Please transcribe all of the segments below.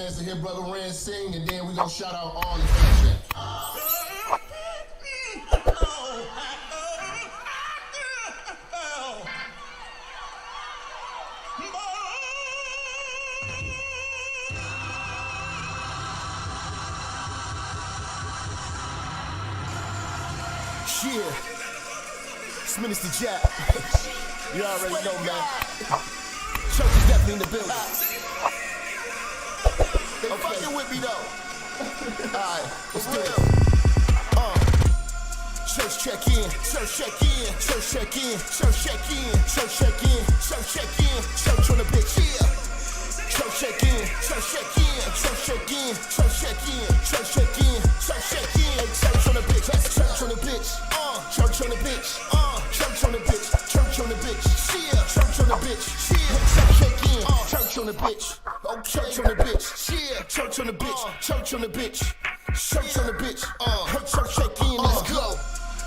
chance to hear Brother Rand sing, and then we gonna shout out all the fans. Yeah, it's Minister Jap. You already know, man. Church is definitely in the building. They fucking with me though. Alright, let's do it. Church check in, church check in, church check in, church check in, church check in, church check in, church on the bitch. Yeah. Church check in, church check in, church check in, church check in, church check in, church check in. Hey, church on the bitch, that's church on the bitch. Church on the bitch, church on the bitch, church on the bitch. Yeah, church on the bitch. Yeah, church check in, church on the bitch. Okay, church on the bitch. Yeah, church on the bitch, church on the bitch, church on the bitch. Her church check in, let's go.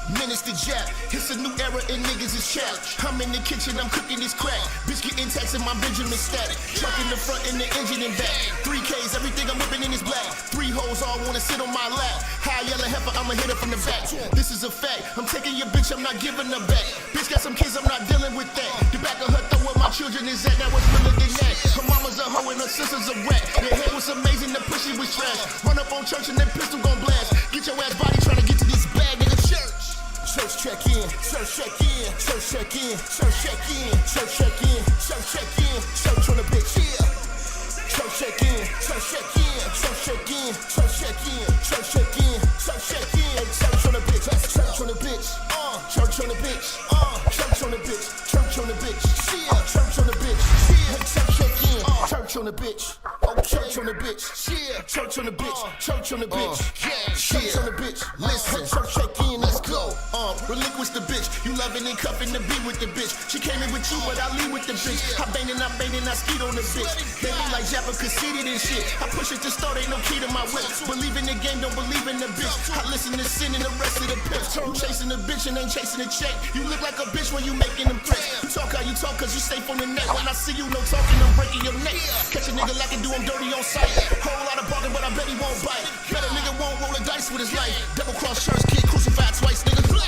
Minister Jap, it's a new era and niggas is chat. I'm in the kitchen, I'm cooking this crack. Bitch getting taxed in my Benjamin static. Truck in the front and the engine in back. 3Ks, everything I'm whipping in is black. 3 hoes all wanna sit on my lap. High yellow heifer, I'ma hit her from the back. This is a fact, I'm taking your bitch, I'm not giving her back. Bitch got some kids, I'm not dealing with that. The back of her throw where my children is at, that was realer than that. Her mama's a hoe and her sister's a rat. Their head was amazing, the pussy was trash. Run up on church and that pistol gon' blast. Get your ass body trying to get to this bag, nigga. Church check in, church check in, church check in, church check in, church check in, church check in, church on the bitch. Yeah. Church check in, church check in, church check in, church check in, church check in, church check in. Hey, church on the bitch, that's church on the bitch. Church on the bitch, church on the bitch, church on the bitch. Yeah, church on the bitch. Hey, church check in, church on the bitch. Church on the bitch. Yeah, church on the bitch, church on the bitch. Yeah, church on the bitch. Listen, church check in, let's go. Relinquish the bitch. You loving and cuffing to be with the bitch. She came in with you, but I leave with the bitch. I bang and I skeet on the bitch. They be like Jap conceited and shit. I push it to start, ain't no key to my whip. Believe in the game, don't believe in the bitch. I listen to sin and the rest of the pitch. You chasing the bitch and ain't chasing the check. You look like a bitch when you making them threats. You talk how you talk cause you safe on the net. When I see you, no talking, I'm breaking your neck. Catch a nigga like it, do him dirty on sight. Whole lot of barking, but I bet he won't bite. Bet a nigga won't roll the dice with his life. Double cross church kid, crucified twice, nigga.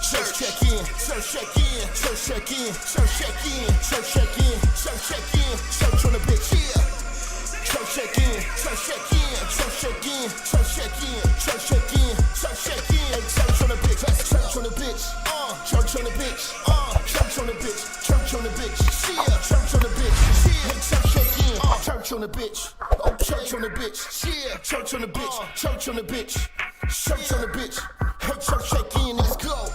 Church check in, church check in, church check in, church check in, church check in, church check in, church on the bitch. Yeah. Church check in, church check in, church check in, church check in, church check in, church check in. Hey, church on the bitch, that's church on the bitch. Church on the bitch, church on the bitch, church on the bitch. Yeah, church on the bitch. Hey, church check in, church on the bitch. Oh, church on the bitch. Yeah, church on the bitch, church on the bitch, church on the bitch. Hey, church check in, let's go.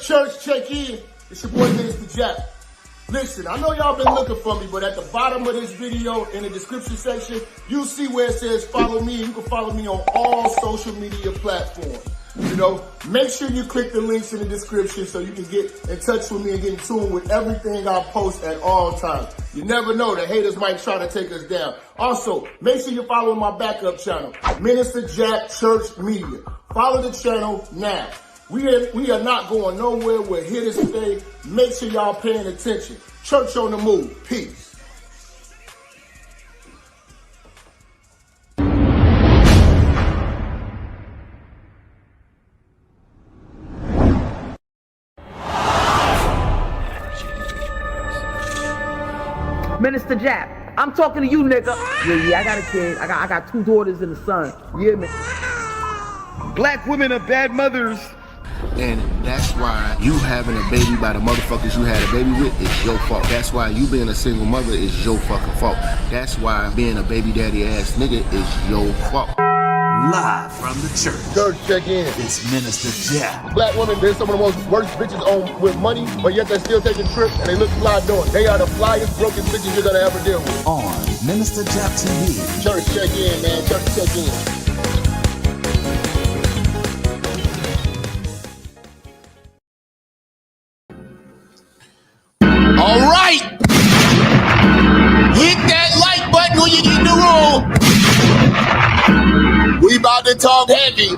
Church, check in. It's your boy, Minister Jap. Listen, I know y'all been looking for me, but at the bottom of this video, in the description section, you'll see where it says follow me. You can follow me on all social media platforms. You know, make sure you click the links in the description so you can get in touch with me and get in tune with everything I post at all times. You never know, the haters might try to take us down. Also, make sure you're following my backup channel, Minister Jap Church Media. Follow the channel now. We are not going nowhere. We're here to stay. Make sure y'all paying attention. Church on the move. Peace. Minister Jap, I'm talking to you, nigga. Yeah, I got a kid. I got 2 daughters and a son. Yeah, man. Black women are bad mothers. And that's why you having a baby by the motherfuckers you had a baby with is your fault. That's why you being a single mother is your fucking fault. That's why being a baby daddy ass nigga is your fault. Live from the church. Church check in. It's Minister Jap. Black women, they're some of the most worst bitches on with money, but yet they're still taking trips and they look fly doing. They are the flyest, broken bitches you're gonna ever deal with. On Minister Jap TV. Church check in, man. Church check in. kick in the room. We about to talk heavy.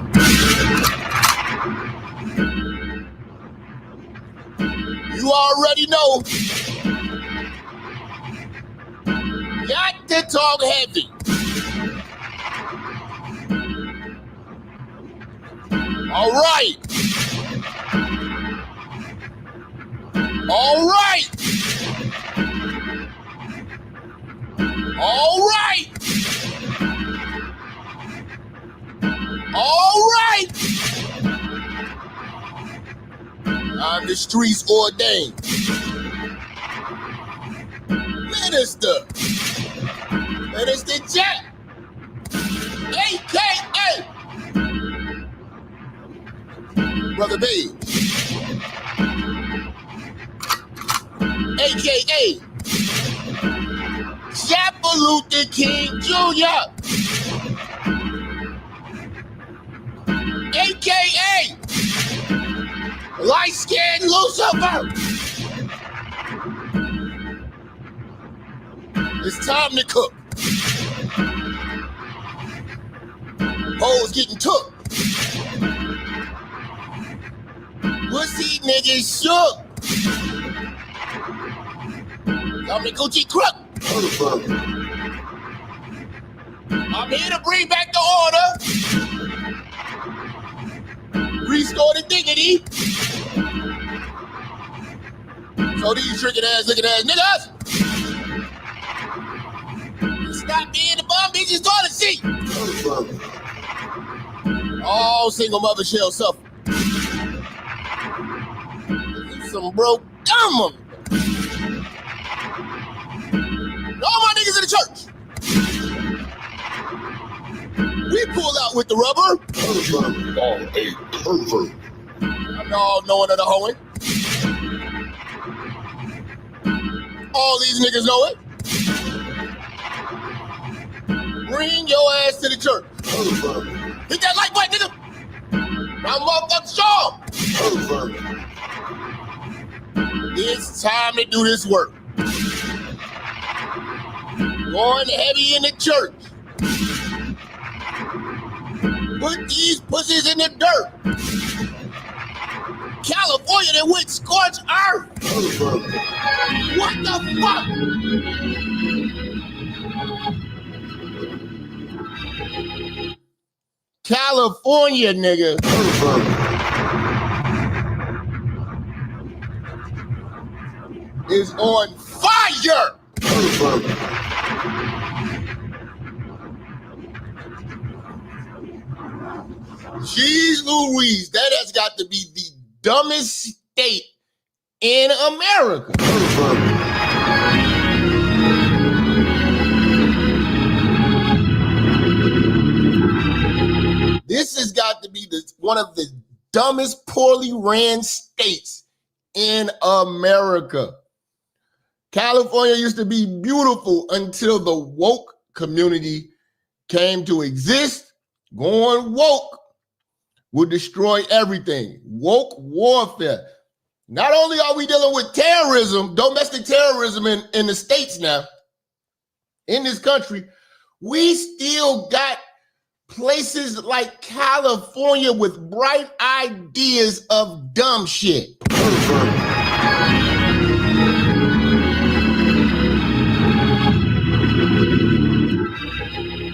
You already know. Got to talk heavy. All right. All right. All right. All right. I'm the streets ordained Minister Jap, a.k.a. Brother Babe, a.k.a. Luther King Jr., a.k.a. light-skinned Lucifer. It's time to cook. Hoes getting took. Pussy niggas shook. I'm the Gucci crook. I'm here to bring back the order. Restore the dignity. So these tricking ass, looking ass niggas, stop being the bum bitches toilet seat. All single mother shall suffer. Some broke dumb. All my niggas in the church. We pull out with the rubber. I'm all knowing of the hoeing. All these niggas know it. Bring your ass to the church. Hit that like button, nigga. I'm motherfucking strong. It's time to do this work. Going heavy in the church. Put these pussies in the dirt. California that went scorched earth. What the fuck? California, nigga. Is on fire. Jeez Louise, that has got to be the dumbest state in America. This has got to be one of the dumbest, poorly ran states in America. California used to be beautiful until the woke community came to exist. Going woke will destroy everything. Woke warfare. Not only are we dealing with terrorism, domestic terrorism in the states now, in this country, we still got places like California with bright ideas of dumb shit.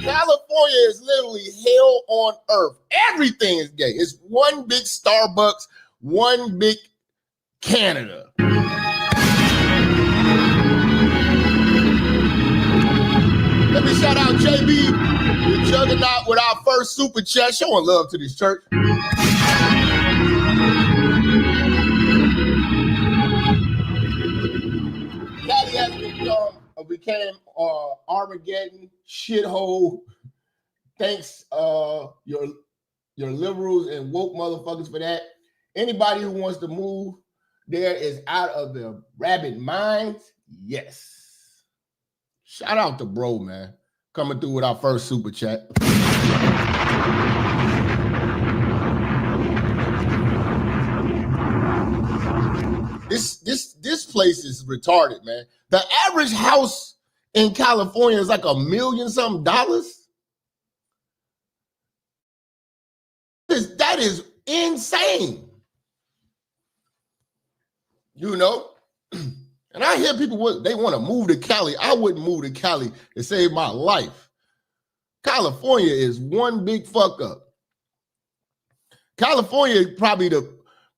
California is literally hell on earth. Everything is gay. It's one big Starbucks, one big Canada. Let me shout out JB, the juggernaut, with our first super chat. Showing love to this church. Cali has became Armageddon shithole. Thanks your liberals and woke motherfuckers for that. Anybody who wants to move there is out of their rabid minds. Yes. Shout out to bro, man. Coming through with our first super chat. This place is retarded, man. The average house in California is like $1 million something dollars. That is insane. You know? And I hear people, they want to move to Cali. I wouldn't move to Cali to save my life. California is one big fuck up. California is probably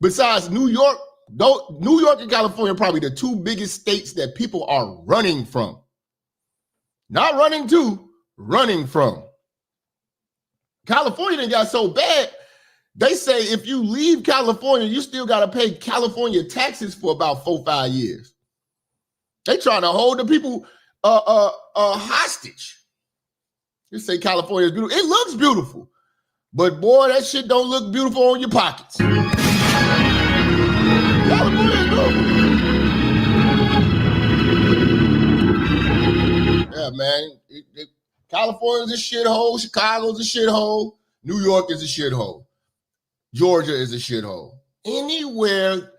besides New York, though, New York and California are probably the two biggest states that people are running from. Not running to, running from. California done got so bad, they say if you leave California, you still got to pay California taxes for about 4-5 years. They trying to hold the people hostage. You say California is beautiful. It looks beautiful. But boy, that shit don't look beautiful on your pockets. California is beautiful. Yeah, man. California's a shithole. Chicago's a shithole. New York is a shithole. Georgia is a shithole. Anywhere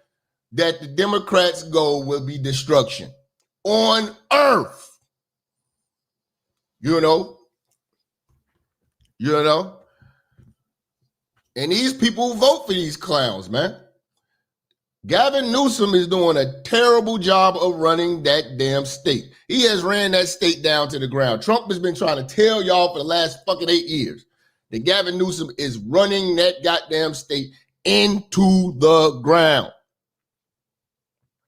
that the Democrats go will be destruction on earth. You know? And these people vote for these clowns, man. Gavin Newsom is doing a terrible job of running that damn state. He has ran that state down to the ground. Trump has been trying to tell y'all for the last fucking 8 years that Gavin Newsom is running that goddamn state into the ground.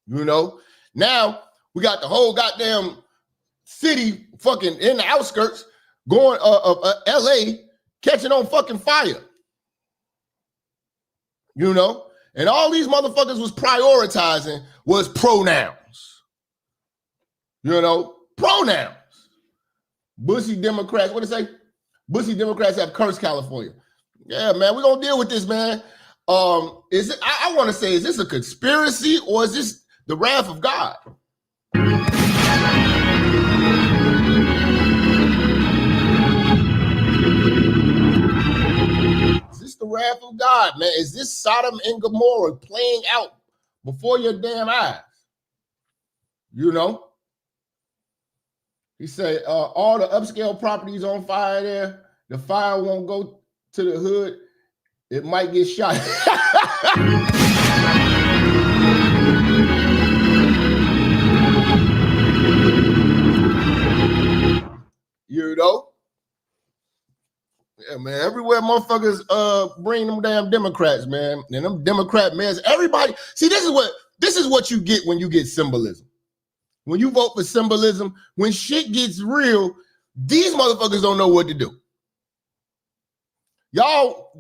You know? Now, we got the whole goddamn city fucking in the outskirts going of LA catching on fucking fire. You know? And all these motherfuckers was prioritizing was pronouns. You know? Pronouns. Bussy Democrats, what do they say? Bussy Democrats have cursed California. Yeah, man, we're gonna deal with this, man. Is it? I want to say, is this a conspiracy or is this the wrath of God? Is this the wrath of God, man? Is this Sodom and Gomorrah playing out before your damn eyes? You know? He said, all the upscale properties on fire there, the fire won't go to the hood. It might get shot. You know? Yeah, man. Everywhere motherfuckers bring them damn Democrats, man. And them Democrat mayors, everybody. See, this is what you get when you get symbolism. When you vote for symbolism, when shit gets real, these motherfuckers don't know what to do. Y'all,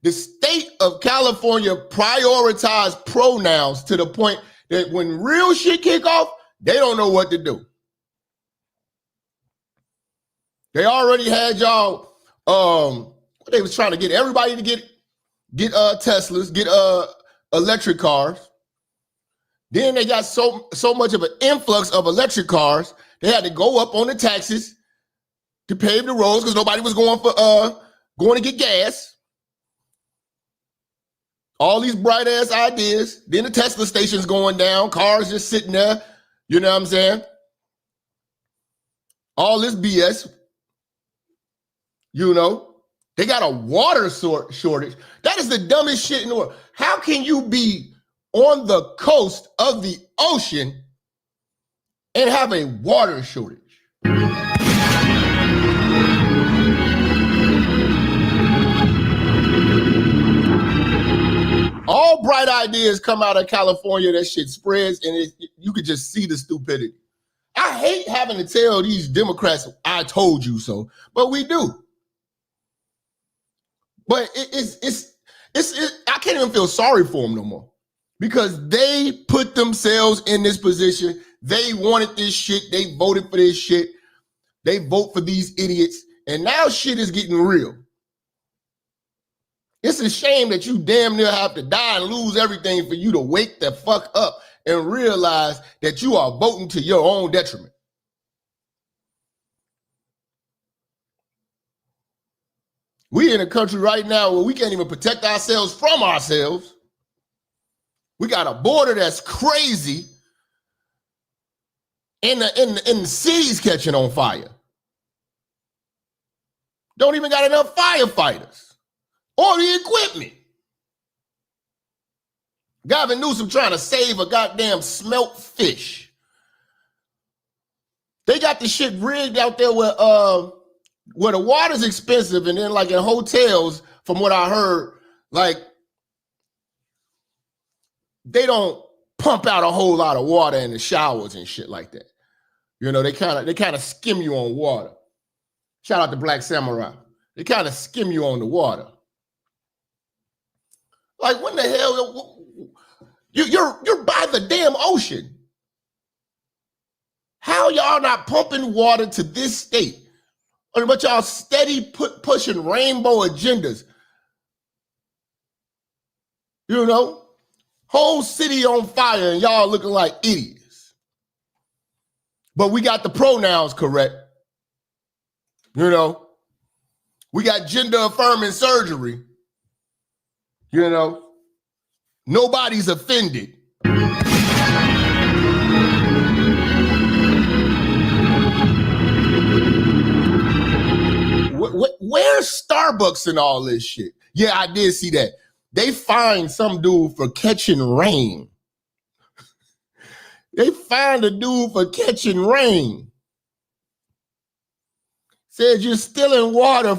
the state of California prioritized pronouns to the point that when real shit kick off, they don't know what to do. They already had y'all, they was trying to get everybody to get Teslas, get electric cars. Then they got so much of an influx of electric cars, they had to go up on the taxes to pave the roads because nobody was going to get gas. All these bright ass ideas. Then the Tesla station's going down, cars just sitting there. You know what I'm saying? All this BS. You know, they got a water shortage. That is the dumbest shit in the world. How can you be on the coast of the ocean and have a water shortage? All bright ideas come out of California. That shit spreads, and you could just see the stupidity. I hate having to tell these Democrats, I told you so, but we do. But it's I can't even feel sorry for them no more because they put themselves in this position. They wanted this shit. They voted for this shit. They vote for these idiots. And now shit is getting real. It's a shame that you damn near have to die and lose everything for you to wake the fuck up and realize that you are voting to your own detriment. We in a country right now where we can't even protect ourselves from ourselves. We got a border that's crazy. and the city's catching on fire. Don't even got enough firefighters or the equipment. Gavin Newsom trying to save a goddamn smelt fish. They got the shit rigged out there where the water's expensive, and then like in hotels, from what I heard, like they don't pump out a whole lot of water in the showers and shit like that. You know, they kind of skim you on water. Shout out to Black Samurai. They kind of skim you on the water. Like, when the hell? You're by the damn ocean. How y'all not pumping water to this state? But y'all steady pushing rainbow agendas. You know? Whole city on fire and y'all looking like idiots. But we got the pronouns correct. You know? We got gender affirming surgery. You know? Nobody's offended. Where's Starbucks and all this shit? Yeah, I did see that. They fined some dude for catching rain. They fined a dude for catching rain. Said you're stealing water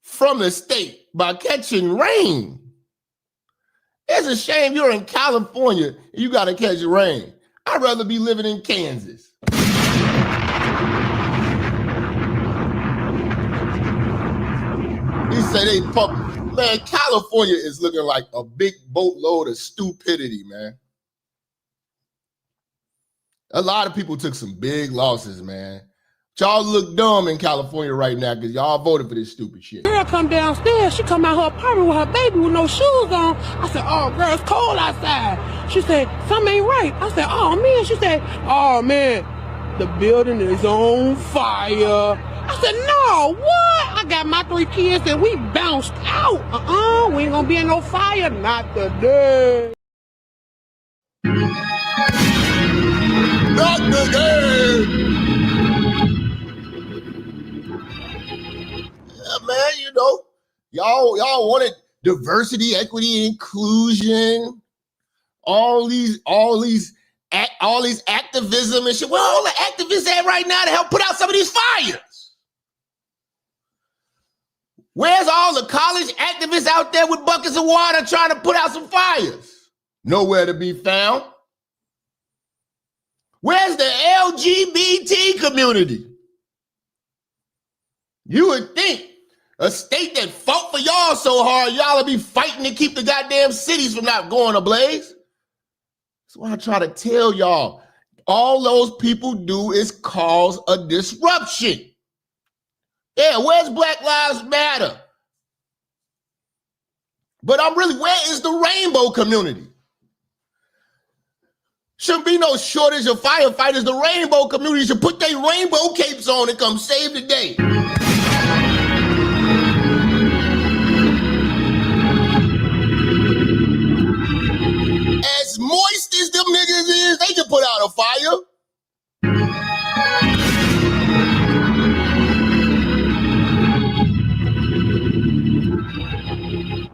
from the state by catching rain. It's a shame you're in California and you gotta catch rain. I'd rather be living in Kansas. He said they pump. Man, California is looking like a big boatload of stupidity, man. A lot of people took some big losses, man. Y'all look dumb in California right now because y'all voted for this stupid shit. Girl come downstairs. She come out her apartment with her baby with no shoes on. I said, oh, girl, it's cold outside. She said, something ain't right. I said, oh, man. She said, oh, man, the building is on fire. I said, no, what? I got my 3 kids and we bounced out. We ain't gonna be in no fire. Not today. Not today. Yeah, man, you know, y'all wanted diversity, equity, inclusion, all these activism and shit. Where all the activists at right now to help put out some of these fires? Where's all the college activists out there with buckets of water trying to put out some fires? Nowhere to be found. Where's the LGBT community? You would think a state that fought for y'all so hard, y'all would be fighting to keep the goddamn cities from not going ablaze. That's why I try to tell y'all, all those people do is cause a disruption. Yeah, where's Black Lives Matter? But where is the rainbow community? Shouldn't be no shortage of firefighters. The rainbow community should put their rainbow capes on and come save the day. As moist as them niggas is, they can put out a fire.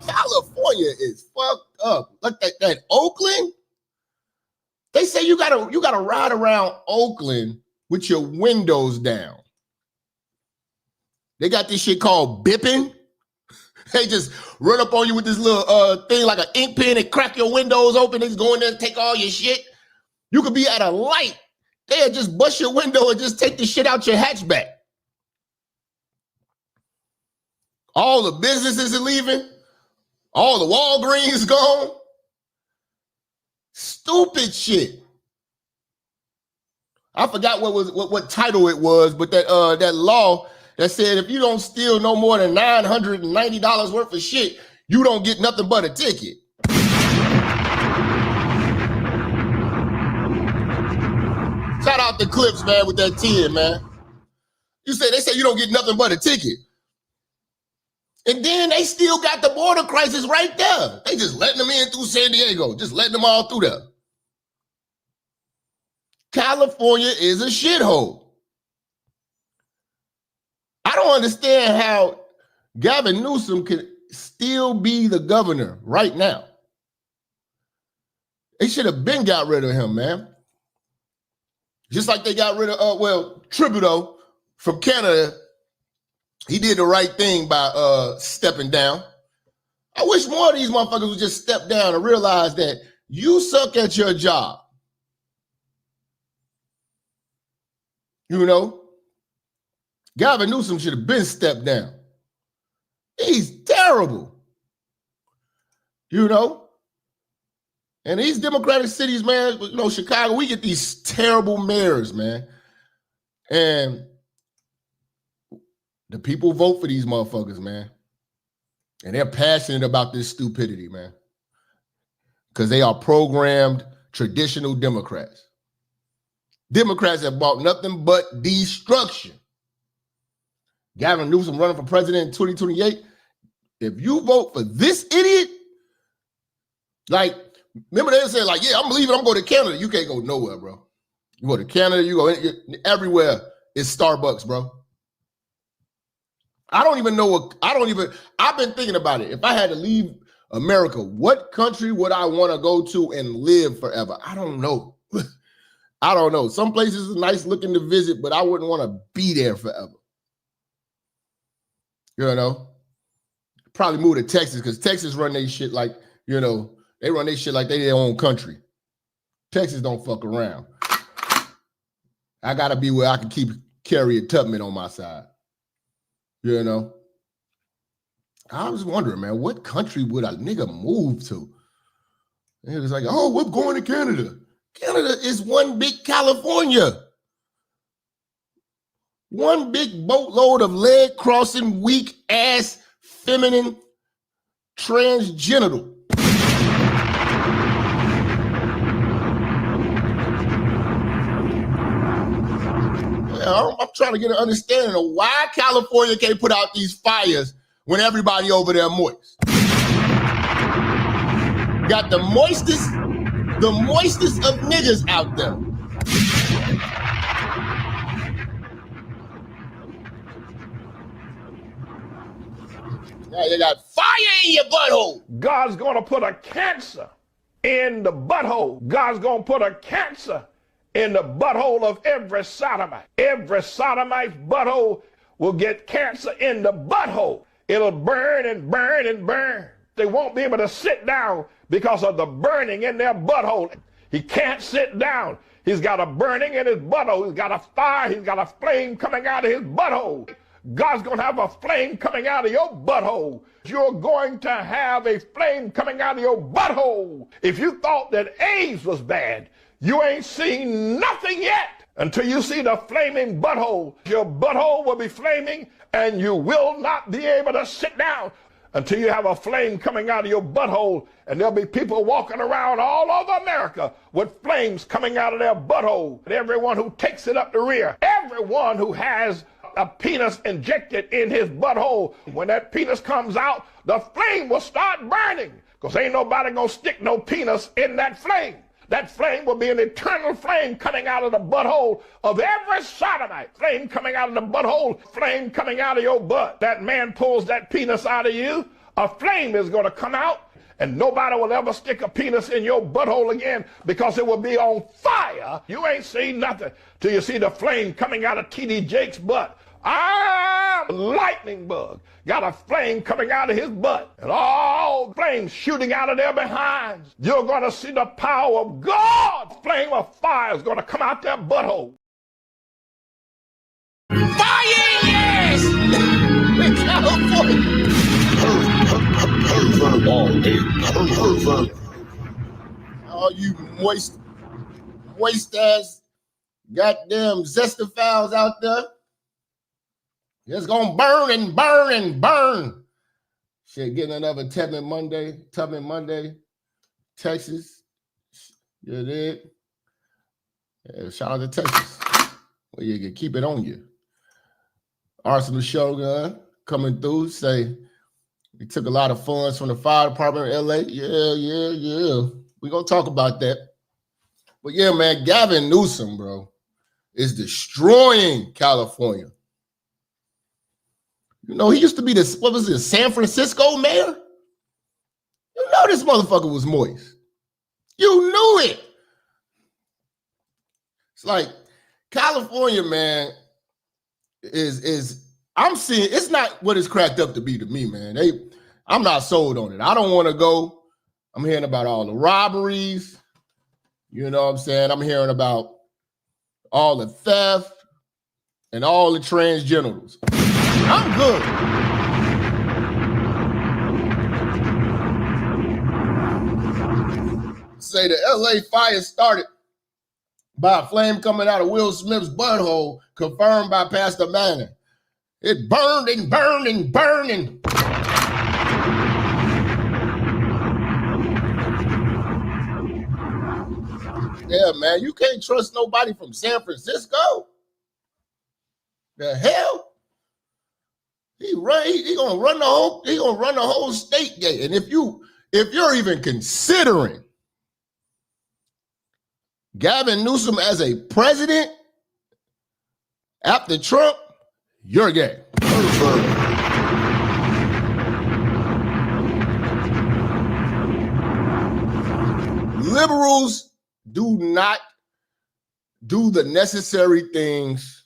California is fucked up. Look at that Oakland. They say you gotta ride around Oakland with your windows down. They got this shit called bipping. They just run up on you with this little thing like an ink pen and crack your windows open. They just go in there and take all your shit. You could be at a light. They'll just bust your window and just take the shit out your hatchback. All the businesses are leaving. All the Walgreens gone. Stupid shit. I forgot what title it was, but that law that said if you don't steal no more than $990 worth of shit, you don't get nothing but a ticket. Shout out the Clips, man, with that 10, man. They say you don't get nothing but a ticket. And then they still got the border crisis right there. They just letting them in through San Diego, just letting them all through there. California is a shithole. I don't understand how Gavin Newsom can still be the governor right now. They should have been got rid of him, man. Just like they got rid of, Trudeau from Canada. He did the right thing by stepping down. I wish more of these motherfuckers would just step down and realize that you suck at your job. You know? Gavin Newsom should have been stepped down. He's terrible. You know? And these Democratic cities, man, you know, Chicago, we get these terrible mayors, man. And the people vote for these motherfuckers, man. And they're passionate about this stupidity, man. Because they are programmed traditional Democrats. Democrats have brought nothing but destruction. Gavin Newsom running for president in 2028. If you vote for this idiot, like, remember they said, like, yeah, I'm leaving, I'm going to Canada. You can't go nowhere, bro. You go to Canada, you go everywhere. It's Starbucks, bro. I've been thinking about it. If I had to leave America, what country would I want to go to and live forever? I don't know. I don't know. Some places are nice looking to visit, but I wouldn't want to be there forever. You know? Probably move to Texas because Texas run their shit like, you know, they run their shit like they their own country. Texas don't fuck around. I got to be where I can keep Harriet Tubman on my side. You know? I was wondering, man, what country would a nigga move to? And it was like, oh, we're going to Canada. Canada is one big California. One big boatload of leg-crossing, weak-ass, feminine, transgenital. I'm trying to get an understanding of why California can't put out these fires when everybody over there moist. Got the moistest of niggas out there. Now you got fire in your butthole. God's going to put a cancer in the butthole. God's going to put a cancer in the butthole of every sodomite. Every sodomite's butthole will get cancer in the butthole. It'll burn and burn and burn. They won't be able to sit down because of the burning in their butthole. He can't sit down. He's got a burning in his butthole. He's got a fire. He's got a flame coming out of his butthole. God's going to have a flame coming out of your butthole. You're going to have a flame coming out of your butthole. If you thought that AIDS was bad, you ain't seen nothing yet until you see the flaming butthole. Your butthole will be flaming and you will not be able to sit down until you have a flame coming out of your butthole. And there'll be people walking around all over America with flames coming out of their butthole. And everyone who takes it up the rear, everyone who has a penis injected in his butthole, when that penis comes out, the flame will start burning because ain't nobody gonna stick no penis in that flame. That flame will be an eternal flame coming out of the butthole of every sodomite. Flame coming out of the butthole, flame coming out of your butt. That man pulls that penis out of you, a flame is going to come out, and nobody will ever stick a penis in your butthole again because it will be on fire. You ain't seen nothing till you see the flame coming out of T.D. Jake's butt. Lightning bug got a flame coming out of his butt and all flames shooting out of their behinds. You're going to see the power of God. Flame of fire is going to come out their butthole. Fire, yes! In California. All you moist ass goddamn zestophiles out there. It's gonna burn and burn and burn. Shit, getting another Tubman Monday, Texas. You did. Yeah, shout out to Texas. Well, you can keep it on you. Arsenal Shogun coming through, say we took a lot of funds from the fire department in LA. Yeah. We're gonna talk about that. But yeah, man, Gavin Newsom, bro, is destroying California. You know, he used to be the, what was it, San Francisco mayor? You know this motherfucker was moist. You knew it. It's like California, man, is I'm seeing, it's not what it's cracked up to be to me, man. I'm not sold on it. I don't want to go. I'm hearing about all the robberies. You know what I'm saying? I'm hearing about all the theft and all the transgenitals. I'm good. Say the LA fire started by a flame coming out of Will Smith's butthole, confirmed by Pastor Manning. It burned and burned and burned and yeah, man, you can't trust nobody from San Francisco. The hell? He gonna run the whole state gate. And if you're even considering Gavin Newsom as a president after Trump, you're gay. Liberals do not do the necessary things.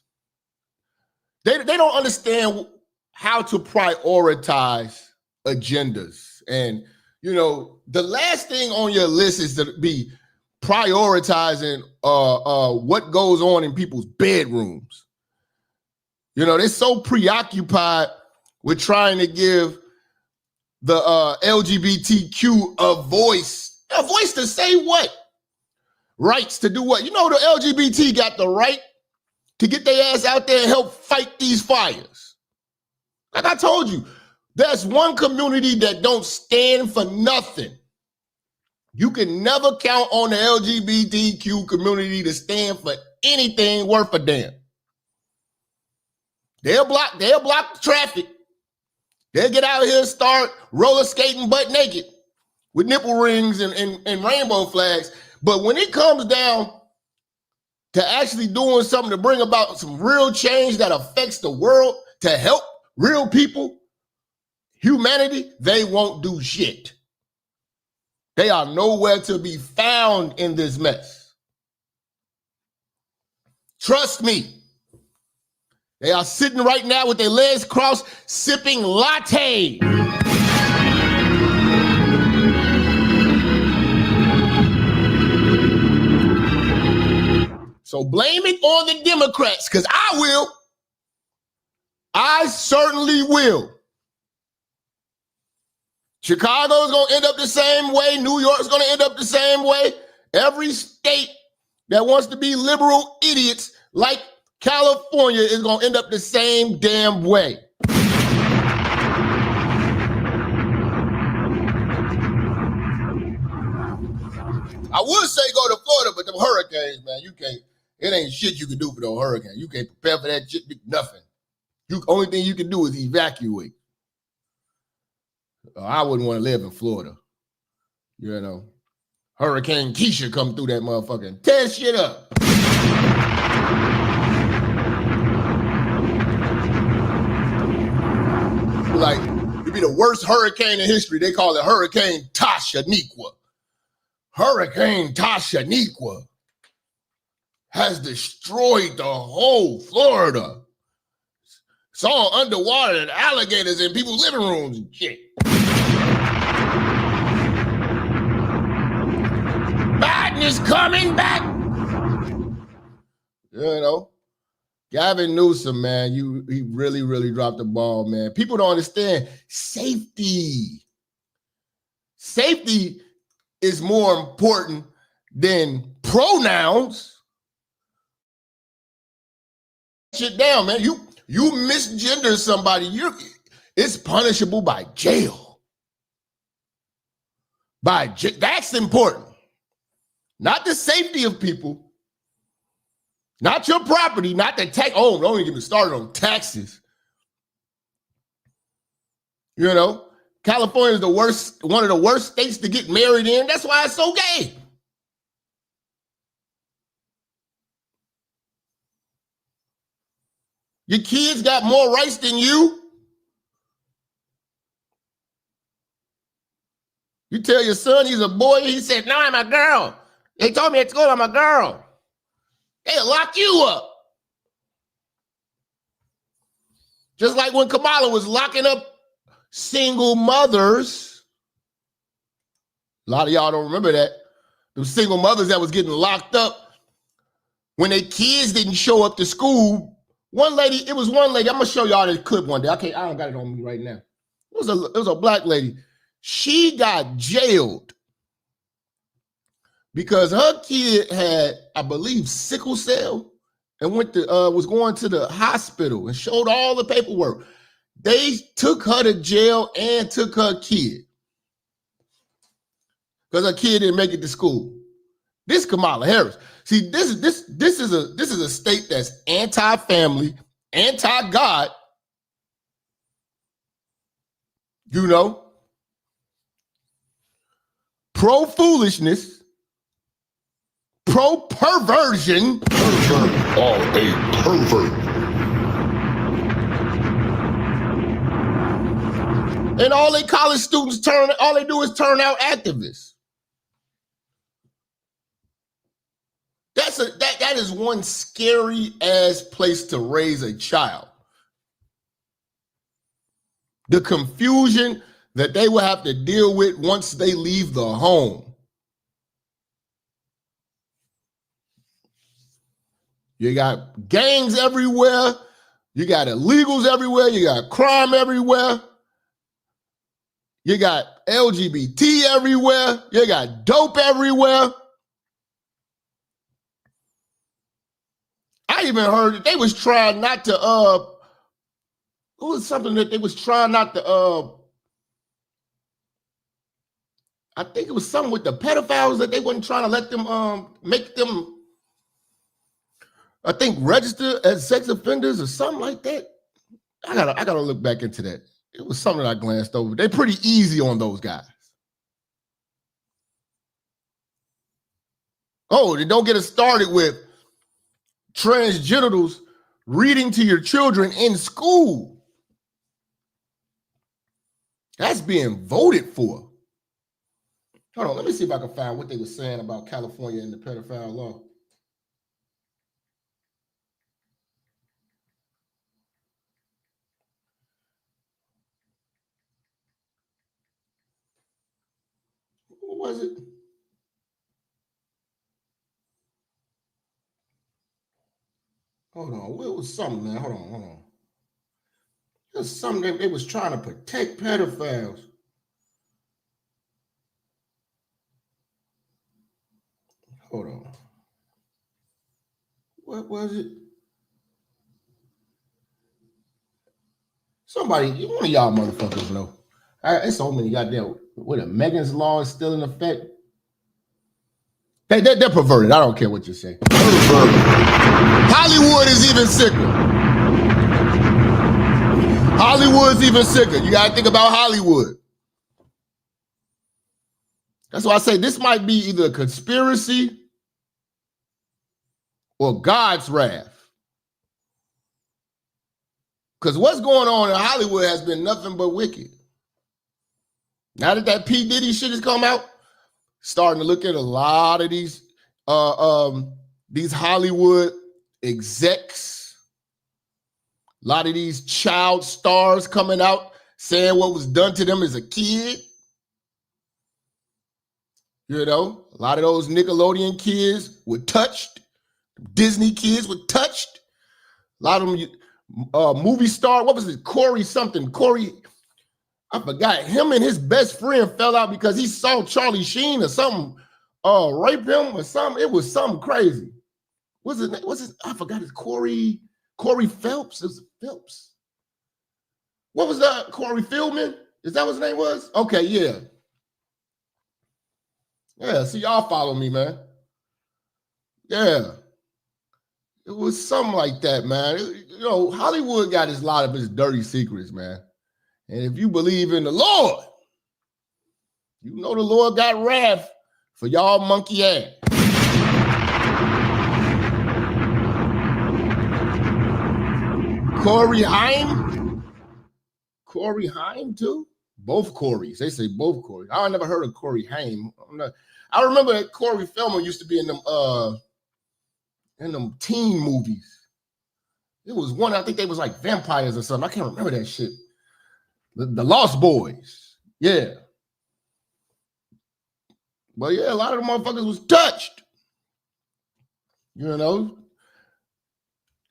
They don't understand how to prioritize agendas. And, you know, the last thing on your list is to be prioritizing what goes on in people's bedrooms. You know, they're so preoccupied with trying to give the LGBTQ a voice to say what? Rights to do what? You know, the LGBT got the right to get their ass out there and help fight these fires. Like I told you, there's one community that don't stand for nothing. You can never count on the LGBTQ community to stand for anything worth a damn. They'll block the traffic. They'll get out here and start roller skating butt naked with nipple rings and rainbow flags. But when it comes down to actually doing something to bring about some real change that affects the world, to help real people, humanity, they won't do shit. They are nowhere to be found in this mess. Trust me. They are sitting right now with their legs crossed, sipping latte. So blame it on the Democrats, because I will. I certainly will. Chicago's going to end up the same way. New York's going to end up the same way. Every state that wants to be liberal idiots like California is going to end up the same damn way. I would say go to Florida, but them hurricanes, man, you can't. It ain't shit you can do for those hurricanes. You can't prepare for that shit, nothing. Only thing you can do is evacuate. I wouldn't want to live in Florida. You know, Hurricane Keisha come through that motherfucker and tear shit up. Like, it'd be the worst hurricane in history. They call it Hurricane Tashaniqua. Hurricane Tashaniqua has destroyed the whole Florida. It's all underwater and alligators in people's living rooms and shit. Biden is coming back. You know, Gavin Newsom, man, he really, really dropped the ball, man. People don't understand safety. Safety is more important than pronouns. Shit down, man. You misgender somebody, it's punishable by jail. That's important. Not the safety of people, not your property, not the tax. Oh, don't even get me started on taxes. You know, California is one of the worst states to get married in. That's why it's so gay. Your kids got more rights than you. You tell your son he's a boy, he said, no, I'm a girl. They told me at school I'm a girl. They'll lock you up. Just like when Kamala was locking up single mothers. A lot of y'all don't remember that. The single mothers that was getting locked up when their kids didn't show up to school. One lady, I'm gonna show y'all this clip one day. I don't got it on me right now. It was a black lady. She got jailed because her kid had, I believe, sickle cell and was going to the hospital and showed all the paperwork. They took her to jail and took her kid because her kid didn't make it to school. This Kamala Harris. See, this is a state that's anti-family, anti-God. You know, pro-foolishness, pro-perversion. Pervert, a pervert. And all they college students all they do is turn out activists. That is one scary ass place to raise a child. The confusion that they will have to deal with once they leave the home. You got gangs everywhere. You got illegals everywhere. You got crime everywhere. You got LGBT everywhere. You got dope everywhere. I even heard that they was trying not to, it was something that they was trying not to, I think it was something with the pedophiles that they wasn't trying to let them, make them, I think, register as sex offenders or something like that. I gotta look back into that. It was something that I glanced over. They're pretty easy on those guys. Oh, they don't get us started with transgenitals reading to your children in school. That's being voted for. Hold on, let me see if I can find what they were saying about California and the pedophile law. What was it? Hold on, it was something, man. Hold on. It was something that they was trying to protect pedophiles. Hold on. What was it? Somebody, one of y'all motherfuckers know. It's so many goddamn, what, a Megan's Law is still in effect? They're perverted. I don't care what you say. Hollywood is even sicker. Hollywood's even sicker. You got to think about Hollywood. That's why I say this might be either a conspiracy or God's wrath. Because what's going on in Hollywood has been nothing but wicked. Now that P. Diddy shit has come out, starting to look at a lot of these Hollywood execs, a lot of these child stars coming out saying what was done to them as a kid. You know, a lot of those Nickelodeon kids were touched. Disney kids were touched. A lot of them movie star, what was it? Corey, I forgot. Him and his best friend fell out because he saw Charlie Sheen or something rape him or something. It was something crazy. What's his? I forgot his Corey Phelps. It was Phelps. What was that? Corey Feldman? Is that what his name was? Okay, yeah. Yeah, see, y'all follow me, man. Yeah. It was something like that, man. You know, Hollywood got a lot of his dirty secrets, man. And if you believe in the Lord, you know the Lord got wrath for y'all monkey ass. Corey Haim? Corey Haim too? Both Corys. They say both Corey. I never heard of Corey Haim. I remember that Corey Feldman used to be in them teen movies. It was one, I think they was like vampires or something. I can't remember that shit. The Lost Boys. Yeah. But yeah, a lot of the motherfuckers was touched. You know?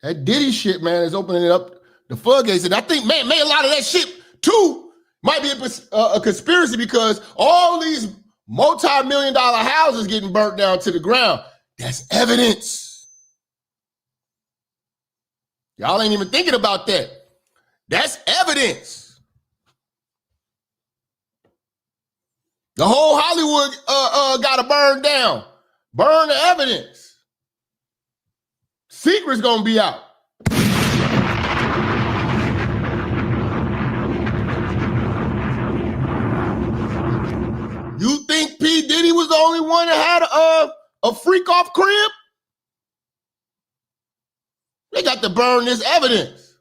That Diddy shit, man, is opening it up the floodgates. And I think, man, a lot of that shit, too, might be a conspiracy because all these multi-million-dollar houses getting burnt down to the ground. That's evidence. Y'all ain't even thinking about that. That's evidence. The whole Hollywood got to burn down. Burn the evidence. Secret's gonna be out. You think P. Diddy was the only one that had a freak off crib? They got to burn this evidence.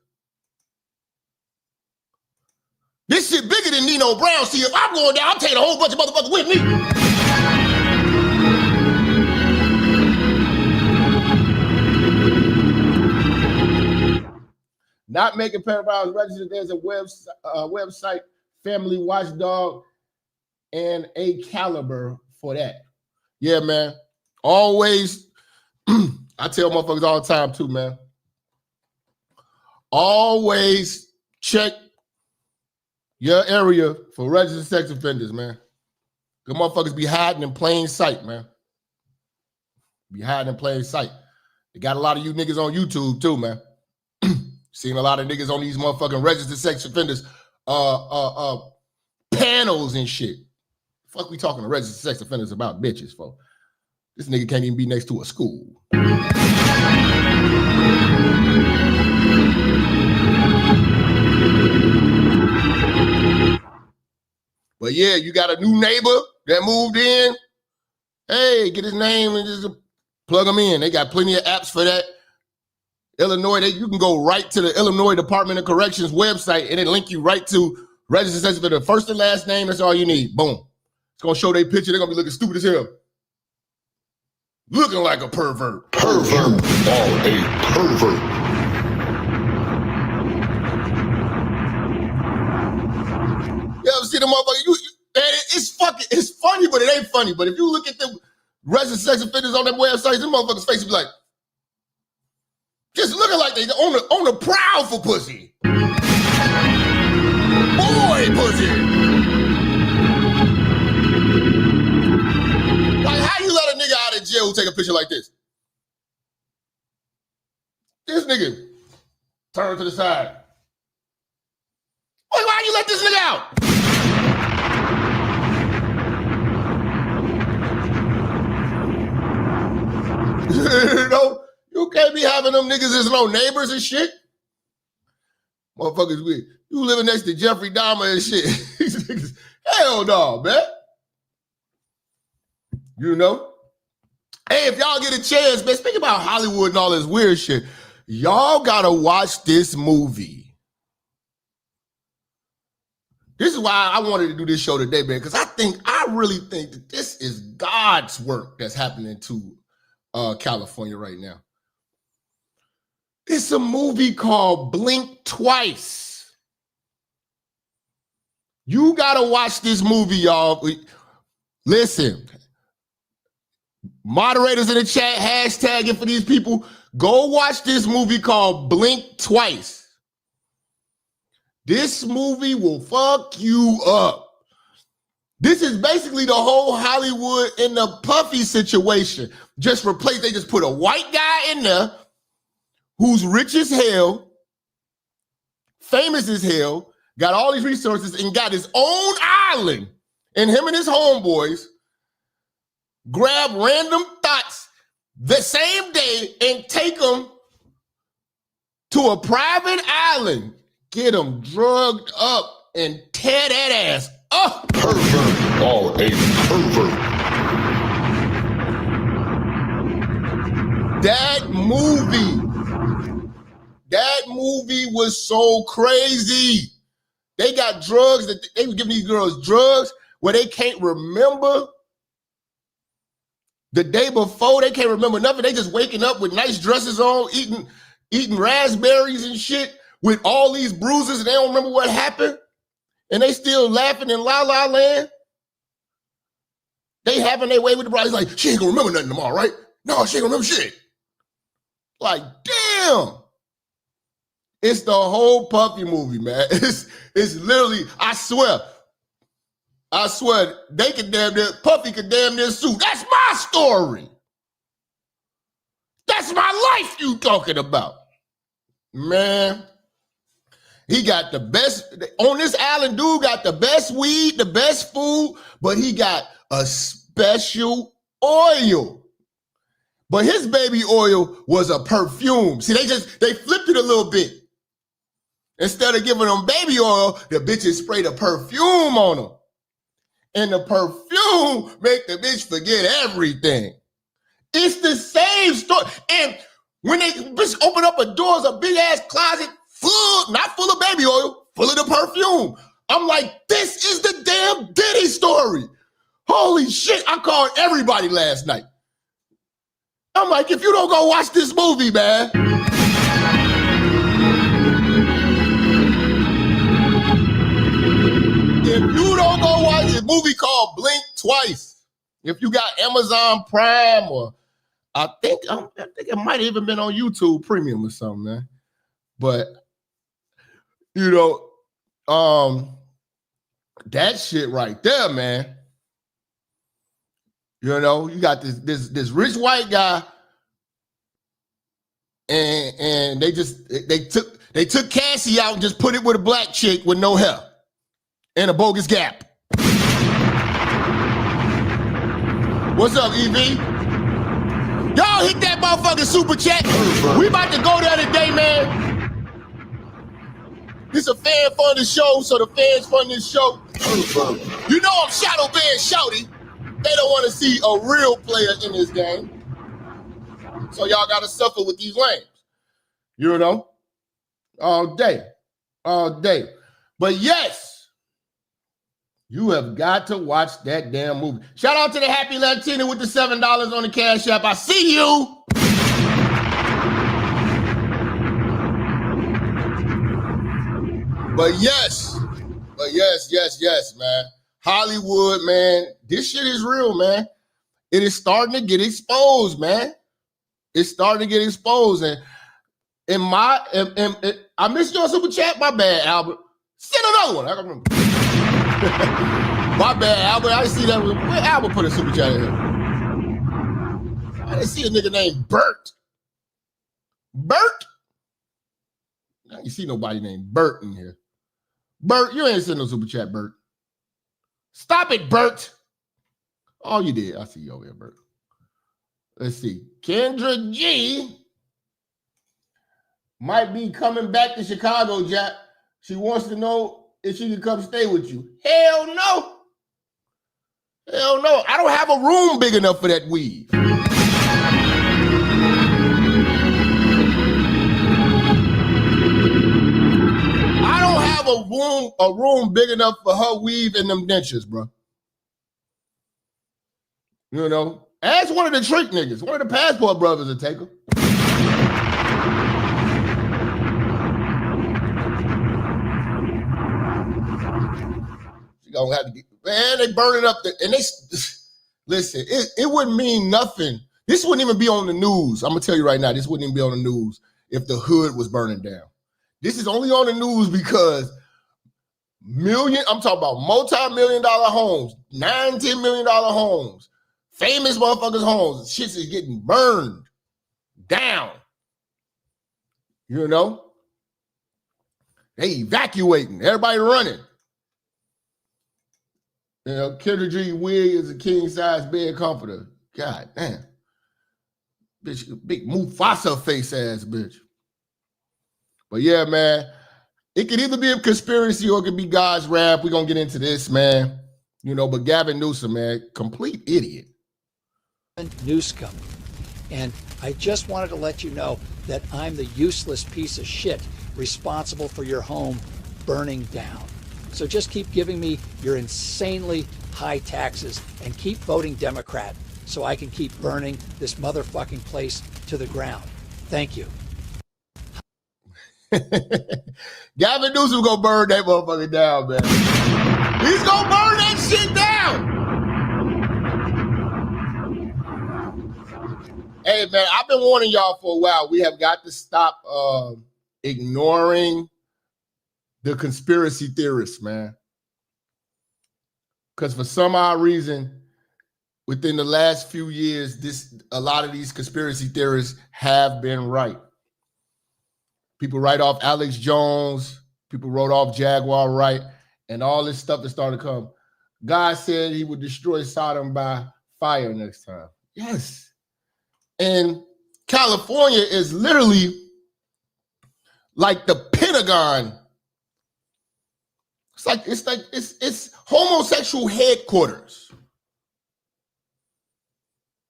This shit bigger than Nino Brown. See, if I'm going down, I'm taking a whole bunch of motherfuckers with me. Not making pedophiles registered. There's a website, Family Watchdog, and a caliber for that. Yeah, man. Always, I tell motherfuckers all the time too, man. Always check your area for registered sex offenders, man. Good motherfuckers be hiding in plain sight, man. Be hiding in plain sight. They got a lot of you niggas on YouTube too, man. Seen a lot of niggas on these motherfucking registered sex offenders panels and shit. Fuck we talking to registered sex offenders about bitches, folks. This nigga can't even be next to a school. But yeah, you got a new neighbor that moved in. Hey, get his name and just plug him in. They got plenty of apps for that. Illinois, you can go right to the Illinois Department of Corrections website and it link you right to registered sex offender. First and last name, that's all you need. Boom. It's gonna show their picture. They're gonna be looking stupid as hell. Looking like a pervert. Pervert. Oh, a pervert. You ever see the motherfucker? It's funny, but it ain't funny. But if you look at the registered sex offenders on that website, them motherfuckers' face be like, just looking like they on the prowl for pussy. Boy, pussy. Like, how you let a nigga out of jail who take a picture like this? This nigga turn to the side. Wait, why you let this nigga out? You know, you can't be having them niggas as no neighbors and shit. Motherfuckers, you living next to Jeffrey Dahmer and shit. These niggas, hell no, man. You know? Hey, if y'all get a chance, man, speak about Hollywood and all this weird shit. Y'all gotta watch this movie. This is why I wanted to do this show today, man, because I really think that this is God's work that's happening to California right now. It's a movie called Blink Twice. You gotta watch this movie, y'all. Listen, moderators in the chat, hashtagging for these people. Go watch this movie called Blink Twice. This movie will fuck you up. This is basically the whole Hollywood in the Puffy situation. They just put a white guy in there who's rich as hell, famous as hell, got all these resources, and got his own island. And him and his homeboys grab random thoughts the same day and take them to a private island, get them drugged up, and tear that ass up. Pervert. Oh, a pervert. That movie That movie was so crazy. They got drugs that they were giving these girls drugs where they can't remember the day before. They can't remember nothing. They just waking up with nice dresses on, eating raspberries and shit with all these bruises, and they don't remember what happened. And they still laughing in La La Land. They having their way with the bride. It's like, she ain't gonna remember nothing tomorrow, right? No, she ain't gonna remember shit. Like, damn. It's the whole Puffy movie, man. It's literally, I swear, they could damn near, Puffy could damn near sue. That's my story. That's my life you talking about. Man, he got the best, on this island, dude got the best weed, the best food, but he got a special oil. But his baby oil was a perfume. See, they flipped it a little bit. Instead of giving them baby oil, the bitches sprayed a perfume on them. And the perfume make the bitch forget everything. It's the same story. And when they bitch open up a door, it's a big ass closet full, not full of baby oil, full of the perfume. I'm like, this is the damn Diddy story. Holy shit, I called everybody last night. I'm like, if you don't go watch this movie, man. If you don't go watch this movie called Blink Twice, if you got Amazon Prime, or I think it might have even been on YouTube Premium or something, man. But you know, that shit right there, man. You know, you got this rich white guy, and they took Cassie out and just put it with a black chick with no hair and a bogus gap. What's up, EV? Y'all hit that motherfucking super chat. We about to go there today, man. This a fan funded show, so the fans fund this show. You know I'm shadow banned shouty. They don't want to see a real player in this game. So y'all got to suffer with these lames. You know? All day. But yes, you have got to watch that damn movie. Shout out to the Happy Latina with the $7 on the Cash App. I see you. But yes, man. Hollywood, man, this shit is real, man. It is starting to get exposed, man. It's starting to get exposed. And I missed your super chat. My bad, Albert. Send another one. I don't remember. My bad, Albert. I didn't see that. Where Albert put a super chat in here? I didn't see a nigga named Bert. Bert? I didn't see nobody named Bert in here. Bert, you ain't send no super chat, Bert. Stop it, Bert. Oh, you did. I see you over here, Bert. Let's see. Kendra G might be coming back to Chicago, Jap. She wants to know if she can come stay with you. Hell no. Hell no. I don't have a room big enough for that weave. I don't have a room big enough for her weave and them dentures, bro. You know, ask one of the trick niggas, one of the passport brothers to take her. She gonna have to get, man, they burn it up there. And they, listen, it wouldn't mean nothing. This wouldn't even be on the news. I'm gonna tell you right now, this wouldn't even be on the news if the hood was burning down. This is only on the news because I'm talking about multi-million-dollar homes, $9-10 million homes, famous motherfuckers' homes. Shit is getting burned down. You know? They evacuating. Everybody running. You know, Kendra G wig is a king-size bed comforter. God damn. Bitch, big Mufasa face ass bitch. But yeah, man, it could either be a conspiracy or it could be God's wrath. We're going to get into this, man. You know, but Gavin Newsom, man, complete idiot. Newsom. And I just wanted to let you know that I'm the useless piece of shit responsible for your home burning down. So just keep giving me your insanely high taxes and keep voting Democrat so I can keep burning this motherfucking place to the ground. Thank you. Gavin Newsom gonna burn that motherfucker down, man. He's gonna burn that shit down. Hey, man, I've been warning y'all for a while. We have got to stop ignoring the conspiracy theorists, man. Because for some odd reason, within the last few years, a lot of these conspiracy theorists have been right. People write off Alex Jones. People wrote off Jaguar Wright. And all this stuff that started to come. God said he would destroy Sodom by fire next time. Yes. And California is literally like the Pentagon. It's homosexual headquarters.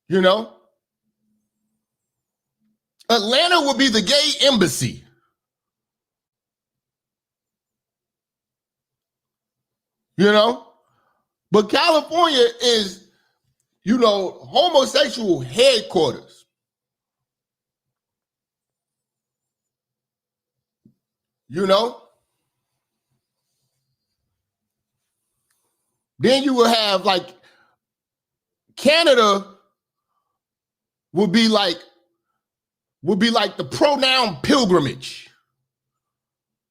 You know? Atlanta would be the gay embassy. You know? But California is, you know, homosexual headquarters. You know? Then you will have like Canada would be like the pronoun pilgrimage.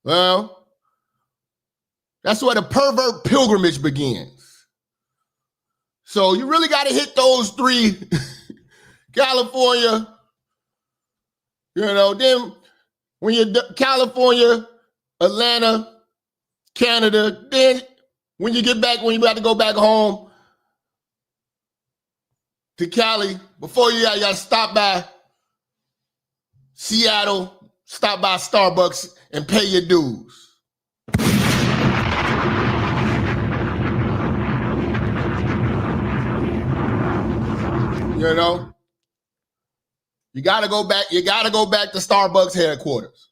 Well, that's where the pervert pilgrimage begins. So you really got to hit those three. California, you know, then when you're California, Atlanta, Canada, then when you about to go back home to Cali, before you got to stop by Seattle, stop by Starbucks and pay your dues. You know, you got to go back to Starbucks headquarters.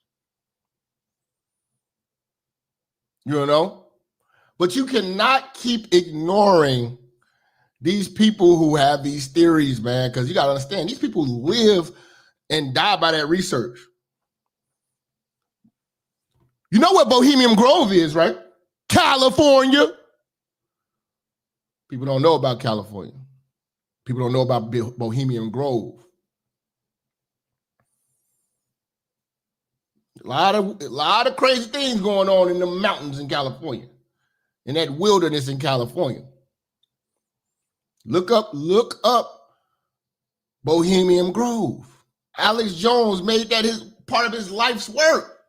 You know, but you cannot keep ignoring these people who have these theories, man, because you got to understand, these people live and die by that research. You know what Bohemian Grove is, right? California. People don't know about California. People don't know about Bohemian Grove. A lot of crazy things going on in the mountains in California, in that wilderness in California. Look up Bohemian Grove. Alex Jones made that part of his life's work.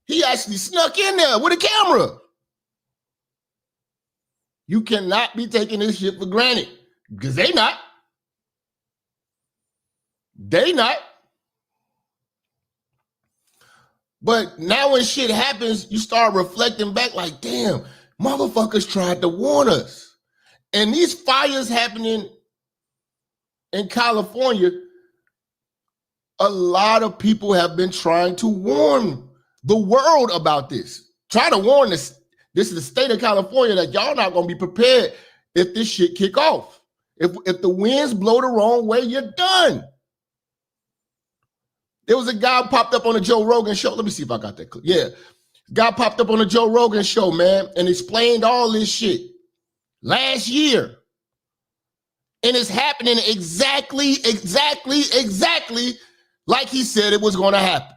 He actually snuck in there with a camera. You cannot be taking this shit for granted. Because they not. But now when shit happens, you start reflecting back like, damn, motherfuckers tried to warn us. And these fires happening in California, a lot of people have been trying to warn the world about this. Try to warn this. This is the state of California that y'all not going to be prepared if this shit kick off. If the winds blow the wrong way, you're done. There was a guy popped up on the Joe Rogan show. Let me see if I got that clip. Yeah. Guy popped up on the Joe Rogan show, man, and explained all this shit last year. And it's happening exactly like he said it was going to happen.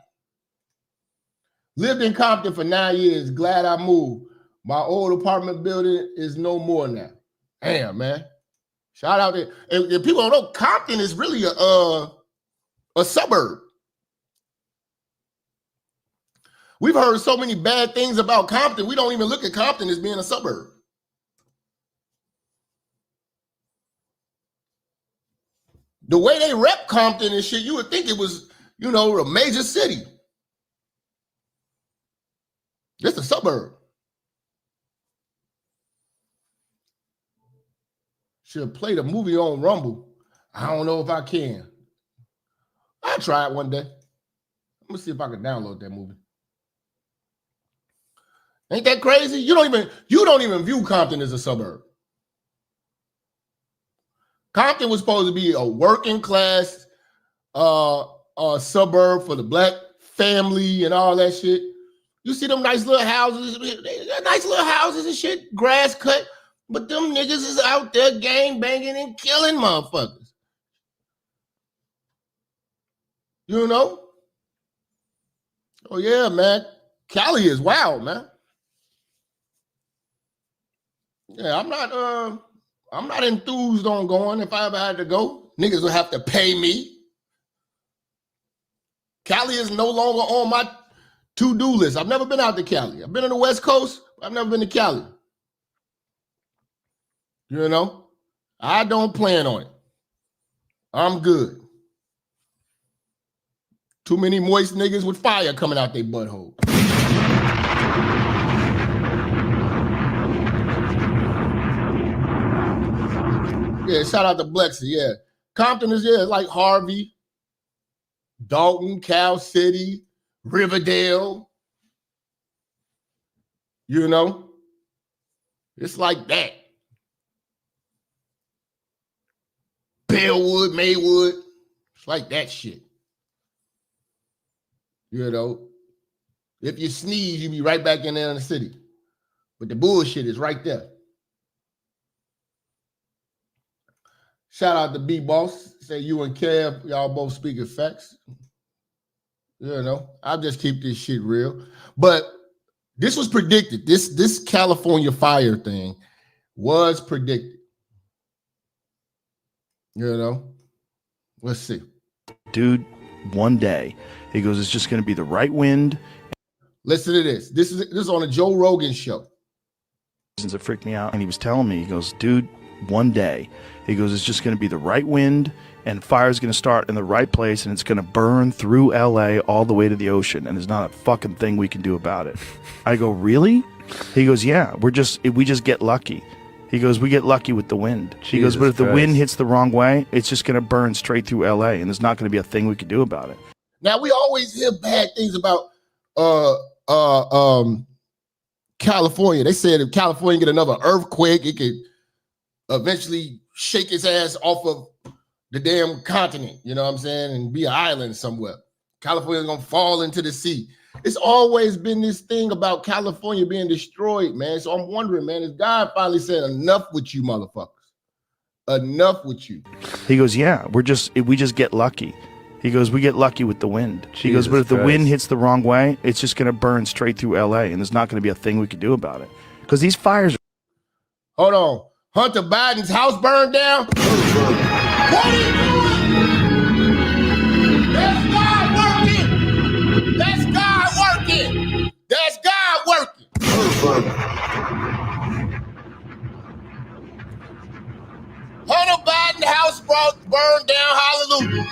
Lived in Compton for 9 years. Glad I moved. My old apartment building is no more now. Damn, man. Shout out there. And people don't know, Compton is really a suburb. We've heard so many bad things about Compton. We don't even look at Compton as being a suburb. The way they rep Compton and shit, you would think it was, you know, a major city. It's a suburb. Should have played a movie on Rumble. I don't know if I can. I'll try it one day. I'm gonna see if I can download that movie. Ain't that crazy? You don't even view Compton as a suburb. Compton was supposed to be a working class suburb for the black family and all that shit. You see them nice little houses, and shit, grass cut, but them niggas is out there gang banging and killing motherfuckers. You know? Oh yeah, man. Cali is wild, man. Yeah, I'm not enthused on going. If I ever had to go, niggas would have to pay me. Cali is no longer on my to-do list. I've never been out to Cali. I've been on the West Coast, but I've never been to Cali. You know, I don't plan on it. I'm good. Too many moist niggas with fire coming out their butthole. Yeah, shout out to Blexy. Yeah, Compton is like Harvey, Dalton, Cal City, Riverdale. You know, it's like that. Bellwood, Maywood, it's like that shit. You know, if you sneeze, you be right back in there in the city. But the bullshit is right there. Shout out to B-Boss. Say you and Kev, y'all both speaking facts. You know, I'll just keep this shit real. But this was predicted. This California fire thing was predicted. You know, let's see. Dude, one day, he goes, it's just going to be the right wind. Listen to this. This is on a Joe Rogan show. It freaked me out. And he was telling me, he goes, dude, one day, he goes, it's just going to be the right wind and fire's going to start in the right place and it's going to burn through LA all the way to the ocean. And there's not a fucking thing we can do about it. I go, really? He goes, yeah, we just get lucky. He goes, we get lucky with the wind. He goes, but if the wind hits the wrong way, it's just going to burn straight through LA and there's not going to be a thing we can do about it. Now, we always hear bad things about California. They said if California get another earthquake, it could eventually shake its ass off of the damn continent, you know what I'm saying, and be an island somewhere. California's going to fall into the sea. It's always been this thing about California being destroyed, man. So I'm wondering, man, is God finally said enough with you motherfuckers? Enough with you. He goes, yeah, we just get lucky. He goes, we get lucky with the wind. He goes, but if the wind hits the wrong way, it's just going to burn straight through LA and there's not going to be a thing we can do about it. Because these fires. Hold on. Hunter Biden's house burned down? What are you doing? That's God working. That's God working. That's God working. Hunter Biden's house burned down. Hallelujah.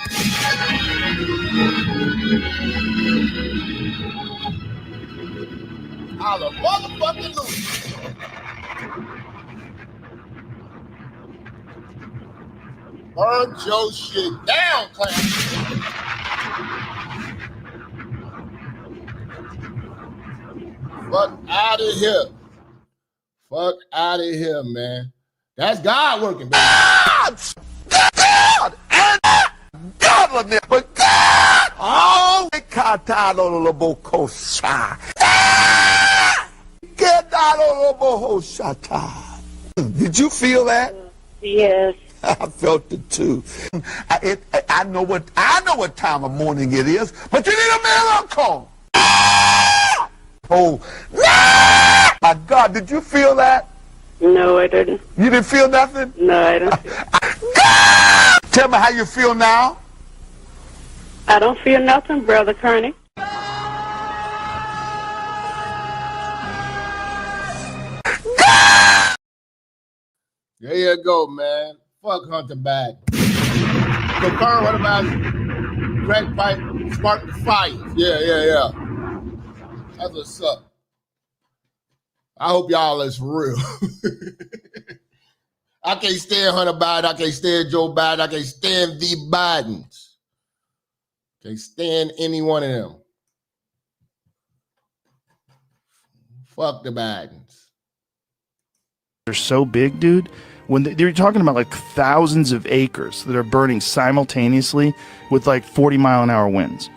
Hallelujah. Motherfucking Lord. Burn your shit down, class. Fuck out of here. Fuck out of here, man. That's God working, baby. God and godliness, but God, oh, get out of Did you feel that? Yes. I felt it too. I know what time of morning it is, but you need a miracle. Oh, my God, did you feel that? No, I didn't. You didn't feel nothing? No, I didn't. Tell me how you feel now. I don't feel nothing, Brother Kearney. There you go, man. Fuck Hunter Biden. Confirm what about crack pipe spark the fires? Yeah. That's what's up. I hope y'all is for real. I can't stand Hunter Biden. I can't stand Joe Biden. I can't stand the Bidens. Can't stand any one of them. Fuck the Bidens. They're so big, dude. When they're talking about like thousands of acres that are burning simultaneously with like 40-mile-an-hour winds.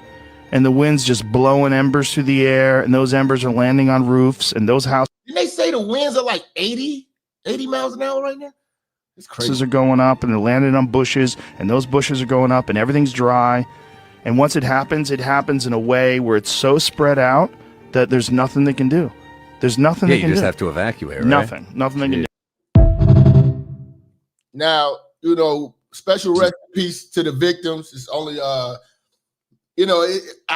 And the wind's just blowing embers through the air, and those embers are landing on roofs, and those houses. Didn't they say the winds are like 80 miles an hour right now? It's crazy. Houses are going up, and they're landing on bushes, and those bushes are going up, and everything's dry. And once it happens in a way where it's so spread out that there's nothing they can do. There's nothing they can do. You just have to evacuate, right? Nothing they can do. Now, special recipes to the victims. It's only, I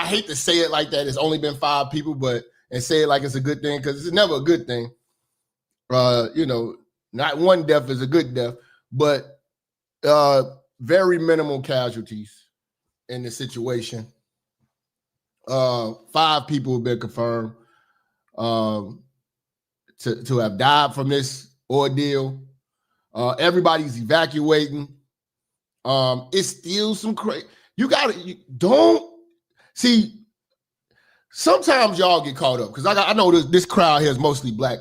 hate to say it like that. It's only been 5 people, and say it like it's a good thing, because it's never a good thing. Not one death is a good death, but very minimal casualties in the situation. 5 people have been confirmed to have died from this ordeal. Everybody's evacuating. It's still some crazy. Sometimes y'all get caught up, because I know this crowd here is mostly black,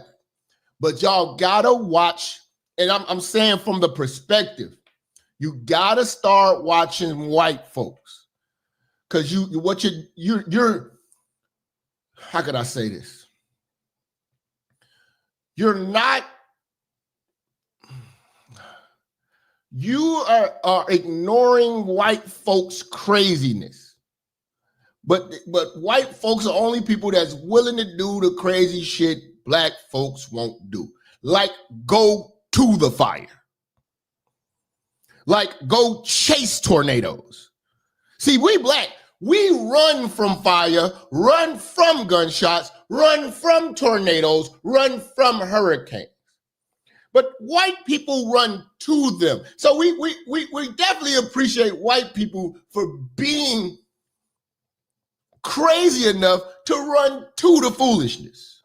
but y'all gotta watch, and I'm saying from the perspective, you gotta start watching white folks, because you're how could I say this? You are ignoring white folks' craziness. But white folks are only people that's willing to do the crazy shit black folks won't do. Like go to the fire. Like go chase tornadoes. See, we black, we run from fire, run from gunshots, run from tornadoes, run from hurricanes. But white people run to them. So we definitely appreciate white people for being crazy enough to run to the foolishness.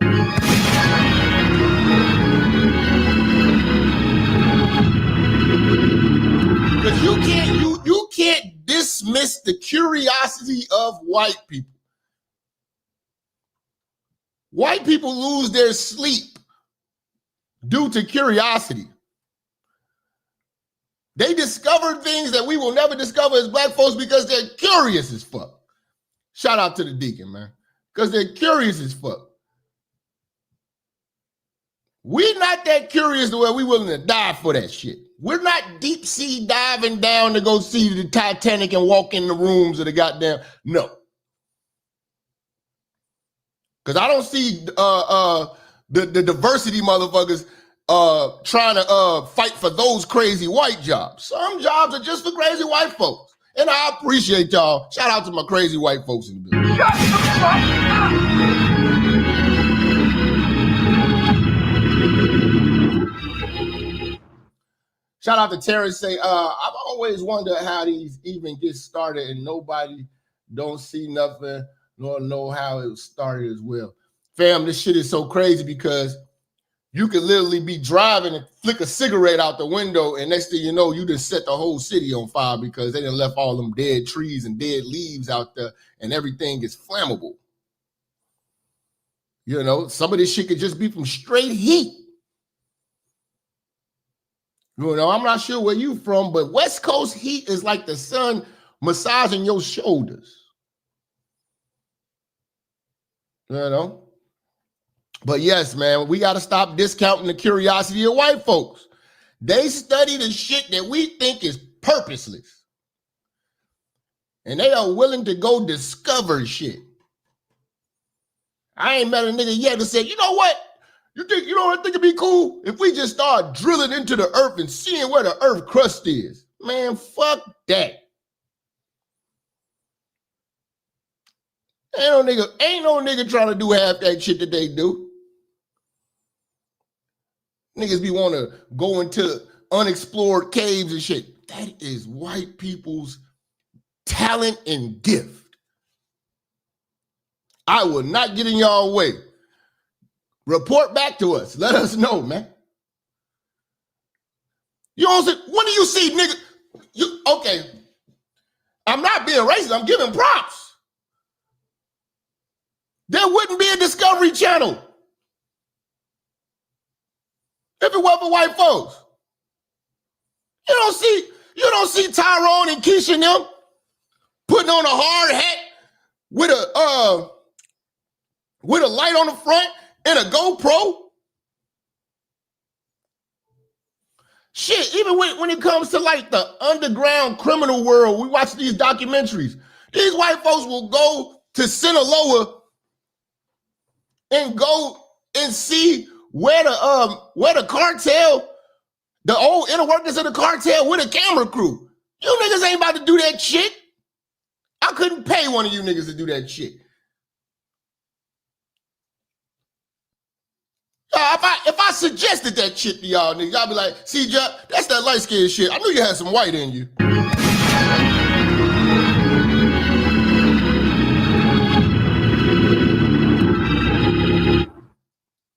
Because you can't dismiss the curiosity of white people. White people lose their sleep due to curiosity. They discover things that we will never discover as black folks because they're curious as fuck. Shout out to the deacon, man, because they're curious as fuck. We're not that curious to where we're willing to die for that shit. We're not deep sea diving down to go see the Titanic and walk in the rooms of the goddamn, no. Because I don't see the diversity motherfuckers trying to fight for those crazy white jobs. Some jobs are just for crazy white folks. And I appreciate y'all. Shout out to my crazy white folks in the building. Shut the fuck up! Shout out to Terrence say, I've always wondered how these even get started and nobody don't see nothing nor know how it started as well. Fam, this shit is so crazy because you could literally be driving and flick a cigarette out the window, and next thing you know, you just set the whole city on fire because they done left all them dead trees and dead leaves out there, and everything is flammable. Some of this shit could just be from straight heat. I'm not sure where you from, but West Coast heat is like the sun massaging your shoulders. But yes, man, we got to stop discounting the curiosity of white folks. They study the shit that we think is purposeless. And they are willing to go discover shit. I ain't met a nigga yet that said, you know what? I think it'd be cool if we just start drilling into the earth and seeing where the earth crust is. Man, fuck that. Ain't no nigga trying to do half that shit that they do. Niggas be want to go into unexplored caves and shit. That is white people's talent and gift. I will not get in y'all way. Report back to us. Let us know, man. You don't see, when do you see nigga? Okay, I'm not being racist. I'm giving props. There wouldn't be a Discovery Channel if it wasn't for white folks. You don't see Tyrone and Keisha and them putting on a hard hat with a light on the front and a GoPro. Shit, even when it comes to like the underground criminal world, we watch these documentaries. These white folks will go to Sinaloa and go and see where the cartel, the old inner workers of the cartel with a camera crew. You niggas ain't about to do that shit. I couldn't pay one of you niggas to do that shit. If I suggested that shit to y'all niggas, y'all be like, see, Jap, that's that light-skinned shit. I knew you had some white in you.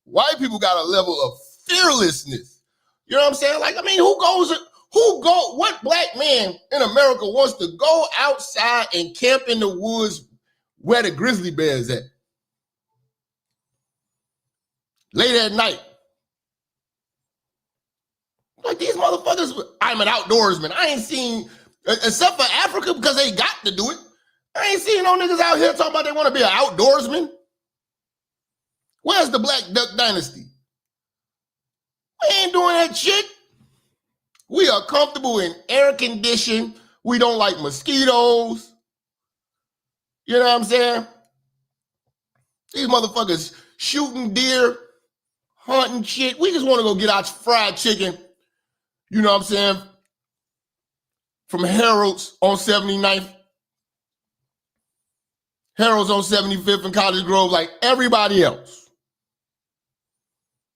White people got a level of fearlessness. You know what I'm saying? Like, I mean, what black man in America wants to go outside and camp in the woods where the grizzly bear's at? Late at night. Like these motherfuckers, I'm an outdoorsman. I ain't seen, except for Africa because they got to do it. I ain't seen no niggas out here talking about they want to be an outdoorsman. Where's the Black Duck Dynasty? We ain't doing that shit. We are comfortable in air condition. We don't like mosquitoes. You know what I'm saying? These motherfuckers shooting deer, hunting shit. We just want to go get our fried chicken, you know what I'm saying, from Harold's on 79th. Harold's on 75th and College Grove like everybody else.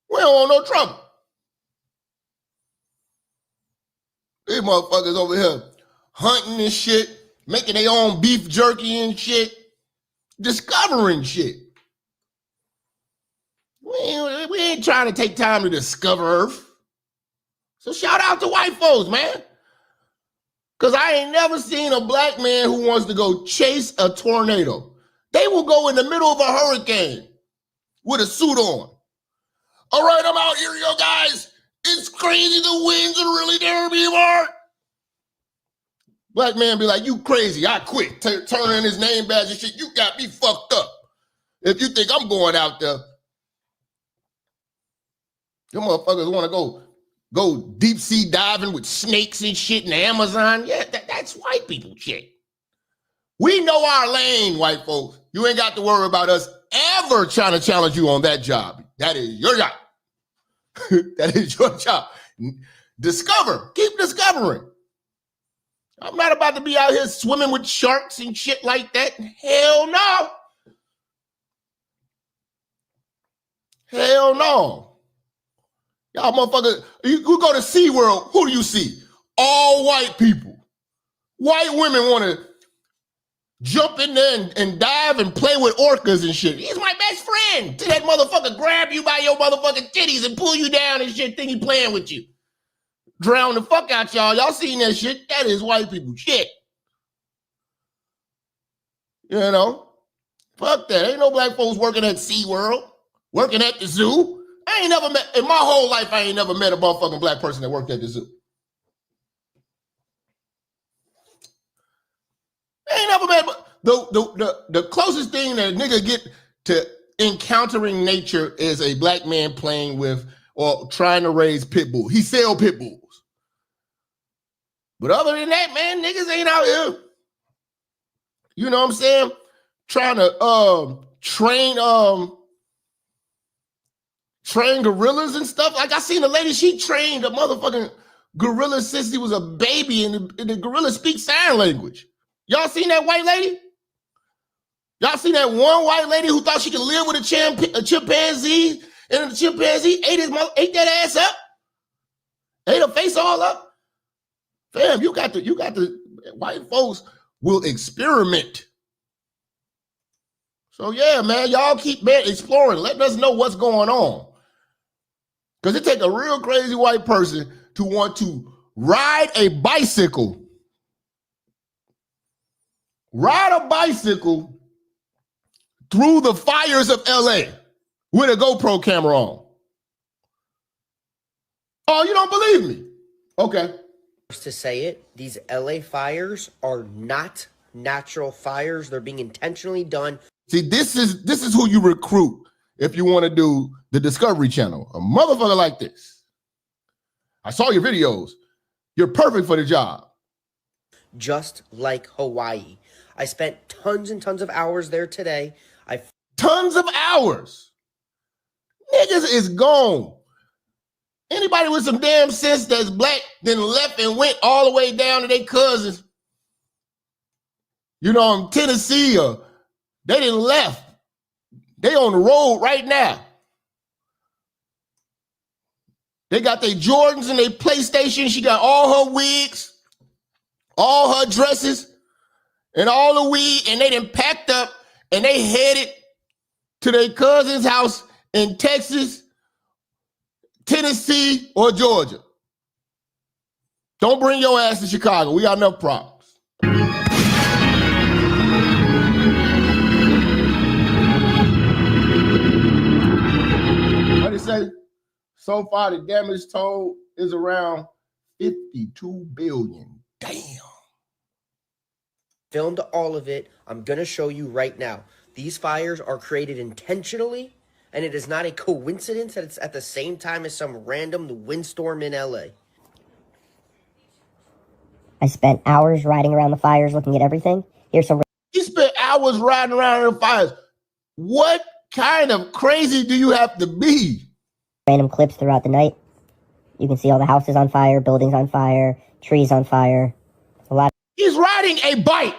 We don't want no trouble. These motherfuckers over here hunting and shit, making their own beef jerky and shit, discovering shit. We ain't trying to take time to discover Earth. So shout out to white folks, man. Because I ain't never seen a black man who wants to go chase a tornado. They will go in the middle of a hurricane with a suit on. All right, I'm out here, yo guys. It's crazy. The winds are really tearing me apart. Black man be like, you crazy. I quit. Turn in his name badge and shit. You got me fucked up. If you think I'm going out there. Them motherfuckers want to go deep sea diving with snakes and shit in the Amazon. Yeah, that's white people shit. We know our lane, white folks. You ain't got to worry about us ever trying to challenge you on that job. That is your job. That is your job. Discover. Keep discovering. I'm not about to be out here swimming with sharks and shit like that. Hell no. Hell no. Y'all motherfuckers, you go to SeaWorld, who do you see? All white people. White women want to jump in there and dive and play with orcas and shit. He's my best friend. Till that motherfucker grab you by your motherfucking titties and pull you down and shit, think he playing with you. Drown the fuck out y'all. Y'all seen that shit? That is white people shit. You know? Fuck that. Ain't no black folks working at SeaWorld, working at the zoo. I ain't never met, in my whole life, I ain't never met a motherfucking black person that worked at the zoo. I ain't never met, the closest thing that a nigga get to encountering nature is a black man playing with or trying to raise pit bulls. He sell pit bulls. But other than that, man, niggas ain't out here. You know what I'm saying? Trying to train gorillas and stuff. Like I seen a lady, she trained a motherfucking gorilla since he was a baby, and the gorilla speaks sign language. Y'all seen that white lady? Y'all seen that one white lady who thought she could live with a chimpanzee, and the chimpanzee ate that ass up, ate her face all up? Fam, you got to, white folks will experiment. So yeah, man, y'all keep exploring, letting us know what's going on. Because it take a real crazy white person to want to ride a bicycle. Ride a bicycle through the fires of LA with a GoPro camera on. Oh, you don't believe me? Okay. To say it, these LA fires are not natural fires. They're being intentionally done. See, this is who you recruit if you want to do the Discovery Channel. A motherfucker like this. I saw your videos. You're perfect for the job. Just like Hawaii. I spent tons and tons of hours there today. Tons of hours. Niggas is gone. Anybody with some damn sense that's black then left and went all the way down to their cousins, you know, in Tennessee, or they didn't left. They on the road right now. They got their Jordans and their PlayStation. She got all her wigs, all her dresses, and all the weed, and they done packed up and they headed to their cousin's house in Texas, Tennessee, or Georgia. Don't bring your ass to Chicago. We got enough problems. What did it say? So far, the damage total is around 52 billion. Damn. Filmed all of it. I'm going to show you right now. These fires are created intentionally, and it is not a coincidence that it's at the same time as some random windstorm in LA. I spent hours riding around the fires looking at everything. Here's some. You spent hours riding around in the fires. What kind of crazy do you have to be? Random clips throughout the night. You can see all the houses on fire, buildings on fire, trees on fire. A lot. He's riding a bike.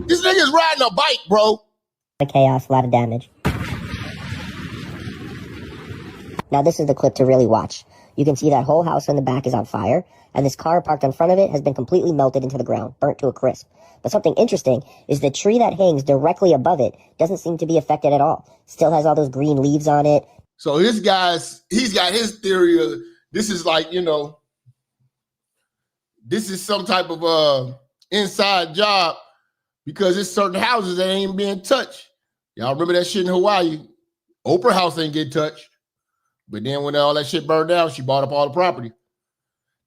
This nigga's riding a bike, bro. A lot of chaos, a lot of damage. Now this is the clip to really watch. You can see that whole house in the back is on fire, and this car parked in front of it has been completely melted into the ground, burnt to a crisp. But something interesting is the tree that hangs directly above it doesn't seem to be affected at all. Still has all those green leaves on it. So this guy's, he's got his theory of, this is like, you know, this is some type of inside job because there's certain houses that ain't being touched. Y'all remember that shit in Hawaii? Oprah house ain't get touched. But then when all that shit burned down, she bought up all the property.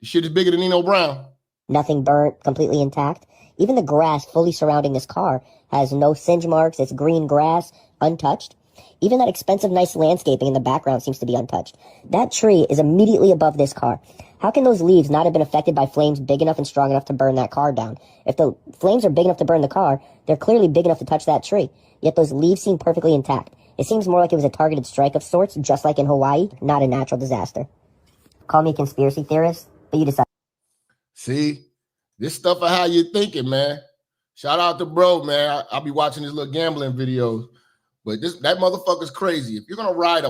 The shit is bigger than Nino Brown. Nothing burnt, completely intact. Even the grass fully surrounding this car has no singe marks. It's green grass, untouched. Even that expensive, nice landscaping in the background seems to be untouched. That tree is immediately above this car. How can those leaves not have been affected by flames big enough and strong enough to burn that car down? If the flames are big enough to burn the car, they're clearly big enough to touch that tree. Yet those leaves seem perfectly intact. It seems more like it was a targeted strike of sorts, just like in Hawaii, not a natural disaster. Call me a conspiracy theorist, but you decide. See, this stuff of how you're thinking, man. Shout out to bro, man. I'll be watching his little gambling videos. But that motherfucker's crazy. If you're going to ride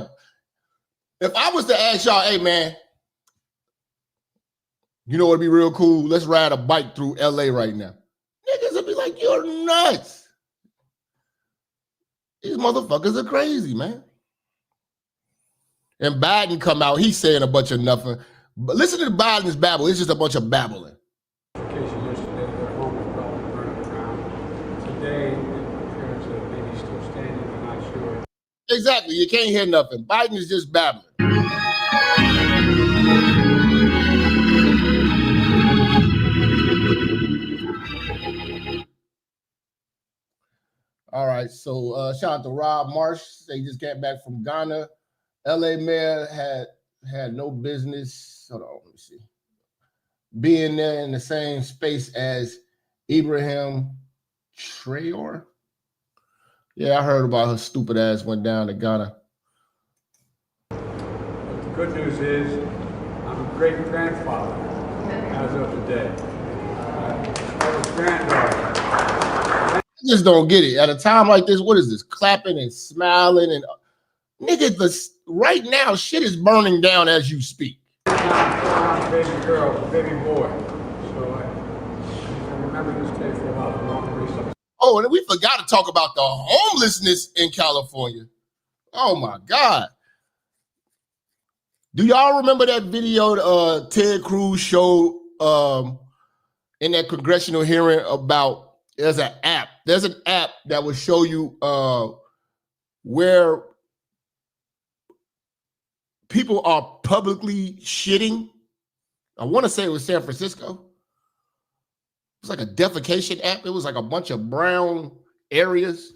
if I was to ask y'all, hey, man, you know what'd be real cool? Let's ride a bike through LA right now. Niggas would be like, you're nuts. These motherfuckers are crazy, man. And Biden come out, he's saying a bunch of nothing. But listen to Biden's babble. It's just a bunch of babbling. Yesterday, their home was probably burned down. Today, the appearance of maybe still standing, I'm not sure. Exactly. You can't hear nothing. Biden is just babbling. All right, so shout out to Rob Marsh. They just came back from Ghana. LA mayor had no business, hold on, let me see, being there in the same space as Ibrahim Traore. Yeah, I heard about her stupid ass went down to Ghana. But the good news is I'm a great-grandfather as of today. I was granddaughter. I just don't get it. At a time like this, what is this? Clapping and smiling and nigga, right now, shit is burning down as you speak. I'm a baby girl, baby boy. So I remember this day for about a long reason. Oh, and we forgot to talk about the homelessness in California. Oh my God. Do y'all remember that video Ted Cruz showed in that congressional hearing about there's an app that will show you where people are publicly shitting? I want to say it was San Francisco. It was like a defecation app. It was like a bunch of brown areas.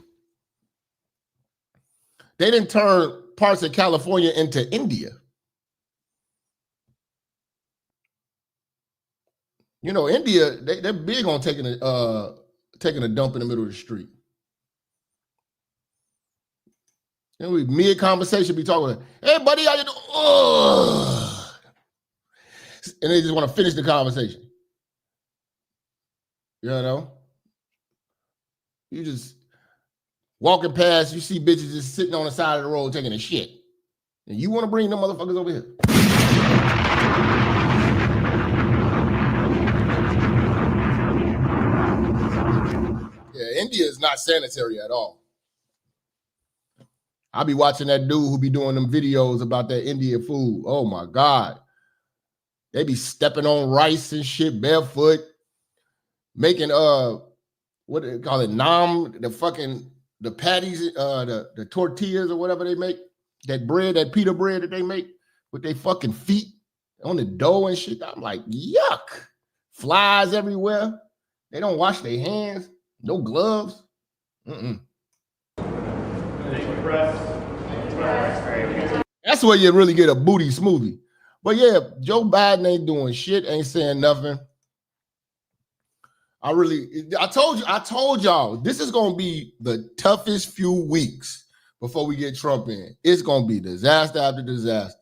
They didn't turn parts of California into India. You know, India, they're big on taking a dump in the middle of the street. And we mid-conversation be talking, hey buddy, how you doing? Ugh. And they just want to finish the conversation. You know? You just walking past, you see bitches just sitting on the side of the road taking a shit. And you want to bring them motherfuckers over here. Yeah, India is not sanitary at all. I be watching that dude who be doing them videos about that Indian food. Oh my God. They be stepping on rice and shit barefoot, making what do they call it? Naan, the patties, the tortillas or whatever they make, that bread, that pita bread that they make with their fucking feet on the dough and shit. I'm like, yuck. Flies everywhere. They don't wash their hands. No gloves. That's where you really get a booty smoothie. But yeah, Joe Biden ain't doing shit, ain't saying nothing. I told y'all, this is going to be the toughest few weeks before we get Trump in. It's going to be disaster after disaster.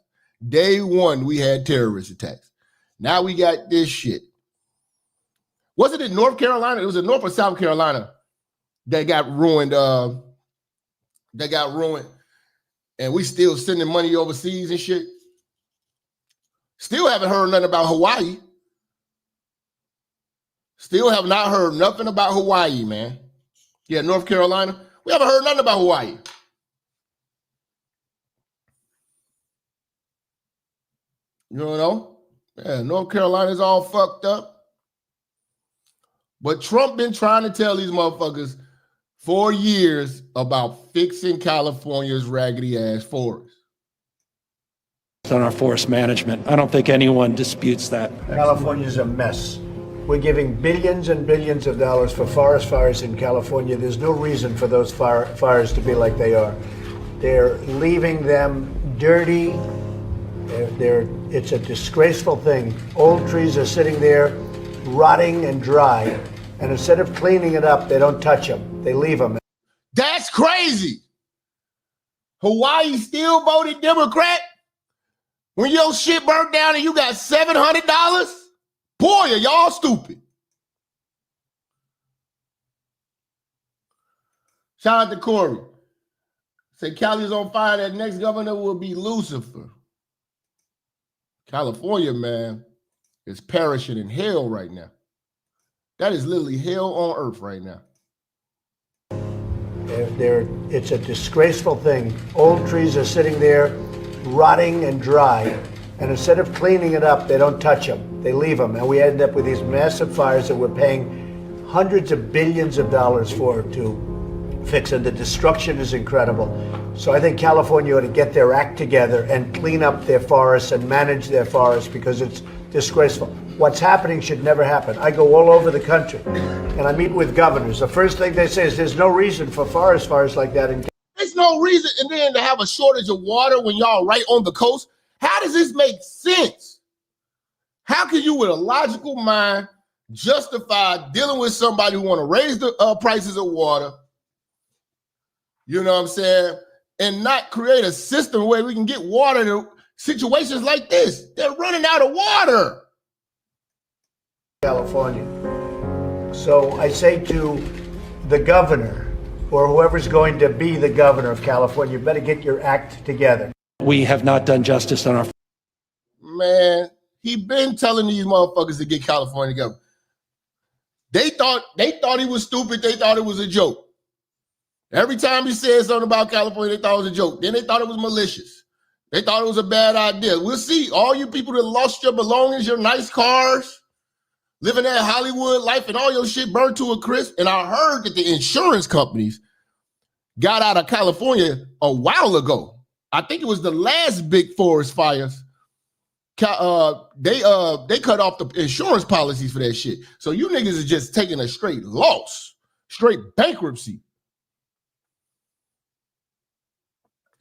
Day one, we had terrorist attacks. Now we got this shit. Was it in North Carolina? It was in North or South Carolina that got ruined. And we still sending money overseas and shit. Still haven't heard nothing about Hawaii. Still have not heard nothing about Hawaii, man. Yeah, North Carolina. We haven't heard nothing about Hawaii. You know? Yeah, North Carolina's all fucked up. But Trump been trying to tell these motherfuckers for years about fixing California's raggedy ass forest. On our forest management. I don't think anyone disputes that. California's a mess. We're giving billions and billions of dollars for forest fires in California. There's no reason for those fires to be like they are. They're leaving them dirty. It's a disgraceful thing. Old trees are sitting there rotting and dry. And instead of cleaning it up, they don't touch them. They leave them. That's crazy. Hawaii still voted Democrat? When your shit burnt down and you got $700? Boy, are y'all stupid. Shout out to Corey. Say Cali's on fire. That next governor will be Lucifer. California, man, is perishing in hell right now. That is literally hell on earth right now. It's a disgraceful thing. Old trees are sitting there rotting and dry. And instead of cleaning it up, they don't touch them. They leave them. And we end up with these massive fires that we're paying hundreds of billions of dollars for to fix. And the destruction is incredible. So I think California ought to get their act together and clean up their forests and manage their forests because it's disgraceful. What's happening should never happen. I go all over the country and I meet with governors. The first thing they say is there's no reason for forest fires like that. There's no reason, and then to have a shortage of water when y'all right on the coast. How does this make sense? How can you, with a logical mind, justify dealing with somebody who want to raise the prices of water, you know what I'm saying, and not create a system where we can get water to situations like this? They're running out of water. California. So I say to the governor or whoever's going to be the governor of California, you better get your act together. We have not done justice on our... Man, he been telling these motherfuckers to get California together. They thought he was stupid. They thought it was a joke. Every time he said something about California, they thought it was a joke. Then they thought it was malicious. They thought it was a bad idea. We'll see. All you people that lost your belongings, your nice cars, living that Hollywood life, and all your shit burned to a crisp. And I heard that the insurance companies got out of California a while ago. I think it was the last big forest fires. They cut off the insurance policies for that shit. So you niggas is just taking a straight loss, straight bankruptcy.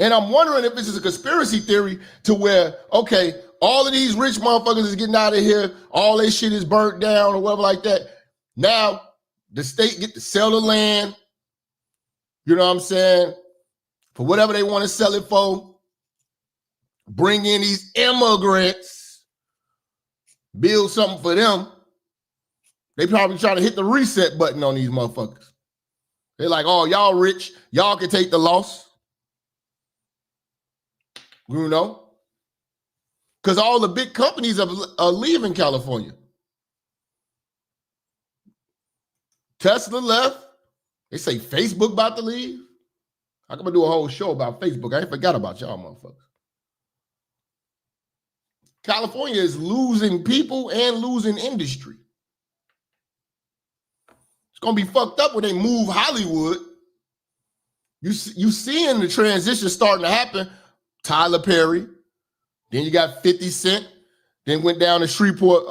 And I'm wondering if this is a conspiracy theory to where, okay, all of these rich motherfuckers is getting out of here, all their shit is burnt down or whatever like that. Now the state get to sell the land, you know what I'm saying, for whatever they want to sell it for. Bring in these immigrants, build something for them. They probably trying to hit the reset button on these motherfuckers. They're like, oh, y'all rich, y'all can take the loss. You know? Because all the big companies are leaving California. Tesla left. They say Facebook about to leave. I'm going to do a whole show about Facebook. I ain't forgot about y'all motherfuckers. California is losing people and losing industry. It's going to be fucked up when they move Hollywood. You seeing the transition starting to happen. Tyler Perry, then you got 50 Cent, then went down to Shreveport,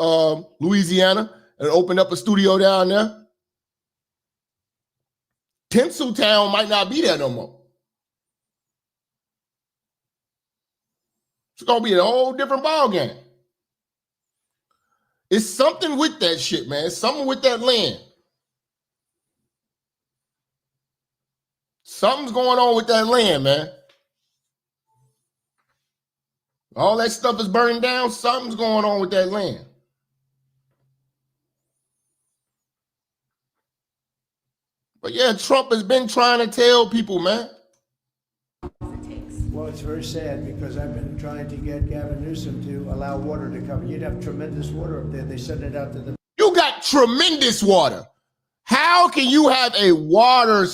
Louisiana, and opened up a studio down there. Tinseltown might not be there no more. It's going to be a whole different ballgame. It's something with that shit, man. It's something with that land. Something's going on with that land, man. All that stuff is burning down. Something's going on with that land. But yeah, Trump has been trying to tell people, man. Well, it's very sad because I've been trying to get Gavin Newsom to allow water to come. You'd have tremendous water up there. They send it out to the... You got tremendous water. How can you have a water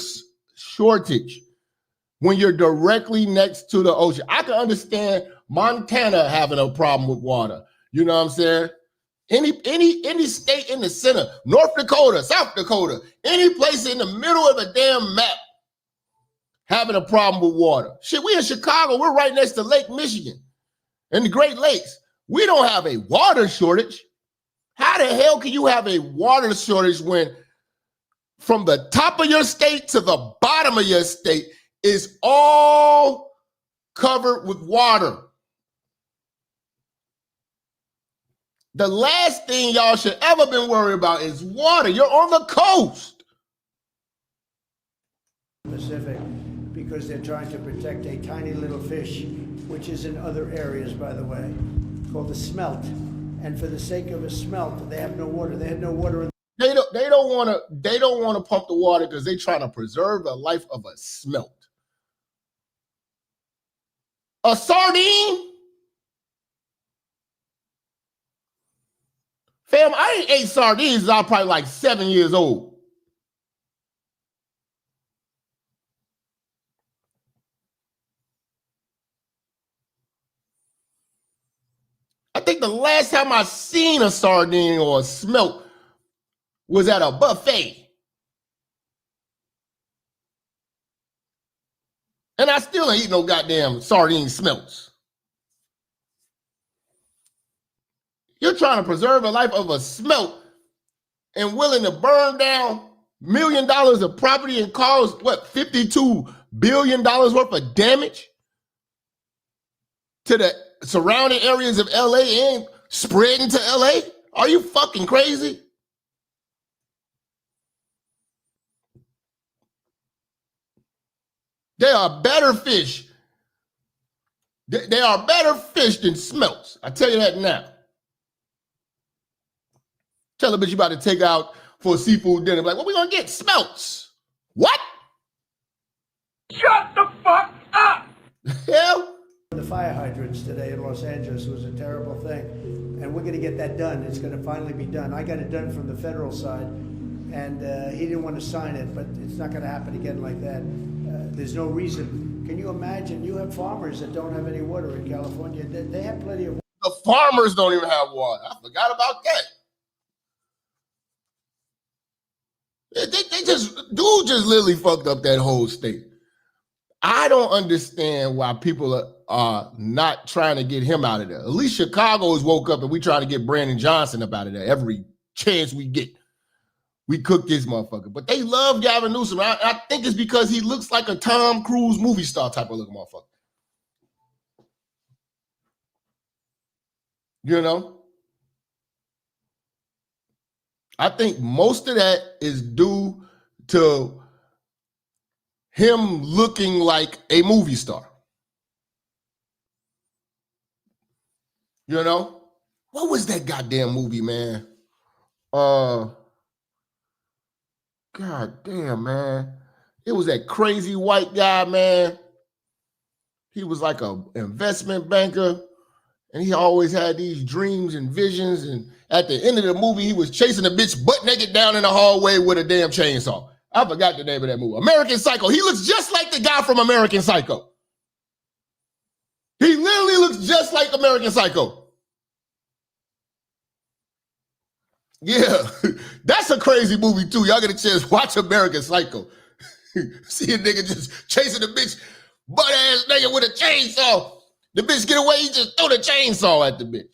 shortage when you're directly next to the ocean? I can understand Montana having a problem with water. You know what I'm saying? Any state in the center, North Dakota, South Dakota, any place in the middle of the damn map having a problem with water. Shit, we in Chicago, we're right next to Lake Michigan and the Great Lakes. We don't have a water shortage. How the hell can you have a water shortage when from the top of your state to the bottom of your state is all covered with water? The last thing y'all should ever been worried about is water. You're on the coast. Pacific, because they're trying to protect a tiny little fish, which is in other areas, by the way, called the smelt. And for the sake of a smelt, they have no water. They had no water. They don't want to pump the water because they're trying to preserve the life of a smelt. A sardine? Fam, I ain't ate sardines since I was probably like 7 years old. I think the last time I seen a sardine or a smelt was at a buffet. And I still ain't eat no goddamn sardine smelts. You're trying to preserve the life of a smelt and willing to burn down $1 million of property and cause, what, $52 billion worth of damage to the surrounding areas of LA and spreading to LA? Are you fucking crazy? They are better fish. They are better fish than smelts. I tell you that now. Tell a bitch you about to take out for a seafood dinner. Like, what we gonna get? Smelts. What? Shut the fuck up! Hell? The fire hydrants today in Los Angeles was a terrible thing. And we're going to get that done. It's going to finally be done. I got it done from the federal side. And he didn't want to sign it, but it's not going to happen again like that. There's no reason. Can you imagine? You have farmers that don't have any water in California. They have plenty of water. The farmers don't even have water. I forgot about that. They just literally fucked up that whole state. I don't understand why people are not trying to get him out of there. At least Chicago has woke up and we try to get Brandon Johnson up out of there every chance we get. We cook this motherfucker. But they love Gavin Newsom. I think it's because he looks like a Tom Cruise movie star type of looking motherfucker. You know? I think most of that is due to him looking like a movie star. You know? What was that goddamn movie, man? God damn, man. It was that crazy white guy, man. He was like an investment banker, and he always had these dreams and visions, and at the end of the movie, he was chasing a bitch butt naked down in the hallway with a damn chainsaw. I forgot the name of that movie. American Psycho. He looks just like the guy from American Psycho. He literally looks just like American Psycho. Yeah, that's a crazy movie too. Y'all get a chance, watch American Psycho. See a nigga just chasing a bitch butt ass nigga with a chainsaw. The bitch get away, he just throw the chainsaw at the bitch.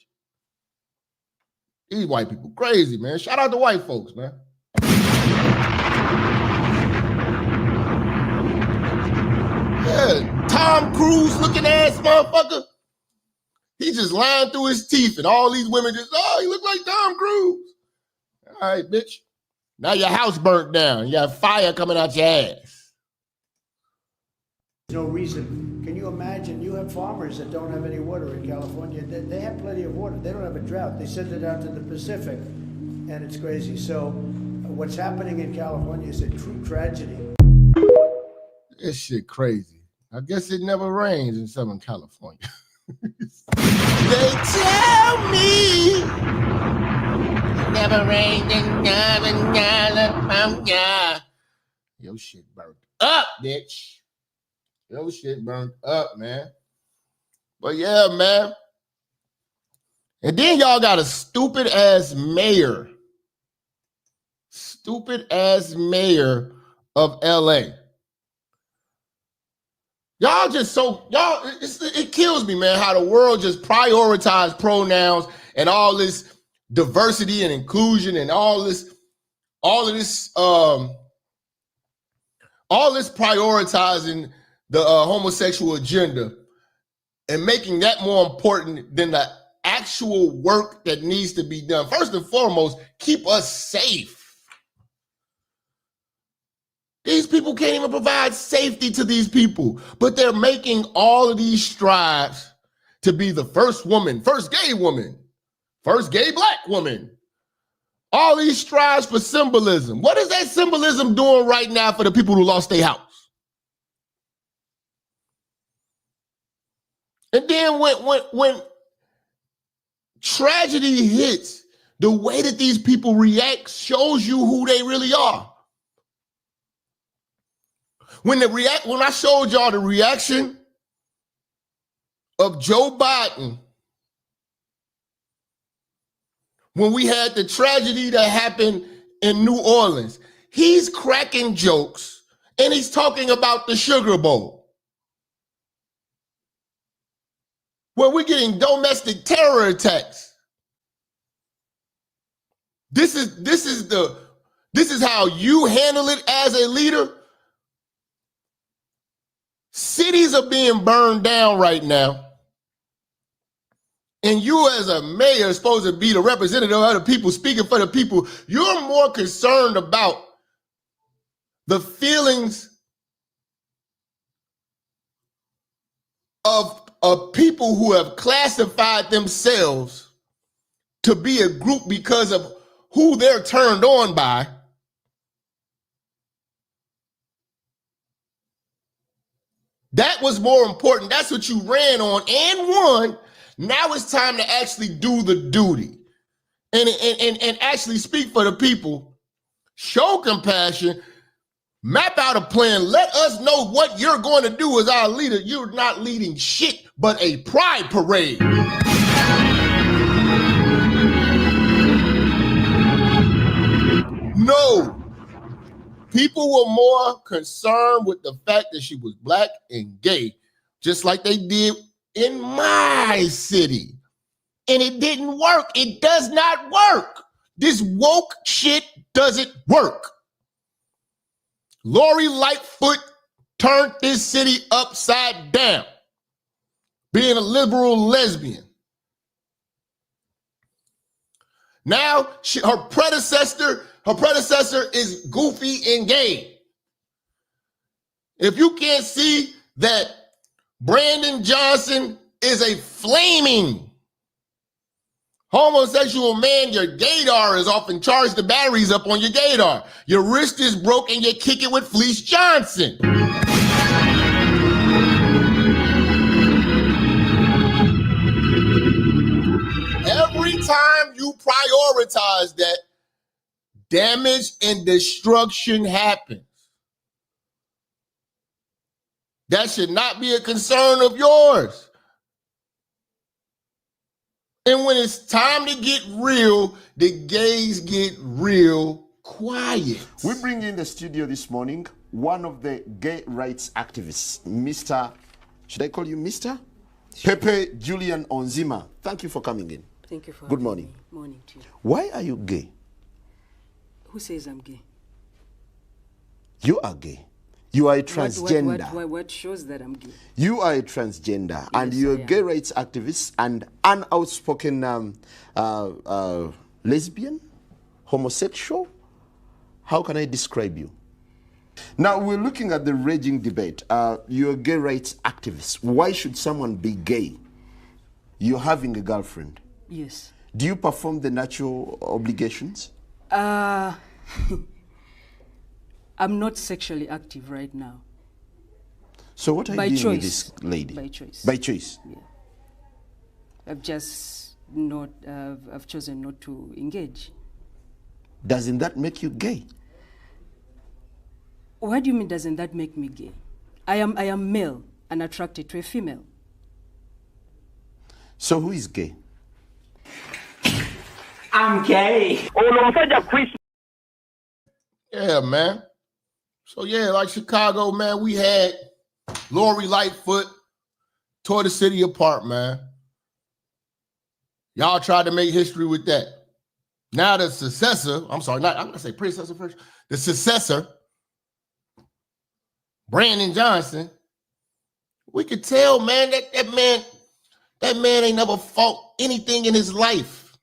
These white people crazy, man. Shout out to white folks, man. Yeah, Tom Cruise looking ass motherfucker. He just lying through his teeth, and all these women just, oh, he look like Tom Cruise. All right, bitch. Now your house burnt down. You got fire coming out your ass. There's no reason. Can you imagine? You have farmers that don't have any water in California. They have plenty of water. They don't have a drought. They send it out to the Pacific, and it's crazy. So what's happening in California is a true tragedy. This shit crazy. I guess it never rains in Southern California. They tell me never rained in Southern California. Your shit burnt up, bitch. Your shit burnt up, man. But yeah, man. And then y'all got a stupid ass mayor. Stupid ass mayor of LA. Y'all just so, y'all, it kills me, man, how the world just prioritize pronouns and all this diversity and inclusion and all this prioritizing the homosexual agenda and making that more important than the actual work that needs to be done. First and foremost, keep us safe. These people can't even provide safety to these people, but they're making all of these strides to be the first woman, first gay woman, first gay black woman. All these strides for symbolism. What is that symbolism doing right now for the people who lost their house? And then when tragedy hits, the way that these people react shows you who they really are. When I showed y'all the reaction of Joe Biden when we had the tragedy that happened in New Orleans, he's cracking jokes and he's talking about the Sugar Bowl, where we're getting domestic terror attacks. This is how you handle it as a leader. Cities are being burned down right now. And you as a mayor are supposed to be the representative of the people, speaking for the people. You're more concerned about the feelings of people who have classified themselves to be a group because of who they're turned on by. That was more important. That's what you ran on and won. Now it's time to actually do the duty and actually speak for the people. show compassion, map out a plan, let us know what you're going to do as our leader. You're not leading shit but a pride parade. No. People were more concerned with the fact that she was black and gay, just like they did in my city. And it didn't work. It does not work. This woke shit doesn't work. Lori Lightfoot turned this city upside down, being a liberal lesbian. Now her predecessor is goofy and gay. If you can't see that Brandon Johnson is a flaming homosexual man, your gaydar is off and charge the batteries up on your gaydar. Your wrist is broke and you kick it with Fleece Johnson. Every time you prioritize that, damage and destruction happens. That should not be a concern of yours. And when it's time to get real, the gays get real quiet. We bring in the studio this morning one of the gay rights activists, Mr. Should I call you Mr? Sure. Pepe Julian Onzima. Thank you for coming in. Thank you for Good having morning. me. Morning to you. Why are you gay? Who says I'm gay? You are gay. You are a transgender. What shows that I'm gay? You are a transgender, yes, and you're a gay rights activist and an outspoken lesbian, homosexual. How can I describe you? Now, we're looking at the raging debate. You're a gay rights activist. Why should someone be gay? You're having a girlfriend. Yes. Do you perform the natural obligations? I'm not sexually active right now. So what are you doing with this lady? By choice. By choice? Yeah. I've just not, I've chosen not to engage. Doesn't that make you gay? What do you mean, doesn't that make me gay? I am male and attracted to a female. So who is gay? I'm gay. Yeah, man. So yeah, like Chicago, man, we had Lori Lightfoot tore the city apart, man. Y'all tried to make history with that. Now the successor, I'm gonna say predecessor first. The successor, Brandon Johnson, we could tell, man, that man ain't never fought anything in his life.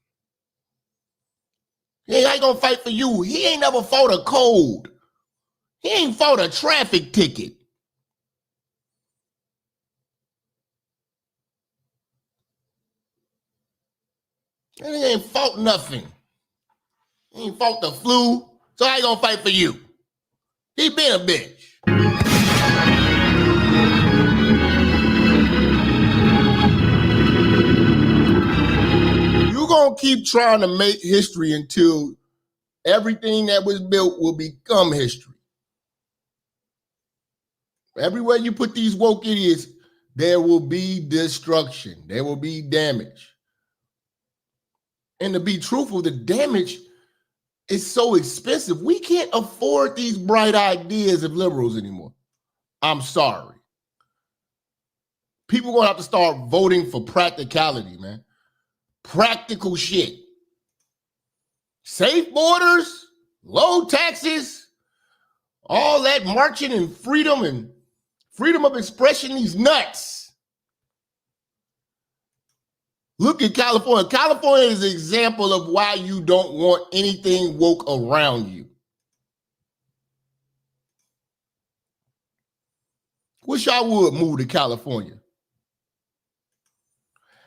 He ain't gonna fight for you. He ain't never fought a code. He ain't fought a traffic ticket. And he ain't fought nothing. He ain't fought the flu, so I ain't gonna fight for you. He been a bitch. You're gonna keep trying to make history until everything that was built will become history. Everywhere you put these woke idiots, there will be destruction. There will be damage. And to be truthful, the damage is so expensive. We can't afford these bright ideas of liberals anymore. I'm sorry. People are going to have to start voting for practicality, man. Practical shit. Safe borders, low taxes, all that marching and freedom of expression, these nuts. Look at California. California is an example of why you don't want anything woke around you. Wish I would move to California.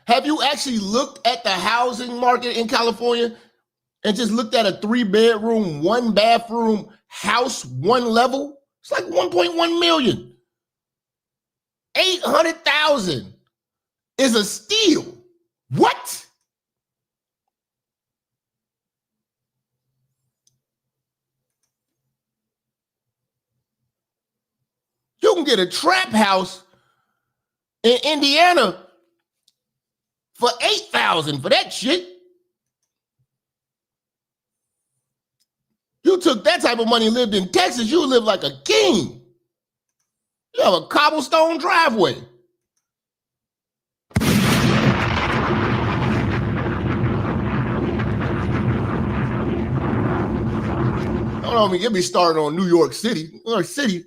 Have you actually looked at the housing market in California and just looked at a 3-bedroom, 1-bathroom house, 1 level? It's like 1.1 million. 800,000 is a steal. What? can get a trap house in Indiana for $8,000 for that shit. You took that type of money and lived in Texas, you would live like a king. You have a cobblestone driveway. Don't get me started on New York City. New York City,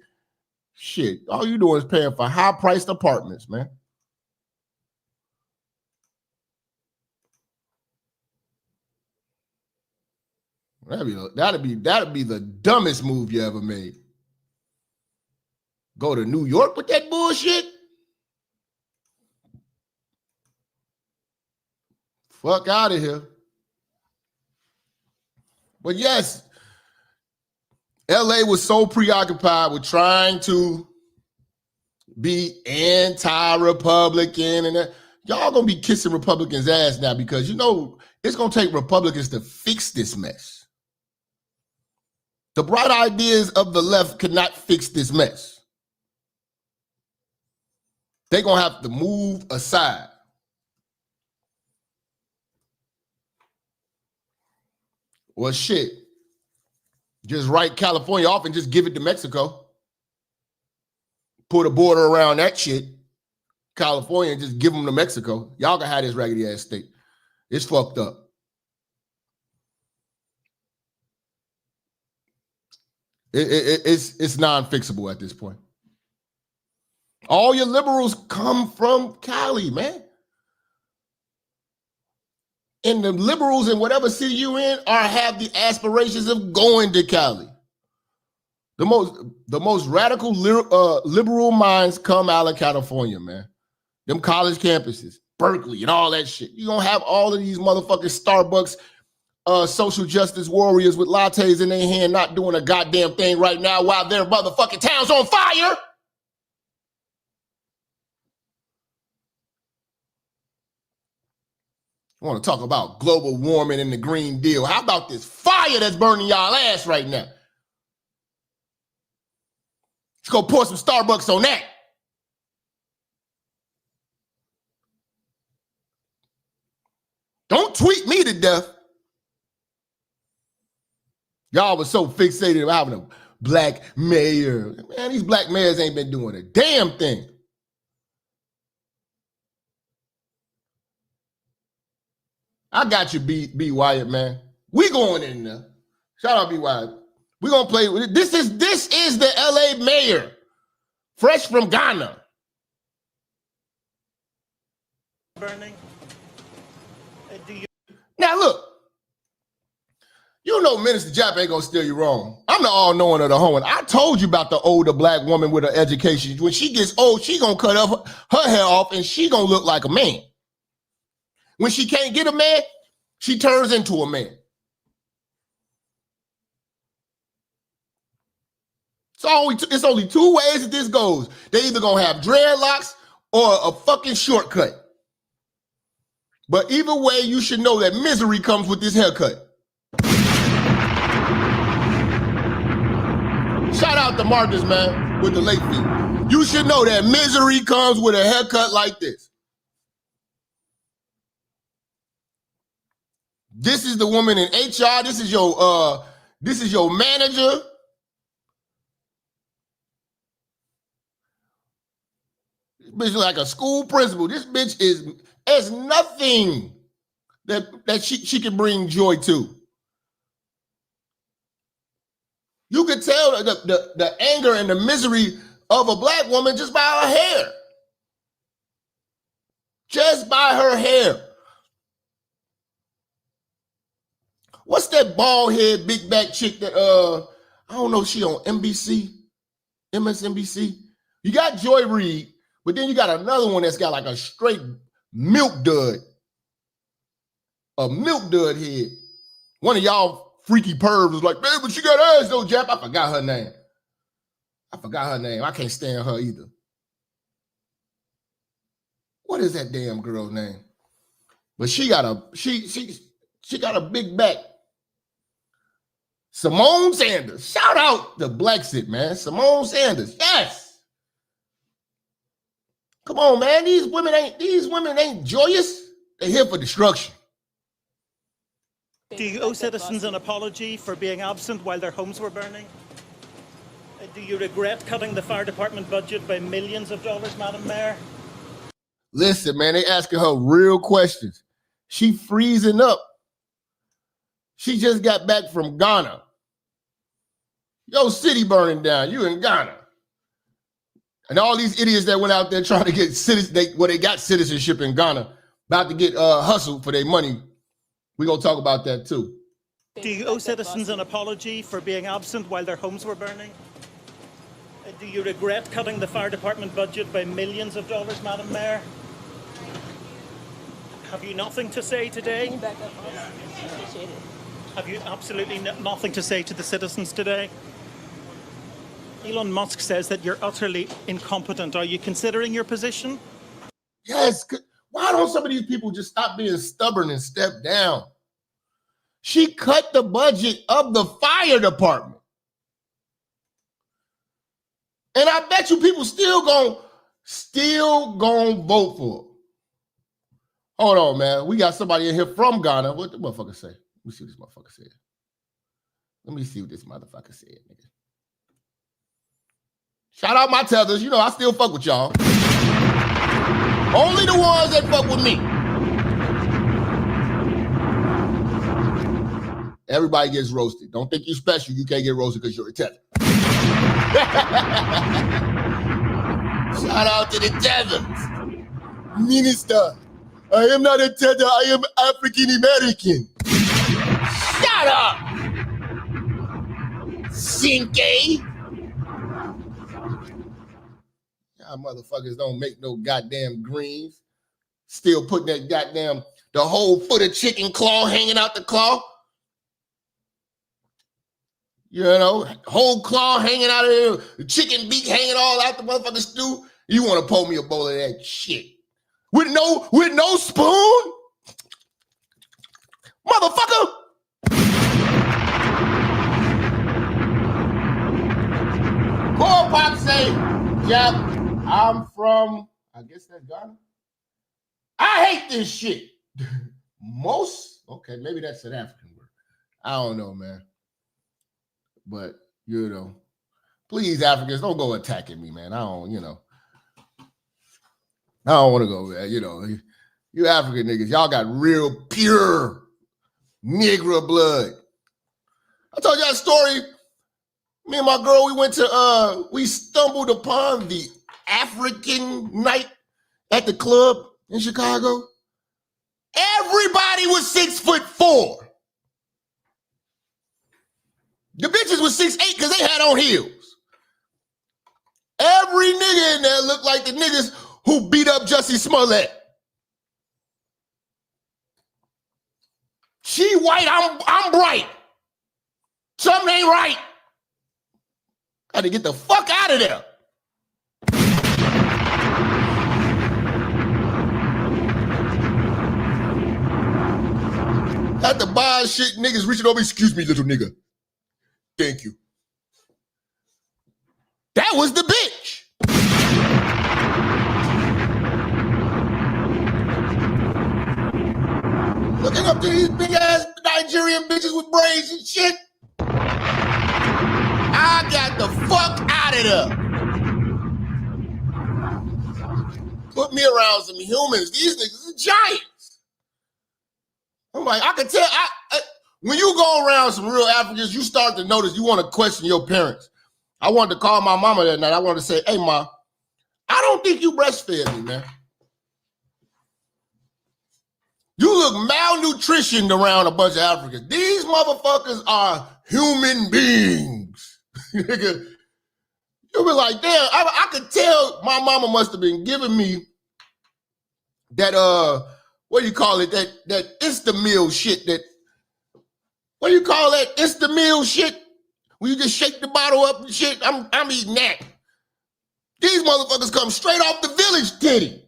shit, all you doing is paying for high-priced apartments, man. That'd be the dumbest move you ever made. Go to New York with that bullshit? Fuck out of here. But yes, LA was so preoccupied with trying to be anti-Republican, and y'all gonna be kissing Republicans' ass now, because you know it's gonna take Republicans to fix this mess. The bright ideas of the left cannot fix this mess. They're gonna have to move aside. Well, shit. Just write California off and just give it to Mexico. Put a border around that shit. California, and just give them to Mexico. Y'all can have this raggedy ass state. It's fucked up. It's non-fixable at this point. All your liberals come from Cali, man. And the liberals in whatever city you in have the aspirations of going to Cali. The most radical liberal minds come out of California, man. Them college campuses, Berkeley, and all that shit. You're gonna have all of these motherfucking Starbucks social justice warriors with lattes in their hand, not doing a goddamn thing right now while their motherfucking town's on fire. I want to talk about global warming and the Green Deal. How about this fire that's burning y'all ass right now? Let's go pour some Starbucks on that. Don't tweet me to death. Y'all was so fixated about having a black mayor. Man, these black mayors ain't been doing a damn thing. I got you, B Wyatt, man. We going in there. Shout out B Wyatt. We gonna play with it. This is the LA mayor, fresh from Ghana. Burning. Now look, you know Minister Jap ain't gonna steer you wrong. I'm the all-knowing of the whole one. I told you about the older black woman with her education. When she gets old, she gonna cut her hair off and she gonna look like a man. When she can't get a man, she turns into a man. It's only two ways that this goes. They either gonna have dreadlocks or a fucking shortcut. But either way, you should know that misery comes with this haircut. Shout out to Marcus, man, with the late fee. You should know that misery comes with a haircut like this. This is the woman in HR. This is your manager. This bitch like a school principal. This bitch has nothing that she can bring joy to. You could tell the anger and the misery of a black woman just by her hair. Just by her hair. What's that bald head, big back chick that I don't know, she on NBC, MSNBC? You got Joy Reid, but then you got another one that's got like a straight milk dud. A milk dud head. One of y'all freaky pervs was like, man, but she got ass though, Jap. I forgot her name. I can't stand her either. What is that damn girl's name? But she got a big back. Simone Sanders. Shout out to Blacksit, man. Simone Sanders. Yes. Come on, man. These women ain't joyous. They're here for destruction. Do you owe citizens an apology for being absent while their homes were burning? Do you regret cutting the fire department budget by millions of dollars, Madam Mayor? Listen, man, they asking her real questions. She freezing up. She just got back from Ghana. Yo, city burning down. You in Ghana. And all these idiots that went out there trying to get they got citizenship in Ghana, about to get hustled for their money. We're going to talk about that too. Do you owe citizens an apology for being absent while their homes were burning? Do you regret cutting the fire department budget by millions of dollars, Madam Mayor? Have you nothing to say today? Can you back up? Appreciate it. Have you absolutely nothing to say to the citizens today? Elon Musk says that you're utterly incompetent. Are you considering your position? Yes. Why don't some of these people just stop being stubborn and step down? She cut the budget of the fire department. And I bet you people still gonna vote for her. Hold on, man. We got somebody in here from Ghana. What the motherfucker say? Let me see what this motherfucker said. Let me see what this motherfucker said, nigga. Shout out my tethers. You know, I still fuck with y'all. Only the ones that fuck with me. Everybody gets roasted. Don't think you special. You can't get roasted because you're a tether. Shout out to the tethers. Minister, I am not a tether. I am African American. Shut up. Sinke. Y'all motherfuckers don't make no goddamn greens. Still putting that goddamn, the whole foot of chicken claw hanging out the claw. You know, whole claw hanging out of there, the chicken beak hanging all out the motherfucking stew. You want to pour me a bowl of that shit. With no spoon? Motherfucker! Paul Pop say, Jap, I'm from, I guess that's Ghana. I hate this shit. Okay, maybe that's an African word. I don't know, man. But, you know, please, Africans, don't go attacking me, man. I don't want to go there. You know, you African niggas, y'all got real pure Negro blood. I told y'all a story. Me and my girl, we stumbled upon the African night at the club in Chicago. Everybody was 6'4". The bitches was 6'8" because they had on heels. Every nigga in there looked like the niggas who beat up Jussie Smollett. She white, I'm bright. Something ain't right. Got to get the fuck out of there. Got the bar shit, niggas reaching over, excuse me, little nigga. Thank you. That was the bitch. Looking up to these big ass Nigerian bitches with braids and shit. I got the fuck out of there. Put me around some humans. These niggas are giants. I'm like, I can tell. When you go around some real Africans, you start to notice you want to question your parents. I wanted to call my mama that night. I wanted to say, hey, Ma, I don't think you breastfed me, man. You look malnutritioned around a bunch of Africans. These motherfuckers are human beings. You'll be like, damn, I could tell my mama must have been giving me that, what do you call it? That Insta-meal shit that, what do you call that? Insta-meal shit? Where you just shake the bottle up and shit. I'm eating that. These motherfuckers come straight off the village titty.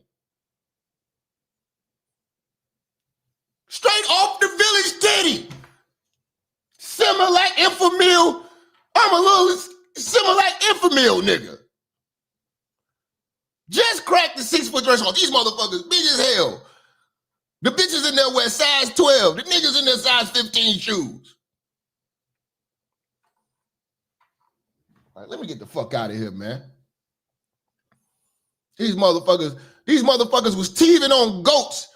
Straight off the village titty. Similac Infamil. I'm a little Similac Infamil nigga. Just cracked the 6-foot threshold. These motherfuckers big as hell. The bitches in there wear size 12. The niggas in there size 15 shoes. All right, let me get the fuck out of here, man. These motherfuckers was teething on goats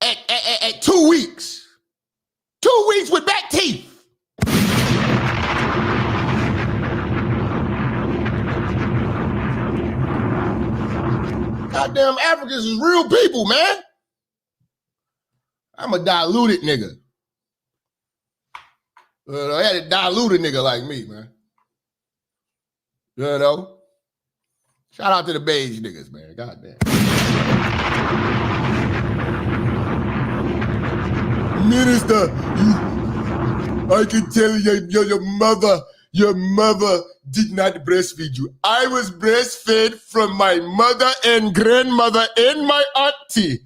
at 2 weeks. 2 weeks with back teeth. Goddamn Africans is real people, man. I'm a diluted nigga. I had to dilute a nigga like me, man. You know? Shout out to the beige niggas, man. Goddamn. Minister, I can tell your mother did not breastfeed you. I was breastfed from my mother and grandmother and my auntie.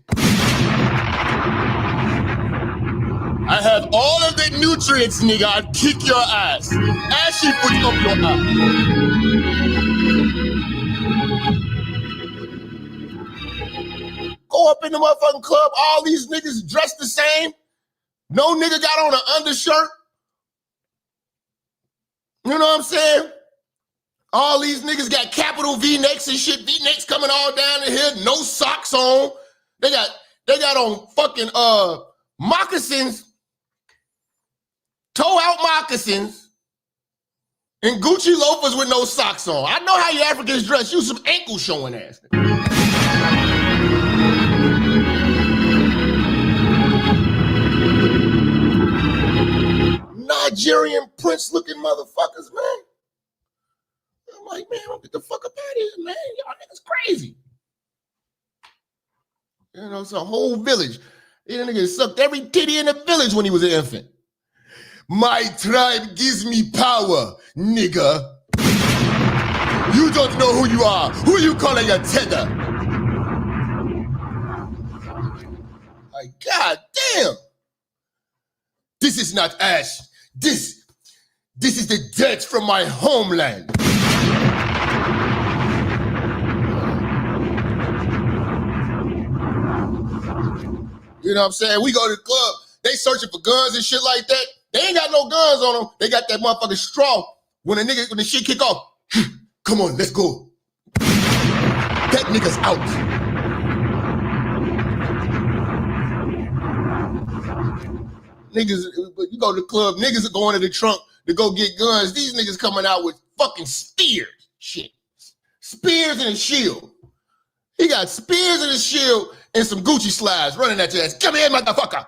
I have all of the nutrients, nigga. I'll kick your ass. Ashy put up your ass. Go up in the motherfucking club, all these niggas dressed the same. No nigga got on an undershirt. You know what I'm saying? All these niggas got capital V-necks and shit. V-necks coming all down the here. No socks on. They got on fucking moccasins. Toe-out moccasins. And Gucci loafers with no socks on. I know how you Africans dress. You some ankle showing ass. Nigerian prince looking motherfuckers, man. I'm like, man, get the fuck up out of here, man. Y'all niggas crazy. You know, it's a whole village. That nigga sucked every titty in the village when he was an infant. My tribe gives me power, nigga. You don't know who you are. Who you calling a tether? My God damn. This is not ash. This is the dirt from my homeland. You know what I'm saying? We go to the club, they searching for guns and shit like that. They ain't got no guns on them. They got that motherfucking straw. When the shit kick off, come on, let's go. That nigga's out. Niggas, you go to the club, niggas are going to the trunk to go get guns. These niggas coming out with fucking spears. Shit. Spears and a shield. He got spears and a shield and some Gucci slides running at your ass. Come here, motherfucker.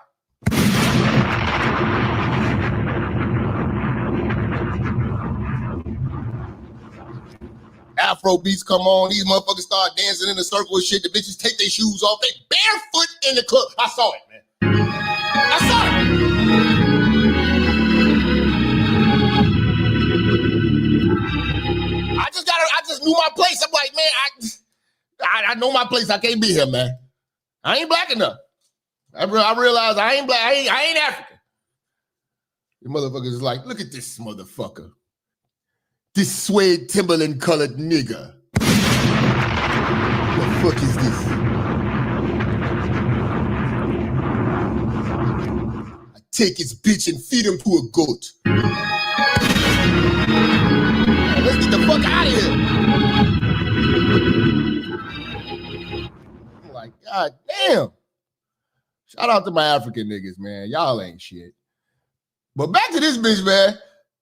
Afro beats come on. These motherfuckers start dancing in a circle and shit. The bitches take their shoes off. They barefoot in the club. I saw it, man. I saw it. I just knew my place. I'm like, man, I know my place. I can't be here, man. I ain't black enough. I realized I ain't black. I ain't African. The motherfuckers is like, look at this motherfucker. This suede Timberland colored nigga. The fuck is this? I take his bitch and feed him to a goat. Let's get the fuck out of here. I'm like, God damn. Shout out to my African niggas, man. Y'all ain't shit. But back to this bitch, man.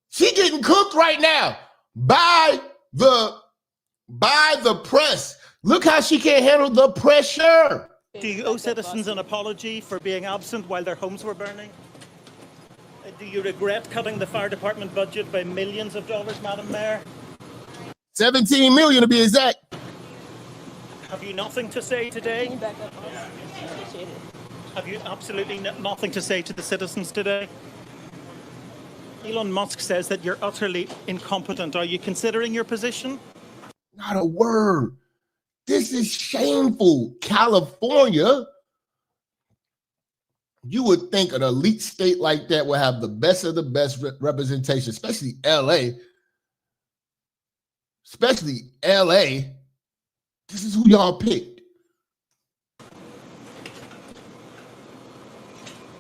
She getting cooked right now by the press. Look how she can't handle the pressure. Do you owe citizens an apology for being absent while their homes were burning? Do you regret cutting the fire department budget by millions of dollars, Madam Mayor? 17 million to be exact. Have you nothing to say today? Can you back up? Appreciate it. Have you absolutely nothing to say to the citizens today? Elon Musk says that you're utterly incompetent. Are you considering your position? Not a word. This is shameful. California, you would think an elite state like that would have the best of the best representation, especially LA. Especially LA. This is who y'all picked.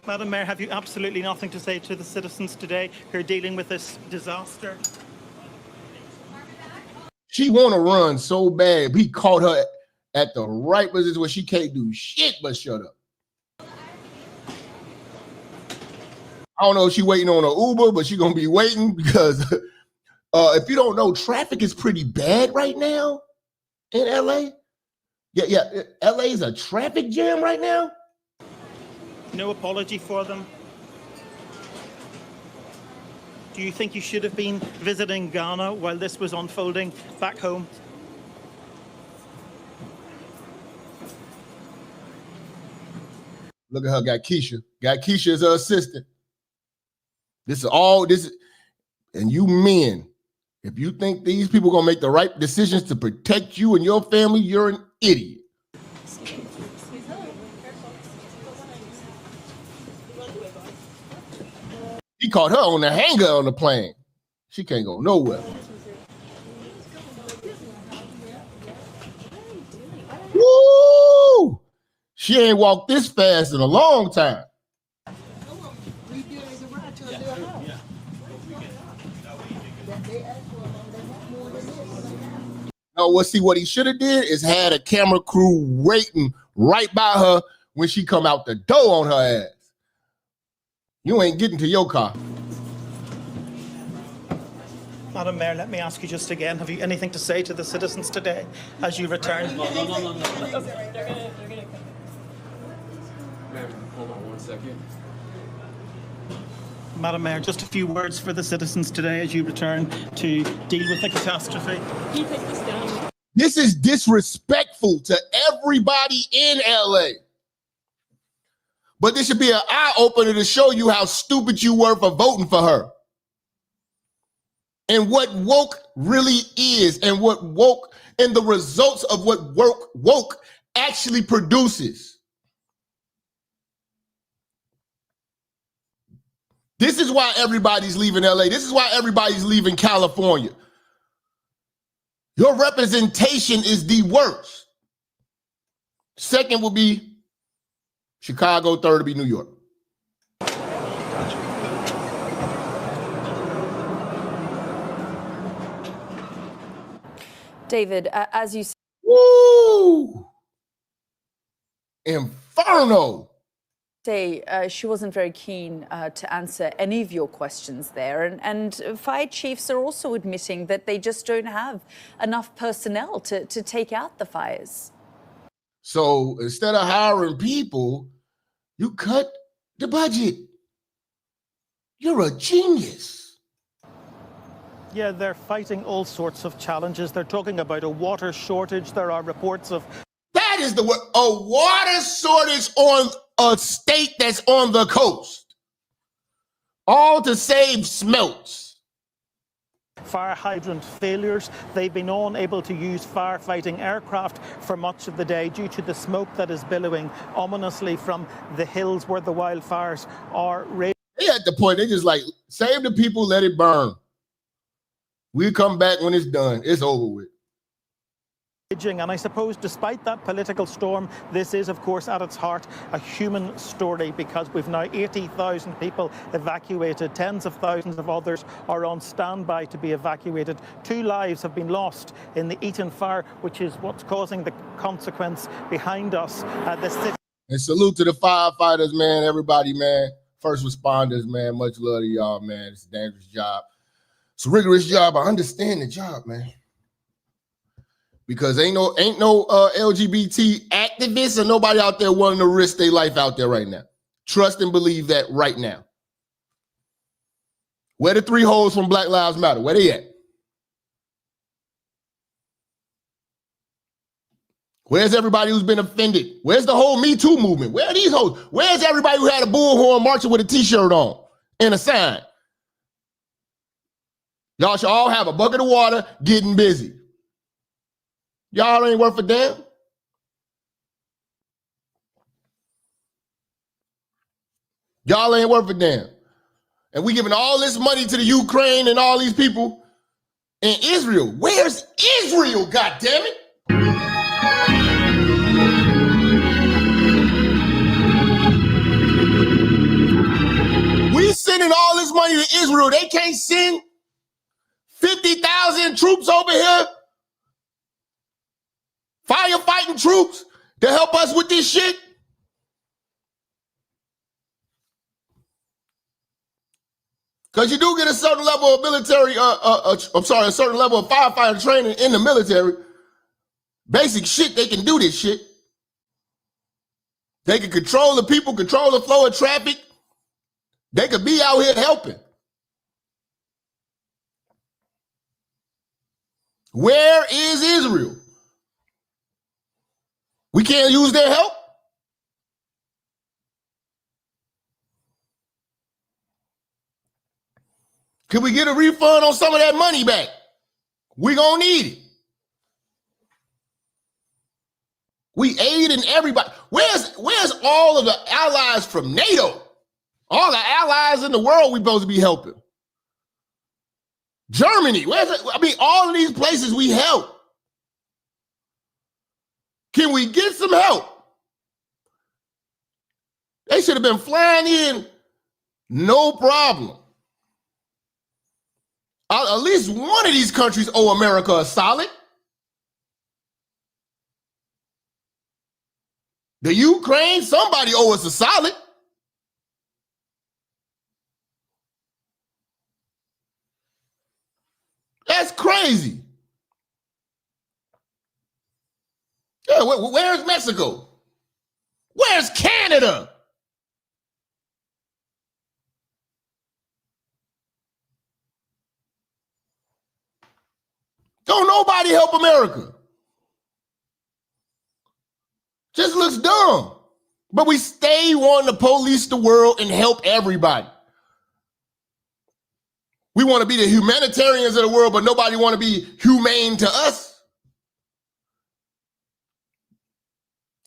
Madam Mayor, have you absolutely nothing to say to the citizens today who are dealing with this disaster? She want to run so bad. We caught her at the right position where she can't do shit but shut up. I don't know if she's waiting on an Uber, but she's going to be waiting because if you don't know, traffic is pretty bad right now in LA. Yeah, LA is a traffic jam right now. No apology for them? Do you think you should have been visiting Ghana while this was unfolding back home? Look at her, got Keisha. Got Keisha as her assistant. And you men, if you think these people are gonna make the right decisions to protect you and your family, you're an idiot. He caught her on the hanger on the plane. She can't go nowhere. Woo! She ain't walked this fast in a long time. No, well, see, what he should have did is had a camera crew waiting right by her when she come out the door on her ass. You ain't getting to your car. Madam Mayor, let me ask you just again, have you anything to say to the citizens today as you return? No. Ma'am, hold on 1 second. Madam Mayor, just a few words for the citizens today as you return to deal with the catastrophe. Can you take this down? This is disrespectful to everybody in LA. But this should be an eye-opener to show you how stupid you were for voting for her. And what woke really is, and what woke, and the results of what woke actually produces. This is why everybody's leaving LA. This is why everybody's leaving California. Your representation is the worst. Second will be Chicago, third will be New York. David, as you said. Woo! Inferno! Say she wasn't very keen to answer any of your questions there. And fire chiefs are also admitting that they just don't have enough personnel to take out the fires. So instead of hiring people, you cut the budget. You're a genius. Yeah, they're fighting all sorts of challenges. They're talking about a water shortage. There are reports of... That is the word, a water shortage on a state that's on the coast. All to save smelts. Fire hydrant failures. They've been unable to use firefighting aircraft for much of the day due to the smoke that is billowing ominously from the hills where the wildfires are raging. They at the point, they just like, save the people, let it burn. We'll come back when it's done. It's over with. And I suppose despite that political storm, this is, of course, at its heart, a human story, because we've now 80,000 people evacuated. Tens of thousands of others are on standby to be evacuated. 2 lives have been lost in the Eaton fire, which is what's causing the consequence behind us. And salute to the firefighters, man, everybody, man. First responders, man. Much love to y'all, man. It's a dangerous job. It's a rigorous job. I understand the job, man. Because ain't no LGBT activists or nobody out there wanting to risk their life out there right now. Trust and believe that right now. Where the 3 hoes from Black Lives Matter? Where they at? Where's everybody who's been offended? Where's the whole Me Too movement? Where are these hoes? Where's everybody who had a bullhorn marching with a t-shirt on and a sign? Y'all should all have a bucket of water getting busy. Y'all ain't worth a damn. Y'all ain't worth a damn. And we giving all this money to the Ukraine and all these people in Israel. Where's Israel, goddammit? sending all this money to Israel. They can't send 50,000 troops over here, firefighting troops to help us with this shit. Because you do get a certain level of military, a certain level of firefighter training in the military. Basic shit, they can do this shit. They can control the people, control the flow of traffic. They could be out here helping. Where is Israel? We can't use their help? Can we get a refund on some of that money back? We gonna need it. We aiding everybody. Where's all of the allies from NATO? All the allies in the world we supposed to be helping. Germany, all of these places we help. Can we get some help? They should have been flying in, no problem. At least one of these countries owe America a solid. The Ukraine, somebody owe us a solid. That's crazy. Yeah, where's Mexico? Where's Canada? Don't nobody help America. Just looks dumb. But we stay wanting to police the world and help everybody. We want to be the humanitarians of the world, but nobody want to be humane to us.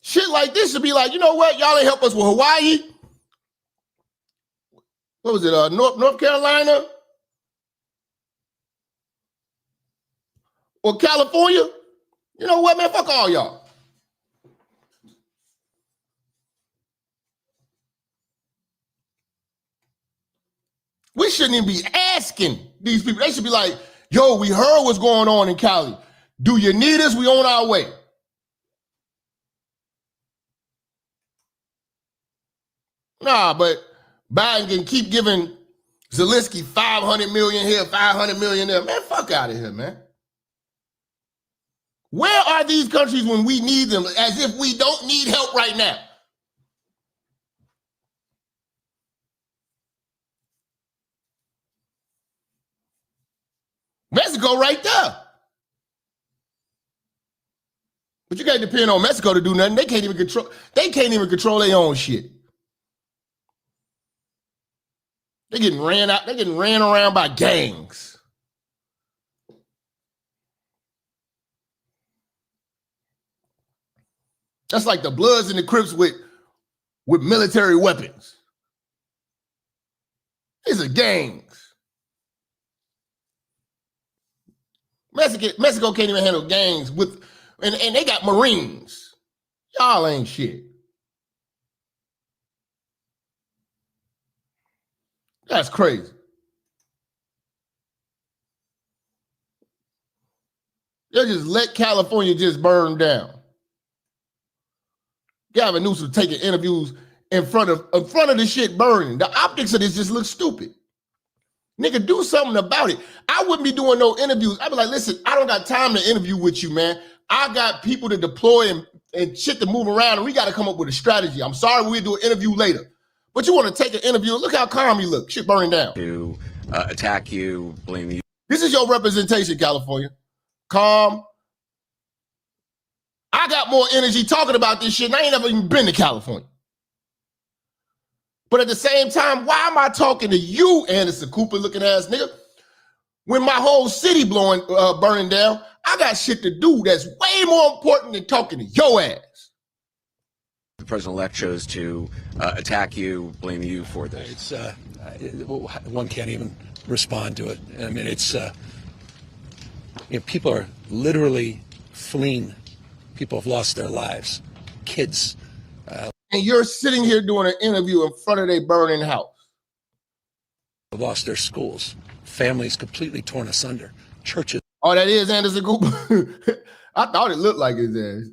Shit like this should be like, you know what? Y'all ain't help us with Hawaii. What was it? North Carolina? Or California? You know what, man? Fuck all y'all. We shouldn't even be asking these people. They should be like, yo, we heard what's going on in Cali. Do you need us? We on our way. Nah, but Biden can keep giving Zelensky 500 million here, 500 million there. Man, fuck out of here, man. Where are these countries when we need them, as if we don't need help right now? Mexico right there. But you can't depend on Mexico to do nothing. They can't even control their own shit. They're getting ran out, they're getting ran around by gangs. That's like the Bloods and the Crips with military weapons. These are gangs. Mexico can't even handle gangs and they got Marines. Y'all ain't shit. That's crazy. They'll just let California just burn down. Gavin Newsom taking interviews in front of the shit burning. The optics of this just look stupid. Nigga, do something about it. I wouldn't be doing no interviews. I'd be like, listen, I don't got time to interview with you, man. I got people to deploy and shit to move around, and we got to come up with a strategy. I'm sorry, we'll do an interview later. But you want to take an interview. Look how calm you look. Shit burning down. To attack you, blame you. This is your representation, California. Calm. I got more energy talking about this shit, and I ain't never even been to California. But at the same time, why am I talking to you, Anderson Cooper looking ass nigga? When my whole city burning down, I got shit to do that's way more important than talking to your ass. The president-elect chose to attack you, blame you for this. One can't even respond to it. I mean, it's people are literally fleeing. People have lost their lives, kids. And you're sitting here doing an interview in front of their burning house. lost their schools, families completely torn asunder, churches. Oh, that is Anderson Cooper. I thought it looked like his ass.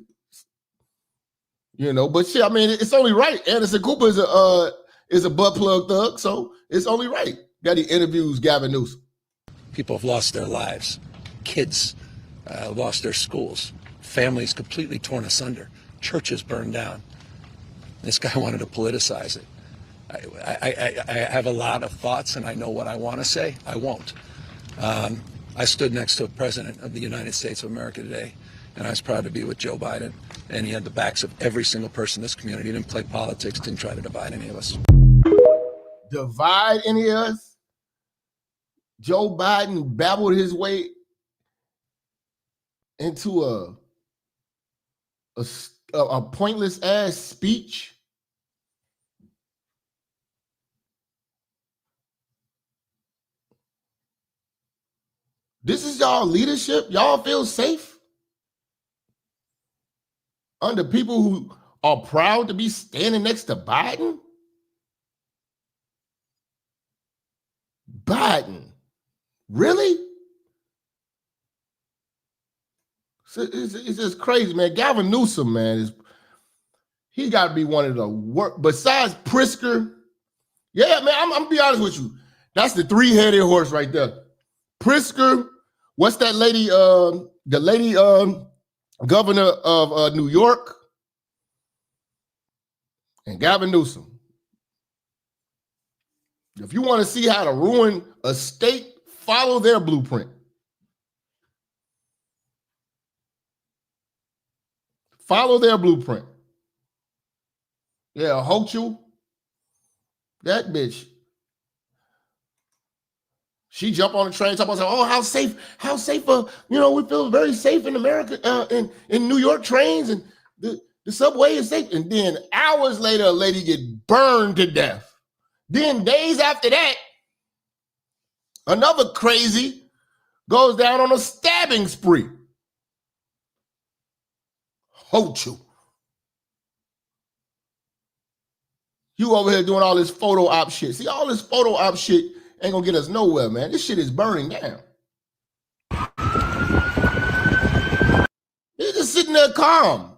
You know, but shit, I mean, it's only right. Anderson Cooper is a butt plug thug, so it's only right that he interviews Gavin Newsom. People have lost their lives. Kids lost their schools. Families completely torn asunder. Churches burned down. This guy wanted to politicize it. I have a lot of thoughts, and I know what I want to say. I won't. I stood next to a president of the United States of America today, and I was proud to be with Joe Biden. And he had the backs of every single person in this community. He didn't play politics, didn't try to divide any of us. Divide any of us? Joe Biden babbled his way into a pointless ass speech. This is y'all leadership? Y'all feel safe under people who are proud to be standing next to Biden? Biden. Really? It's just crazy, man. Gavin Newsom, man, he got to be one of the worst. Besides Pritzker, yeah, man, I'm gonna be honest with you. That's the three-headed horse right there. Pritzker, what's that lady? The lady governor of New York, and Gavin Newsom. If you want to see how to ruin a state, follow their blueprint. Follow their blueprint. Yeah, Hochul, that bitch. She jumped on the train, talking about, oh, how safe, we feel very safe in America, in New York trains, and the subway is safe. And then hours later, a lady get burned to death. Then days after that, another crazy goes down on a stabbing spree. Hochul. You over here doing all this photo op shit. See, all this photo op shit ain't gonna get us nowhere, man. This shit is burning down. He's just sitting there calm.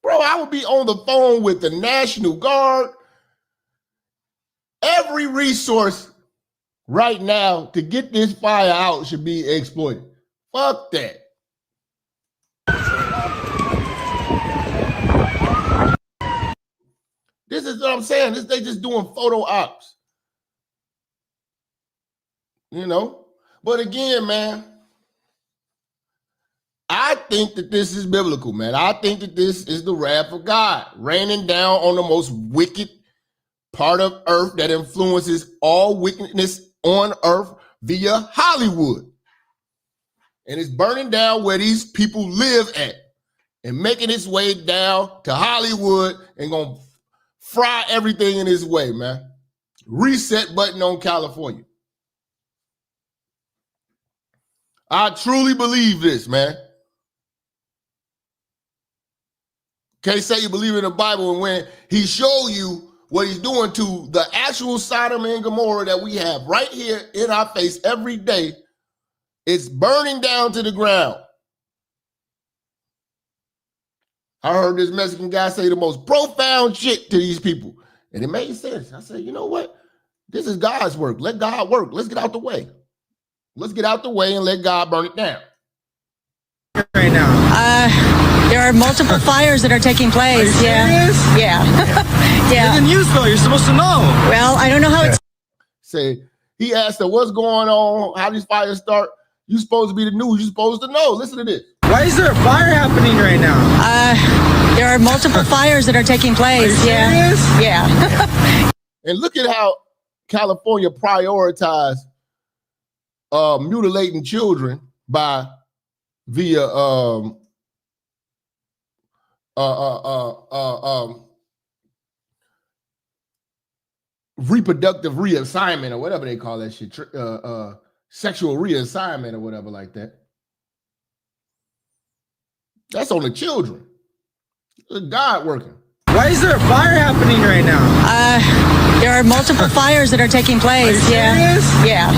Bro, I would be on the phone with the National Guard. Every resource right now to get this fire out should be exploited. Fuck that. This is what I'm saying. They just doing photo ops. You know? But again, man, I think that this is biblical, man. I think that this is the wrath of God raining down on the most wicked part of earth that influences all wickedness on earth via Hollywood. And it's burning down where these people live at and making its way down to Hollywood and gonna fry everything in its way, man. Reset button on California. I truly believe this, man. Can't say you believe in the Bible and when he show you what he's doing to the actual Sodom and Gomorrah that we have right here in our face every day, it's burning down to the ground. I heard this Mexican guy say the most profound shit to these people. And it made sense. I said, you know what? This is God's work. Let God work. Let's get out the way. Let's get out the way and let God burn it down. Right now. There are multiple fires that are taking place. Are you serious? Yeah. Yeah. In the news though, you're supposed to know. Well, I don't know how it's. Say, he asked her, what's going on? How these fires start? You supposed to be the news. You're supposed to know. Listen to this. Why is there a fire happening right now? There are multiple fires that are taking place. Are you serious? Yeah. And look at how California prioritized mutilating children via reproductive reassignment or whatever they call that shit, sexual reassignment or whatever like that. That's on the children. God working. Why is there a fire happening right now? There are multiple fires that are taking place. Yeah. Yeah.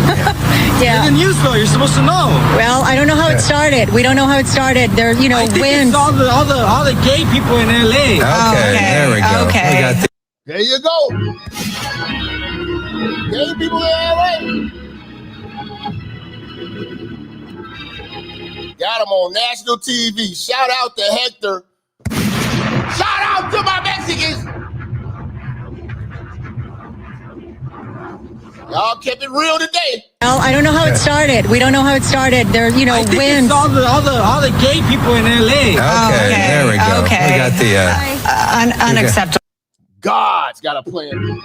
You're the news though. You're supposed to know. Well, I don't know how it started. We don't know how it started. There, you know, I think winds. it's all the gay people in LA. Okay, there we go. Okay. We got There you go. Gay people in LA. Got him on national TV. Shout out to Hector. Shout out to my Mexicans. Y'all kept it real today. Well, I don't know how it started. We don't know how it started. There, you know, I think winds. it's all the gay people in LA. Okay, there we go. Okay. We got the Unacceptable. God's got a plan.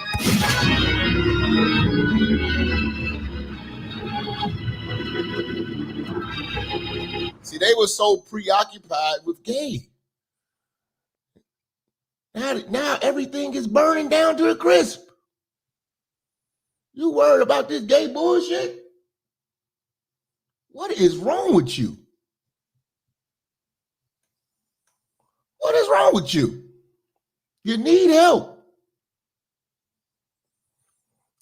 See, they were so preoccupied with gay. Now everything is burning down to a crisp. You worried about this gay bullshit? What is wrong with you? What is wrong with you? You need help.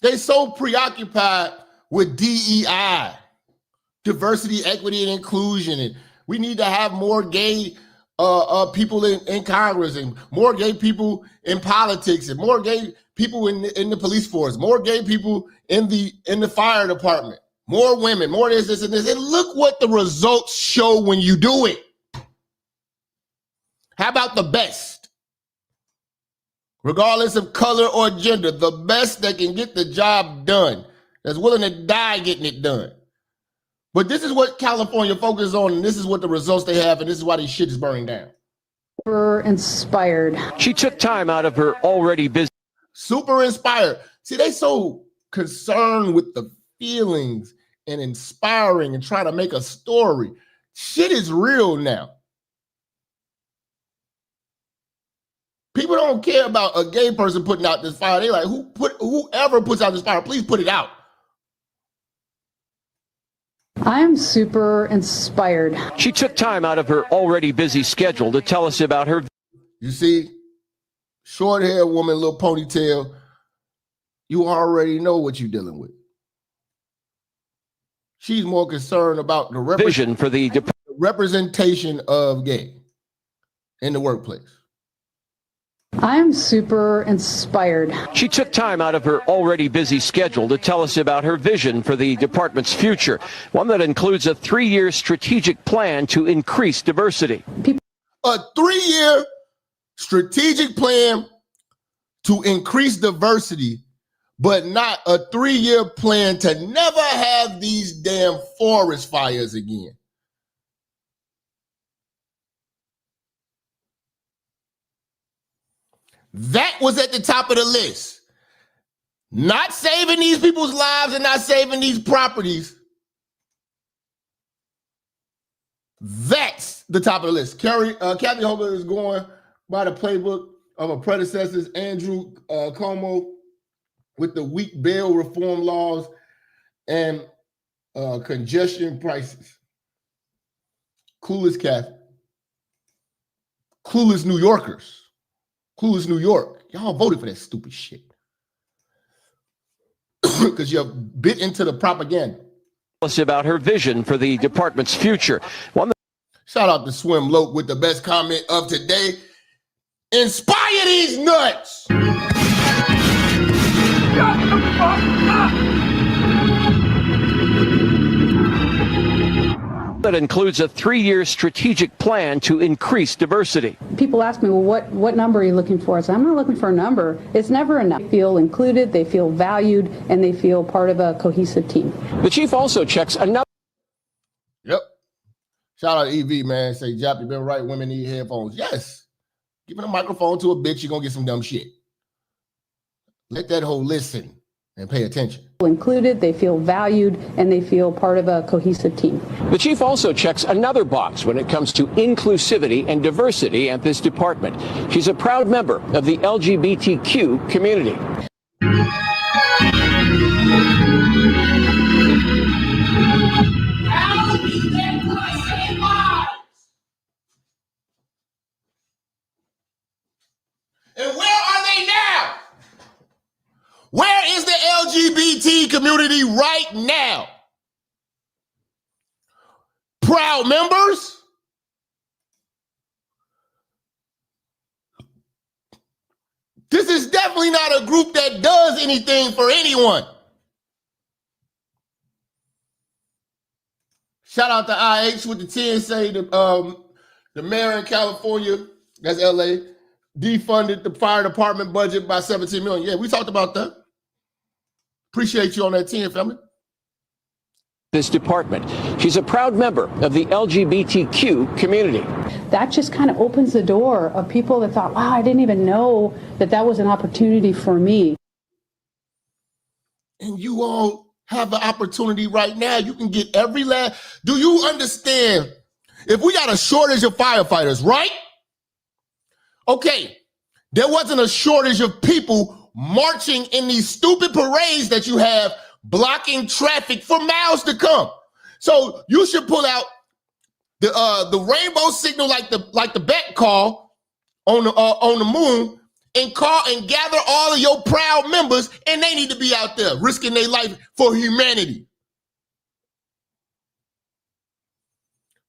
They so preoccupied with DEI, diversity, equity, and inclusion, and we need to have more gay people in Congress, and more gay people in politics, and more gay people in the police force, more gay people in the fire department, more women, more this, and this. And look what the results show when you do it. How about the best? Regardless of color or gender, the best that can get the job done, that's willing to die getting it done. But this is what California focuses on, and this is what the results they have, and this is why this shit is burning down. Super inspired. She took time out of her already busy. Super inspired. See, they so concerned with the feelings and inspiring and trying to make a story. Shit is real now. People don't care about a gay person putting out this fire. They like, whoever puts out this fire, please put it out. I'm super inspired. She took time out of her already busy schedule to tell us about her. You see, short hair woman, little ponytail, you already know what you're dealing with. She's more concerned about the vision for the representation of gay in the workplace. I'm super inspired. She took time out of her already busy schedule to tell us about her vision for the department's future, one that includes a 3-year strategic plan to increase diversity. A 3-year strategic plan to increase diversity, but not a 3-year plan to never have these damn forest fires again. That was at the top of the list. Not saving these people's lives and not saving these properties. That's the top of the list. Kathy Hogan is going by the playbook of her predecessors, Andrew Cuomo, with the weak bail reform laws and congestion prices. Clueless Kathy. Clueless New Yorkers. Clueless New York. Y'all voted for that stupid shit. Because you bit into the propaganda. Tell us about her vision for the department's future. Shout out to Swim Loke with the best comment of today. Inspire these nuts. Shut the fuck up. That includes a 3-year strategic plan to increase diversity. People ask me, well, what number are you looking for? I say, I'm not looking for a number. It's never enough. They feel included, they feel valued, and they feel part of a cohesive team. The chief also checks another. Yep. Shout out to EV, man. Say, Jap, you been right. Women need headphones. Yes. Giving a microphone to a bitch, you're going to get some dumb shit. Let that hoe listen and pay attention. Included, they feel valued, and they feel part of a cohesive team. The chief also checks another box when it comes to inclusivity and diversity at this department. She's a proud member of the LGBTQ community. And where are they now? community right now. Proud members, this is definitely not a group that does anything for anyone. Shout out to IH with the 10 say the mayor in California, that's LA, defunded the fire department budget by 17 million. Yeah, we talked about that. Appreciate you on that 10, family. This department. She's a proud member of the LGBTQ community. That just kind of opens the door of people that thought, wow, I didn't even know that that was an opportunity for me. And you all have the opportunity right now. You can get every last. Do you understand? If we got a shortage of firefighters, right? Okay, there wasn't a shortage of people marching in these stupid parades that you have blocking traffic for miles to come. So you should pull out the rainbow signal like the bet call on the moon and call and gather all of your proud members, and they need to be out there risking their life for humanity.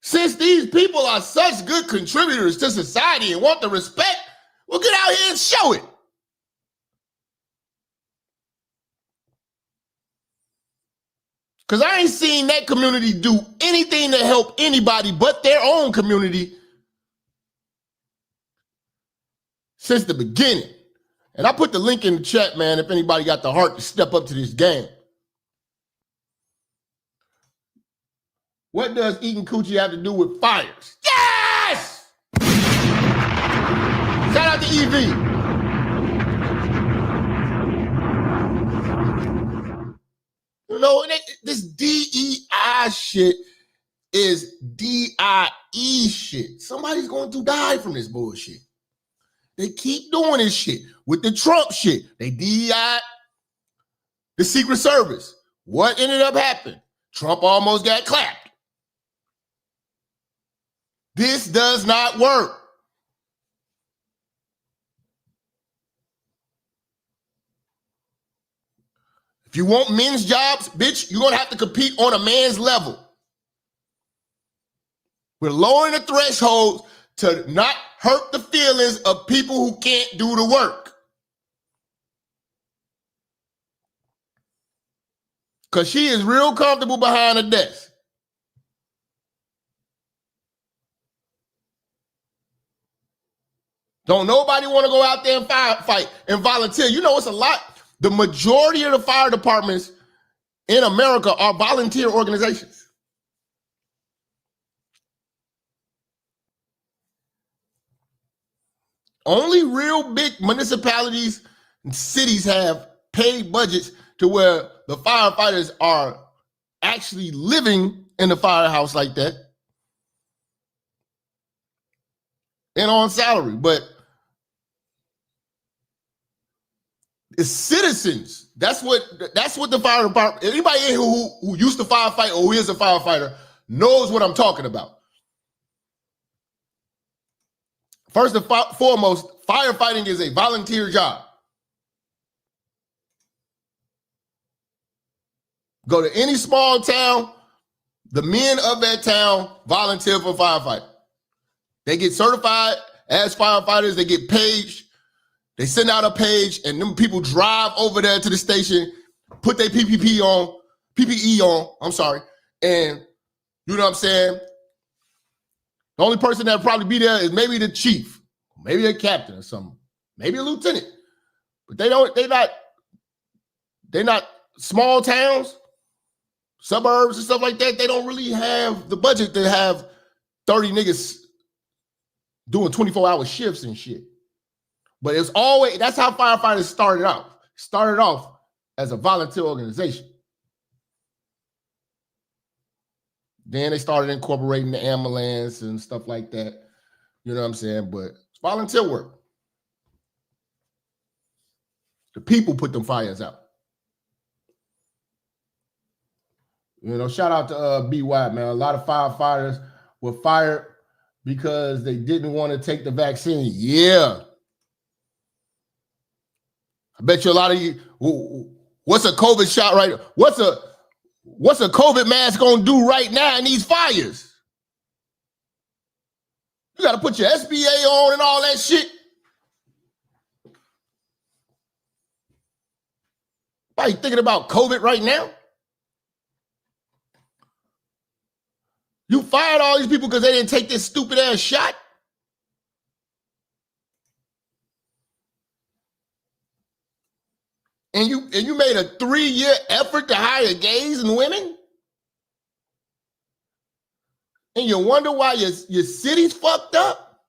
Since these people are such good contributors to society and want the respect, well, get out here and show it. Because I ain't seen that community do anything to help anybody but their own community since the beginning. And I put the link in the chat, man, if anybody got the heart to step up to this game. What does eating coochie have to do with fires? Yes! Shout out to EV. You know, this DEI shit is DIE shit. Somebody's going to die from this bullshit. They keep doing this shit with the Trump shit. They DEI the Secret Service. What ended up happening? Trump almost got clapped. This does not work. If you want men's jobs, bitch, you're going to have to compete on a man's level. We're lowering the threshold to not hurt the feelings of people who can't do the work. Because she is real comfortable behind a desk. Don't nobody want to go out there and fight and volunteer. You know, it's a lot. The majority of the fire departments in America are volunteer organizations. Only real big municipalities and cities have paid budgets to where the firefighters are actually living in the firehouse like that and on salary. But it's citizens. That's what the fire department, anybody in here who used to firefight or who is a firefighter knows what I'm talking about. First and foremost, firefighting is a volunteer job. Go to any small town, the men of that town volunteer for firefighting. They get certified as firefighters, they get paged. They send out a page, and them people drive over there to the station, put their PPE on, and you know what I'm saying? The only person that'll probably be there is maybe the chief, maybe a captain or something, maybe a lieutenant. But they're not small towns, suburbs and stuff like that. They don't really have the budget to have 30 niggas doing 24-hour shifts and shit. But it's always, that's how firefighters started off. Started off as a volunteer organization. Then they started incorporating the ambulance and stuff like that. You know what I'm saying? But it's volunteer work. The people put them fires out. You know, shout out to BY, man. A lot of firefighters were fired because they didn't want to take the vaccine. Yeah. I bet you a lot of you What's a COVID shot right? What's a COVID mask gonna do right now in these fires? You gotta put your SBA on and all that shit. Why you thinking about COVID right now? You fired all these people because they didn't take this stupid ass shot? And you made a 3-year effort to hire gays and women? And you wonder why your city's fucked up?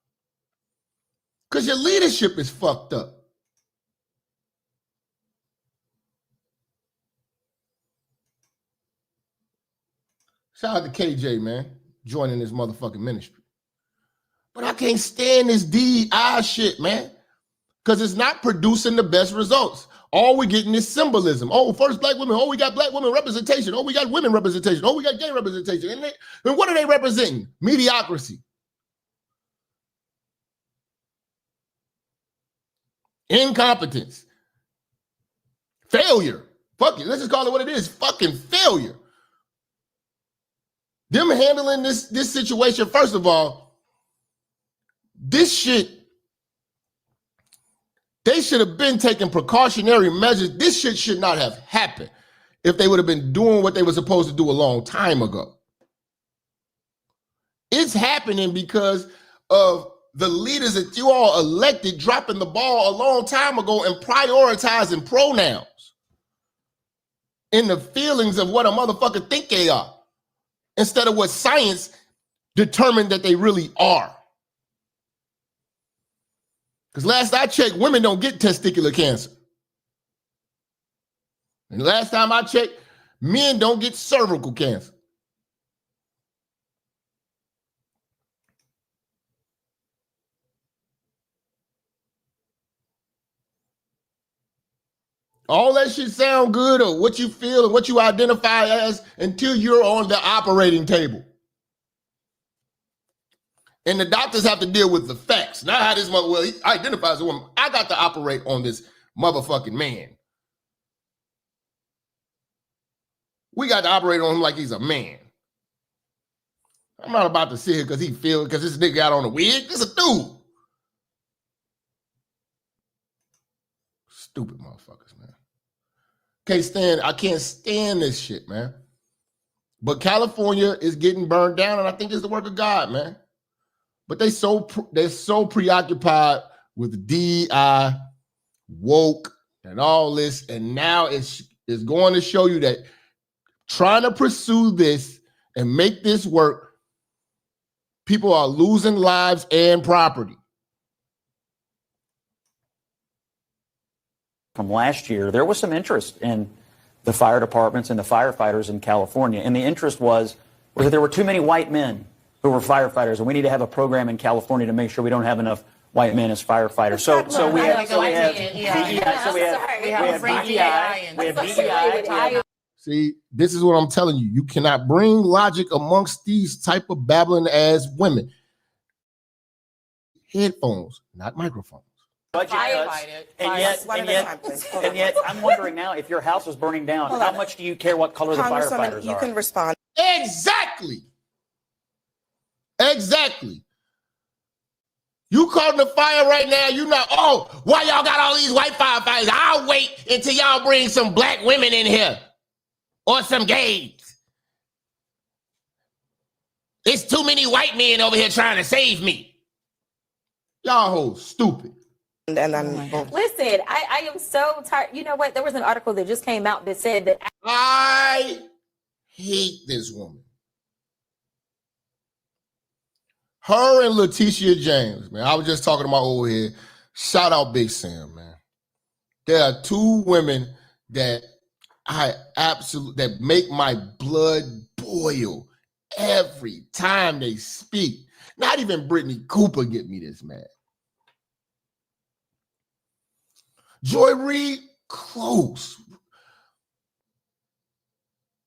Because your leadership is fucked up. Shout out to KJ, man, joining this motherfucking ministry. But I can't stand this DEI shit, man, because it's not producing the best results. All we're getting is symbolism. Oh, first black women. Oh, we got black women representation. Oh, we got women representation. Oh, we got gay representation. And what are they representing? Mediocrity. Incompetence. Failure. Fuck it. Let's just call it what it is. Fucking failure. Them handling this situation, first of all, this shit, they should have been taking precautionary measures. This shit should not have happened if they would have been doing what they were supposed to do a long time ago. It's happening because of the leaders that you all elected dropping the ball a long time ago and prioritizing pronouns in the feelings of what a motherfucker think they are instead of what science determined that they really are. Because last I checked, women don't get testicular cancer. And last time I checked, men don't get cervical cancer. All that shit sound good or what you feel and what you identify as until you're on the operating table. And the doctors have to deal with the facts, not how this mother, well, he identifies as a woman. I got to operate on this motherfucking man. We got to operate on him like he's a man. I'm not about to sit here because this nigga got on a wig. This a dude. Stupid motherfuckers, man. I can't stand this shit, man. But California is getting burned down, and I think it's the work of God, man. But they're so preoccupied with DEI, woke, and all this, and now it's going to show you that trying to pursue this and make this work, people are losing lives and property. From last year, there was some interest in the fire departments and the firefighters in California, and the interest was that there were too many white men who were firefighters, and we need to have a program in California to make sure we don't have enough white men as firefighters. So we have DEI. See, this is what I'm telling you. You cannot bring logic amongst these type of babbling ass women. Headphones, not microphones. Budget cuts, and yet I'm wondering now, if your house was burning down, how much do you care what color the firefighters are? You can respond. Exactly. You caught in the fire right now, you know, oh, why y'all got all these white firefighters? I'll wait until y'all bring some black women in here or some gays. It's too many white men over here trying to save me. Y'all hoes stupid. And I'm listen, I am so tired. You know what? There was an article that just came out that said that I hate this woman. Her and Letitia James, man. I was just talking to my old head. Shout out Big Sam, man. There are two women that that make my blood boil every time they speak. Not even Brittany Cooper get me this mad. Joy Reid, close.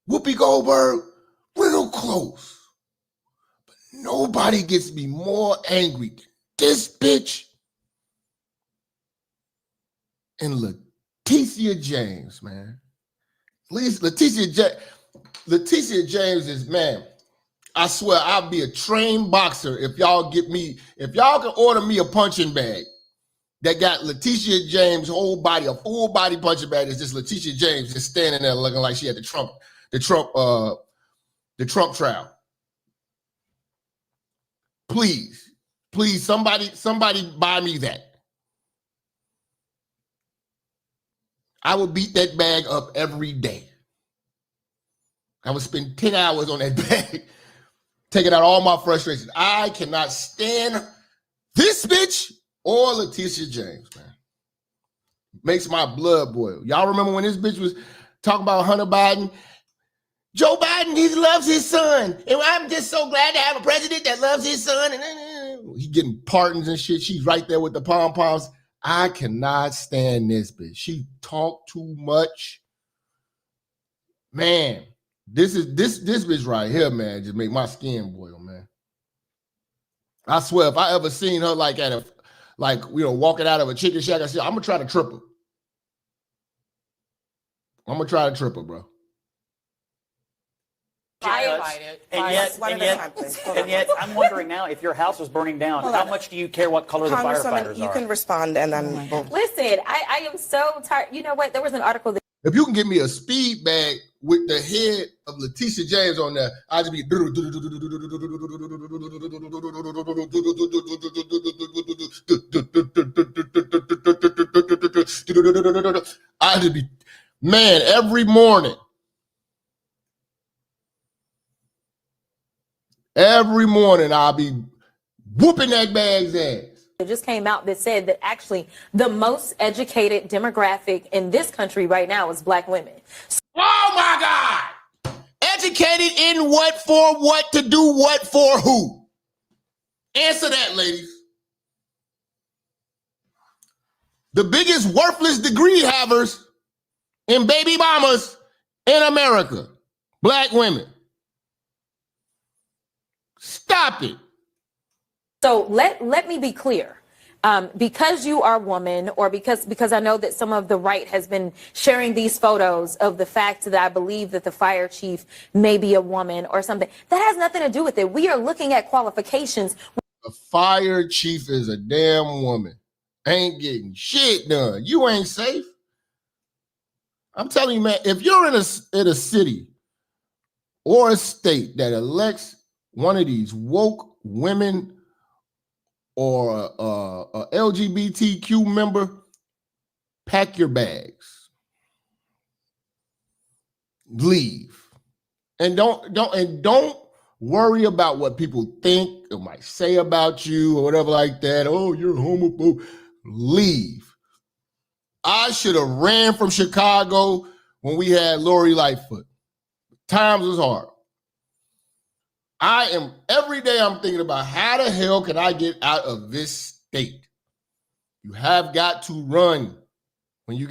Whoopi Goldberg, real close. But nobody gets me more angry than this bitch and Letitia James, man. Please, Leticia James is, man, I swear I'll be a trained boxer if y'all can order me a punching bag that got Leticia James' whole body, a full body punching bag. It's just Leticia James just standing there looking like she had the Trump trial. Please, somebody buy me that. I would beat that bag up every day. I would spend 10 hours on that bag, taking out all my frustrations. I cannot stand this bitch or Leticia James, man. Makes my blood boil. Y'all remember when this bitch was talking about Hunter Biden? Joe Biden, he loves his son. And I'm just so glad to have a president that loves his son. And he getting pardons and shit. She's right there with the pom-poms. I cannot stand this bitch. She talk too much. Man, this bitch right here, man, just make my skin boil, man. I swear, if I ever seen her walking out of a chicken shack, I said, I'm gonna try to trip her. Bro. And yet, I'm wondering now, if your house was burning down, how much do you care what color the firefighters you are? can respond and then Listen, I am so tired. You know what? There was an article that If you can give me a speed bag with the head of Leticia James on there, I'll just be. I'll just be, man, every morning. Every morning I'll be whooping that bag's ass. it just came out that said that actually the most educated demographic in this country right now is black women. Oh my God! Educated in what, for what, to do what, for who? Answer that, ladies. The biggest worthless degree havers and baby mamas in America, black women. Stop it. So let me be clear. Because you are a woman, or because I know that some of the right has been sharing these photos of the fact that I believe that the fire chief may be a woman or something, that has nothing to do with it. We are looking at qualifications. The fire chief is a damn woman. Ain't getting shit done. You ain't safe. I'm telling you, man, if you're in a city or a state that elects one of these woke women or a LGBTQ member, pack your bags, leave, and don't worry about what people think or might say about you or whatever like that. Oh, you're homophobe. Leave. I should have ran from Chicago when we had Lori Lightfoot. Times was hard. Every day I'm thinking about how the hell can I get out of this state? You have got to run when you're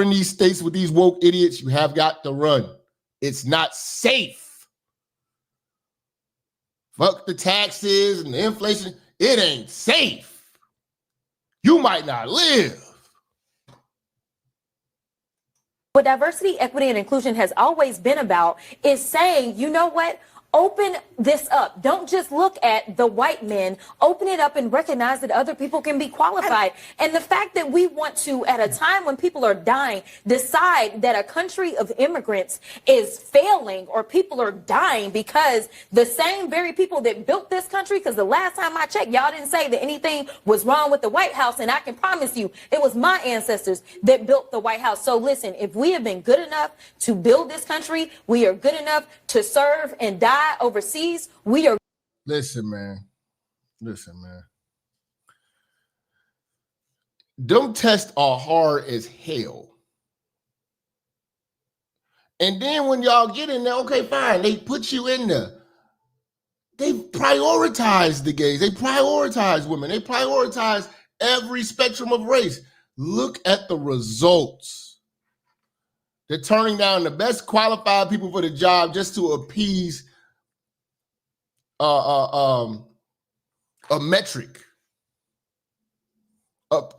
in these states with these woke idiots. You have got to run. It's not safe. Fuck the taxes and the inflation. It ain't safe. You might not live. What diversity, equity, and inclusion has always been about is saying, you know what? Open this up. Don't just look at the white men. Open it up and recognize that other people can be qualified. And the fact that we want to, at a time when people are dying, decide that a country of immigrants is failing or people are dying because the same very people that built this country, because the last time I checked, y'all didn't say that anything was wrong with the White House. And I can promise you, it was my ancestors that built the White House. So listen, if we have been good enough to build this country, we are good enough to serve and die overseas. We are. Listen, man. Them tests are hard as hell. And then when y'all get in there, okay, fine, they put you in there. They prioritize the gays. They prioritize women. They prioritize every spectrum of race. Look at the results. They're turning down the best qualified people for the job just to appease a metric,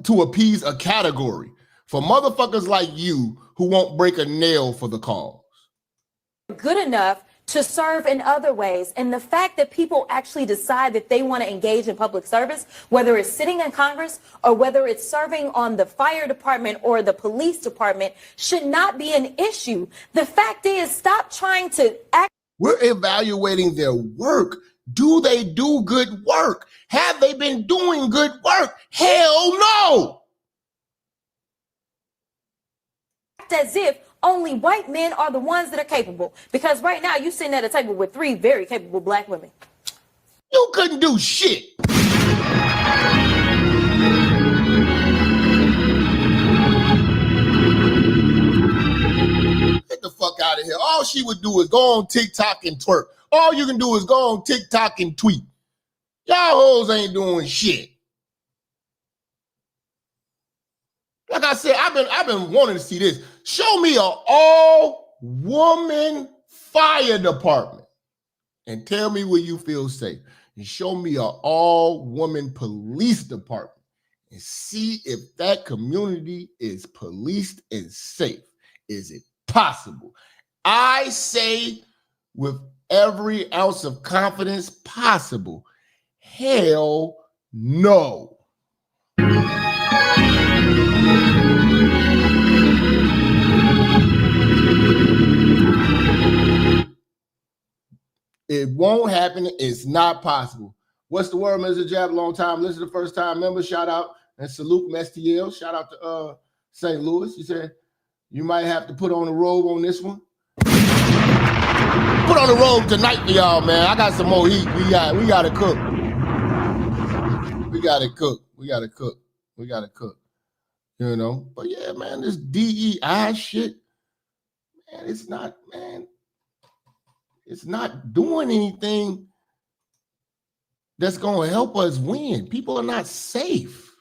to appease a category. for motherfuckers like you who won't break a nail for the cause. Good enough to serve in other ways. And the fact that people actually decide that they want to engage in public service, whether it's sitting in Congress or whether it's serving on the fire department or the police department, should not be an issue. The fact is, stop trying to act. We're evaluating their work. Do they do good work? Have they been doing good work? Hell no. As if only white men are the ones that are capable. Because right now you're sitting at a table with 3 very capable black women. You couldn't do shit. Get the fuck out of here. All she would do is go on TikTok and twerk. All you can do is go on TikTok and tweet. Y'all hoes ain't doing shit. Like I said, I've been wanting to see this. Show me an all-woman fire department and tell me where you feel safe. And show me an all-woman police department and see if that community is policed and safe. Is it possible? I say with every ounce of confidence possible, hell no. It won't happen. It's not possible. What's the word, Minister Jap? Long time listener, first time member. Shout out and salute Mestiel. Shout out to St. Louis. He said you might have to put on a robe on this one. Put on a robe tonight for y'all, man. I got some more heat. We gotta cook. We gotta cook. We gotta cook. We gotta cook. You know. But yeah, man, this DEI shit, man, it's not, man. It's not doing anything that's going to help us win. People are not safe.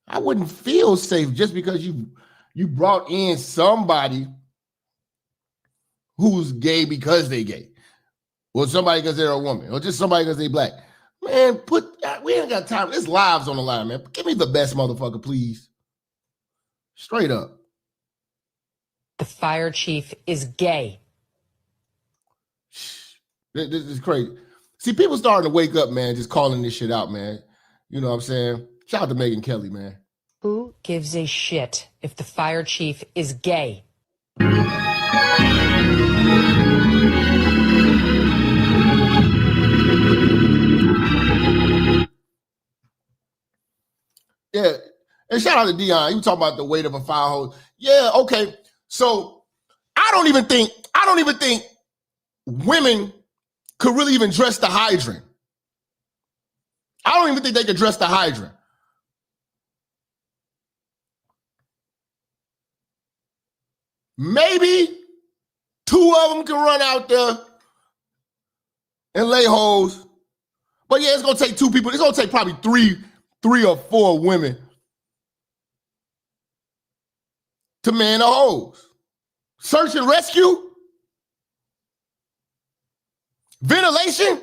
I wouldn't feel safe just because you brought in somebody who's gay because they gay, or somebody because they're a woman, or just somebody because they black. Man, we ain't got time. There's lives on the line, man. Give me the best motherfucker, please. Straight up. The fire chief is gay. This is crazy. See, people starting to wake up, man, just calling this shit out, man. You know what I'm saying? Shout out to Megyn Kelly, man. Who gives a shit if the fire chief is gay? Yeah. And shout out to Dion. You talking about the weight of a fire hose. Yeah, okay. So I don't even think women could really even dress the hydrant. I don't even think they could dress the hydrant. Maybe 2 of them can run out there and lay holes. But yeah, it's gonna take 2 people. It's gonna take probably three or 4 women to man the hose. Search and rescue? Ventilation?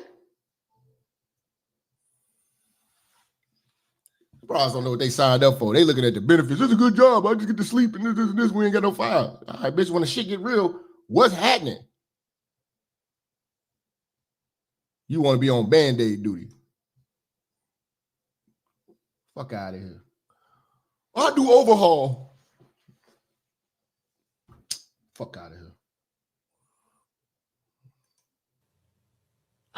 Bros don't know what they signed up for. They looking at the benefits. It's a good job. I just get to sleep and this. We ain't got no fire. All right, bitch, when the shit get real, what's happening? You want to be on Band-Aid duty. Fuck out of here. I do overhaul. Fuck out of here.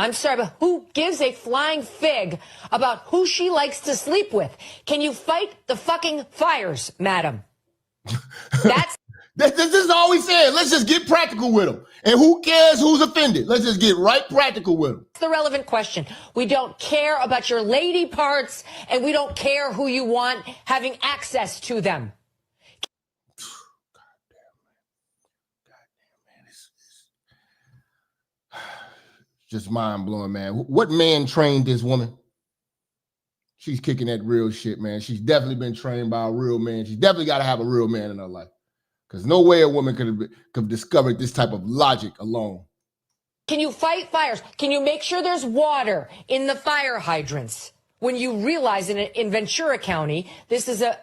I'm sorry, but who gives a flying fig about who she likes to sleep with? Can you fight the fucking fires, madam? This is all we said. Let's just get practical with them. And who cares who's offended? Let's just get right practical with them. That's the relevant question. We don't care about your lady parts, and we don't care who you want having access to them. Just mind-blowing, man. What man trained this woman? She's kicking that real shit, man. She's definitely been trained by a real man. She's definitely got to have a real man in her life. Because no way a woman could have discovered this type of logic alone. Can you fight fires? Can you make sure there's water in the fire hydrants? When you realize in Ventura County, this is a...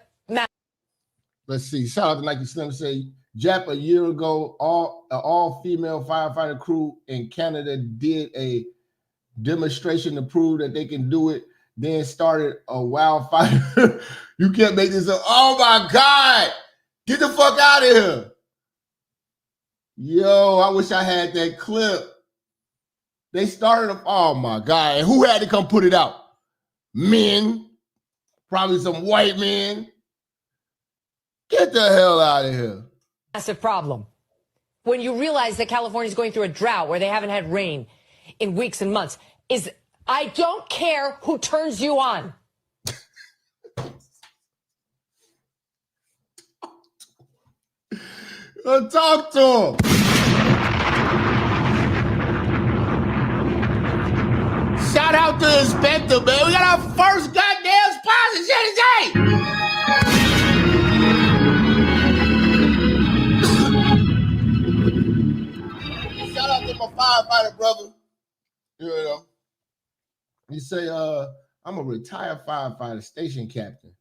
Let's see. Shout out to Nike Slim. Say, Jap, a year ago, all female firefighter crew in Canada did a demonstration to prove that they can do it. Then started a wildfire. You can't make this up. Oh my God. Get the fuck out of here. Yo, I wish I had that clip. They started, oh my God. And who had to come put it out? Men. Probably some white men. Get the hell out of here. Massive problem. When you realize that California is going through a drought where they haven't had rain in weeks and months, I don't care who turns you on. Talk to him. Shout out to Inspector, man. We got our first goddamn sponsor today. Shout out to my firefighter brother. You know, he say, I'm a retired firefighter station captain.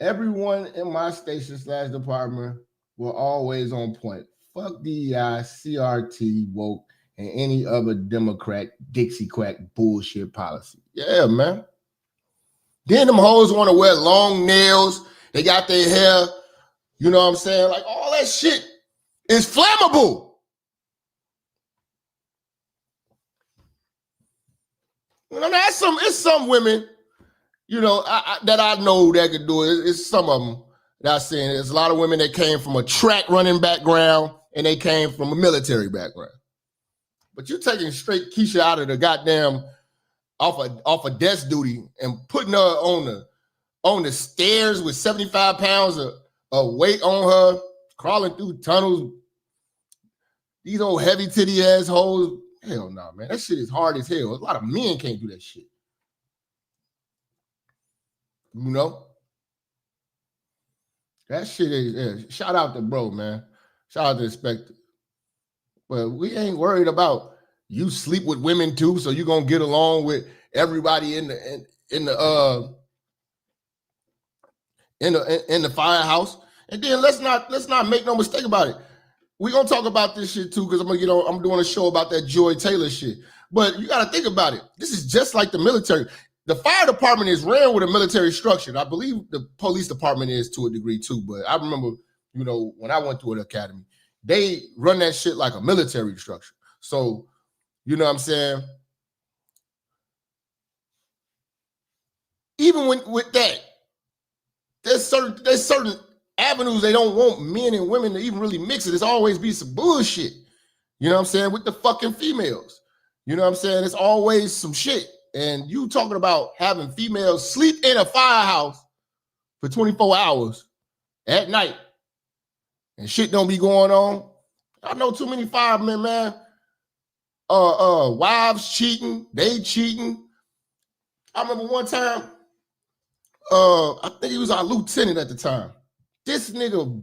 Everyone in my station / department were always on point. Fuck DEI, CRT, woke, and any other Democrat Dixie quack bullshit policy. Yeah, man. Then them hoes want to wear long nails. They got their hair, you know what I'm saying? Like all that shit is flammable. You know, it's some women, you know, that I know that could do it. It's some of them that I've seen. There's a lot of women that came from a track running background and they came from a military background. But you're taking straight Keisha out of the goddamn off of desk duty and putting her on the stairs with 75 pounds of weight on her, crawling through tunnels. These old heavy titty assholes. Hell no, man. That shit is hard as hell. A lot of men can't do that shit. You know? That shit is, shout out to bro, man. Shout out to Inspector. But we ain't worried about you sleep with women too, so you're gonna get along with everybody in the firehouse. And then let's not make no mistake about it. We're gonna talk about this shit too, because I'm doing a show about that Joy Taylor shit. But you gotta think about it. This is just like the military. The fire department is ran with a military structure. I believe the police department is to a degree too. But I remember, you know, when I went to an academy, they run that shit like a military structure. So, you know what I'm saying? Even with that, there's certain avenues they don't want men and women to even really mix it. It's always be some bullshit. You know what I'm saying? With the fucking females. You know what I'm saying? It's always some shit. And you talking about having females sleep in a firehouse for 24 hours at night and shit don't be going on. I know too many firemen, man. Wives cheating, they cheating. I remember one time, I think he was our lieutenant at the time. This nigga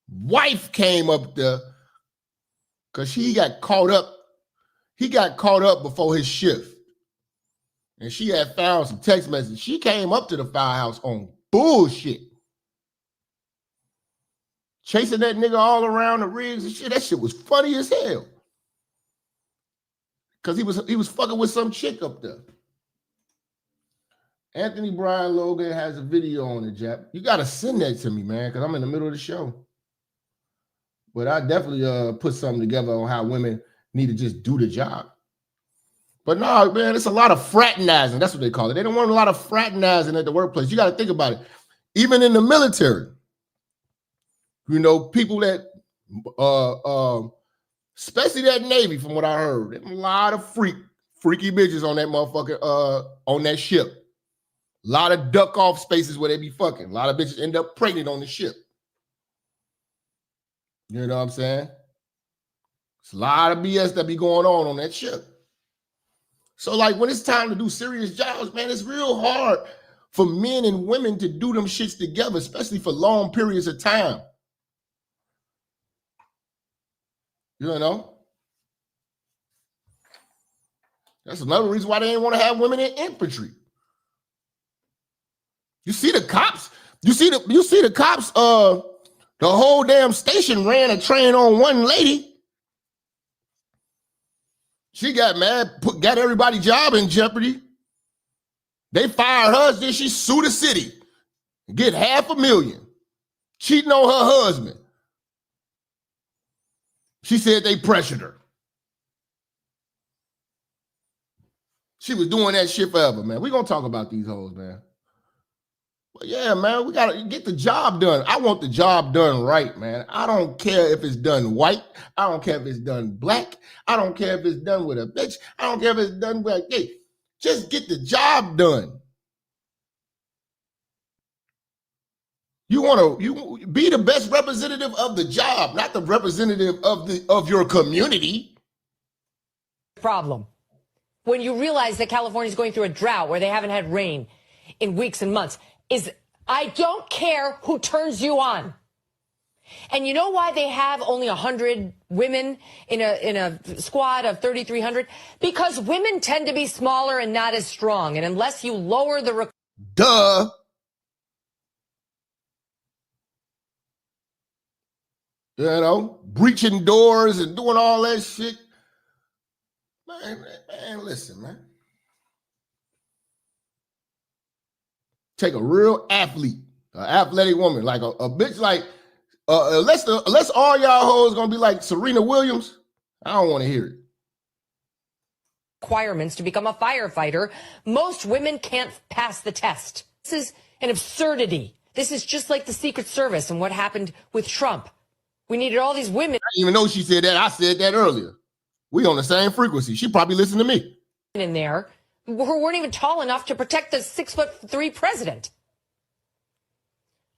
wife came up there because he got caught up. He got caught up before his shift. And she had found some text messages. She came up to the firehouse on bullshit. Chasing that nigga all around the rigs and shit. That shit was funny as hell. Because he was fucking with some chick up there. Anthony Brian Logan has a video on it, Jap. You got to send that to me, man, because I'm in the middle of the show. But I definitely put something together on how women need to just do the job. But no, man, it's a lot of fraternizing. That's what they call it. They don't want a lot of fraternizing at the workplace. You got to think about it. Even in the military, you know, people that, especially that Navy, from what I heard, there's a lot of freaky bitches on that motherfucker, on that ship. A lot of duck off spaces where they be fucking. A lot of bitches end up pregnant on the ship. You know what I'm saying? It's a lot of BS that be going on that ship. So like when it's time to do serious jobs, man, it's real hard for men and women to do them shits together, especially for long periods of time. You know? That's another reason why they didn't want to have women in infantry. You see the cops, You see the cops, the whole damn station ran a train on one lady. She got mad, got everybody's job in jeopardy. They fired her, then she sued the city. Get $500,000. Cheating on her husband. She said they pressured her. She was doing that shit forever, man. We're going to talk about these hoes, man. But yeah, man, we got to get the job done. I want the job done right, man. I don't care if it's done white. I don't care if it's done black. I don't care if it's done with a bitch. I don't care if it's done with a gay. Just get the job done. You be the best representative of the job, not the representative of your community. Problem. When you realize that California is going through a drought where they haven't had rain in weeks and months, is I don't care who turns you on. And you know why they have only 100 women in a squad of 3,300? Because women tend to be smaller and not as strong. And unless you lower the... Duh. You know, breaching doors and doing all that shit. Man, listen, man. Take a real athlete, an athletic woman, like a bitch like, unless all y'all hoes gonna be like Serena Williams, I don't want to hear it. Requirements to become a firefighter, most women can't pass the test. This is an absurdity. This is just like the Secret Service and what happened with Trump. We needed all these women. I didn't even know she said that. I said that earlier. We on the same frequency. She probably listened to me. In there who weren't even tall enough to protect the 6'3" president.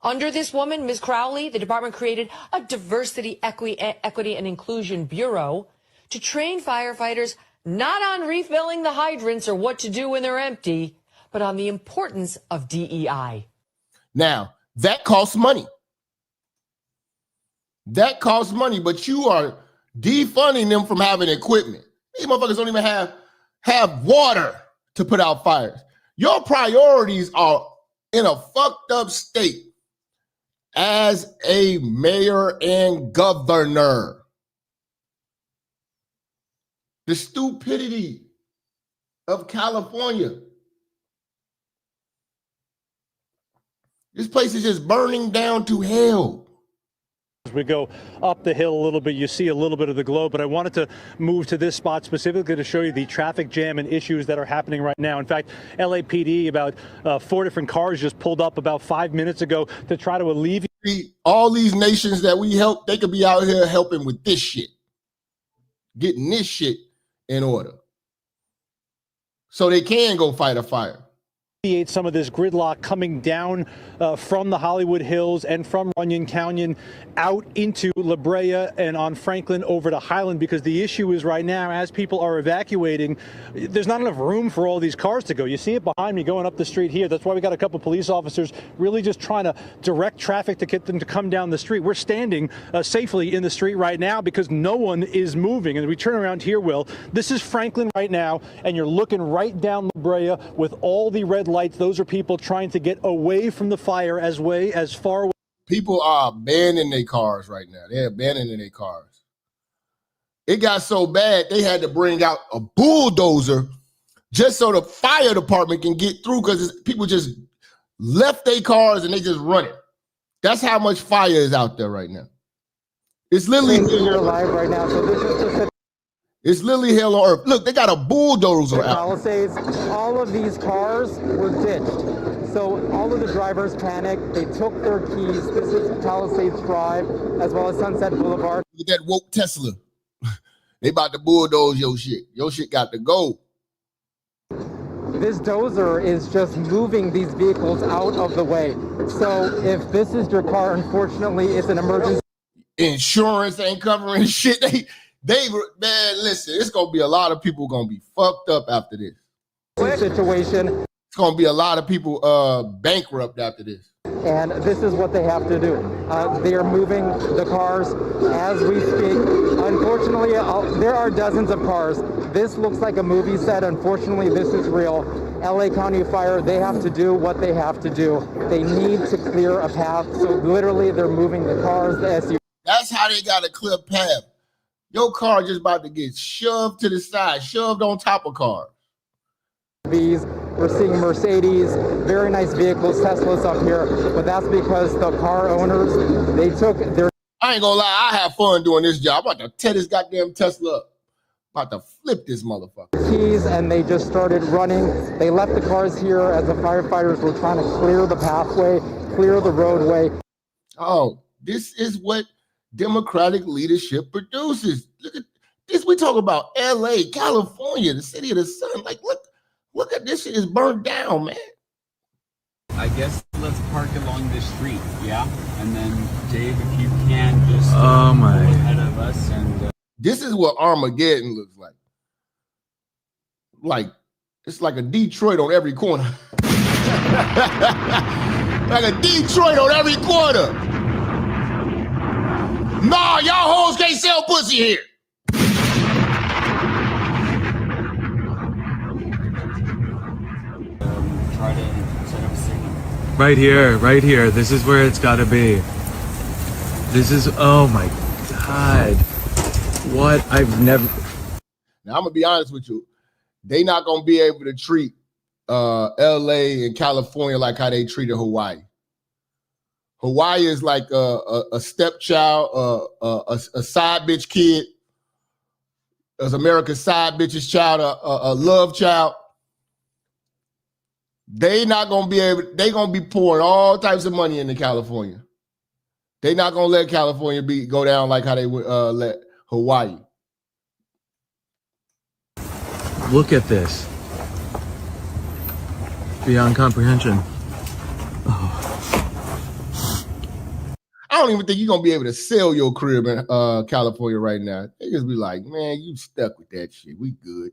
Under this woman, Ms. Crowley, the department created a diversity, equity, and inclusion bureau to train firefighters not on refilling the hydrants or what to do when they're empty, but on the importance of DEI. Now, that costs money. That costs money, but you are defunding them from having equipment. These motherfuckers don't even have water to put out fires. Your priorities are in a fucked up state as a mayor and governor. The stupidity of California. This place is just burning down to hell. As we go up the hill a little bit, you see a little bit of the glow, but I wanted to move to this spot specifically to show you the traffic jam and issues that are happening right now. In fact, LAPD, about 4 different cars just pulled up about 5 minutes ago to try to alleviate. All these nations that we help, they could be out here helping with this shit, getting this shit in order so they can go fight a fire. Some of this gridlock coming down from the Hollywood Hills and from Runyon Canyon out into La Brea and on Franklin over to Highland, because the issue is right now, as people are evacuating, there's not enough room for all these cars to go. You see it behind me going up the street here. That's why we got a couple police officers really just trying to direct traffic to get them to come down the street. We're standing safely in the street right now because no one is moving. And we turn around here, Will, this is Franklin right now, and you're looking right down La Brea with all the red lights. Those are people trying to get away from the fire as far away. People are abandoning their cars right now. They're abandoning their cars. It got so bad they had to bring out a bulldozer just so the fire department can get through, because people just left their cars and they just run it. That's how much fire is out there right now. It's literally you're live right now. So this is just it's literally hell on earth. Look, they got a bulldozer out. Palisades. All of these cars were ditched. So all of the drivers panicked. They took their keys. This is Palisades Drive as well as Sunset Boulevard. Look at that woke Tesla. They about to bulldoze your shit. Your shit got to go. This dozer is just moving these vehicles out of the way. So if this is your car, unfortunately, it's an emergency. Insurance ain't covering shit. Man, listen, it's going to be a lot of people going to be fucked up after this. Situation. It's going to be a lot of people bankrupt after this. And this is what they have to do. They are moving the cars as we speak. Unfortunately, there are dozens of cars. This looks like a movie set. Unfortunately, this is real. LA County Fire, they have to do what they have to do. They need to clear a path. So literally they're moving the cars, the SUVs. That's how they got a clear path. Your car just about to get shoved to the side, shoved on top of cars. We're seeing Mercedes, very nice vehicles, Teslas up here, but that's because the car owners, they took their... I ain't gonna lie, I have fun doing this job. I'm about to tear this goddamn Tesla up. About to flip this motherfucker. Keys, and they just started running. They left the cars here as the firefighters were trying to clear the pathway, clear the roadway. Oh, this is what democratic leadership produces. Look at this. We talk about LA, California, the city of the sun. Like, look at this shit is burned down, man. I guess let's park along this street, yeah? And then, Dave, if you can just go ahead of us and... This is what Armageddon looks like. Like, it's like a Detroit on every corner. Like a Detroit on every corner. Nah, y'all hoes can't sell pussy here. Try to set up a signal. Right here. This is where it's gotta be. This is, oh my God. What? I've never... Now, I'm gonna be honest with you. They not gonna be able to treat LA and California like how they treated Hawaii. Hawaii is like a stepchild, a side bitch kid. As America's side bitch's child, a love child. They not gonna be able, they gonna be pouring all types of money into California. They not gonna let California go down like how they would let Hawaii. Look at this. Beyond comprehension. I don't even think you're gonna be able to sell your crib in California right now. They just be like, man, you stuck with that shit. We good.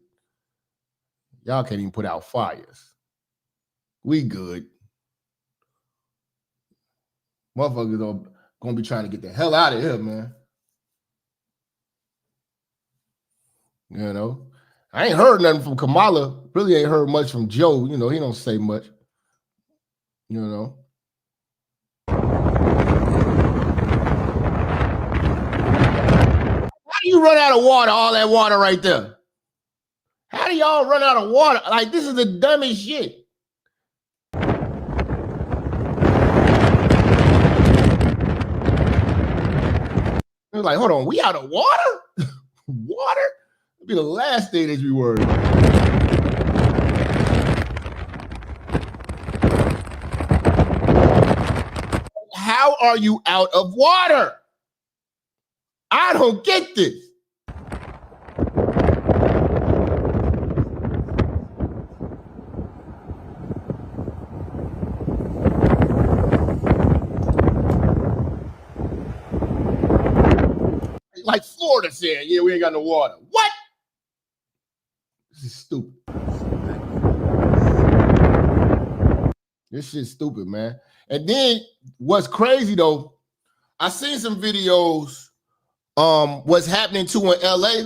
Y'all can't even put out fires. We good. Motherfuckers are gonna be trying to get the hell out of here, man. You know, I ain't heard nothing from Kamala. Really ain't heard much from Joe. You know, he don't say much. You know. How do you run out of water, all that water right there? How do y'all run out of water? Like, this is the dumbest shit. They're like, hold on, we out of water? Water? It'll be the last thing that you worry. How are you out of water? I don't get this. Like Florida said, yeah, we ain't got no water. What? This is stupid. This shit's stupid, man. And then what's crazy though, I seen some videos what's happening too in LA.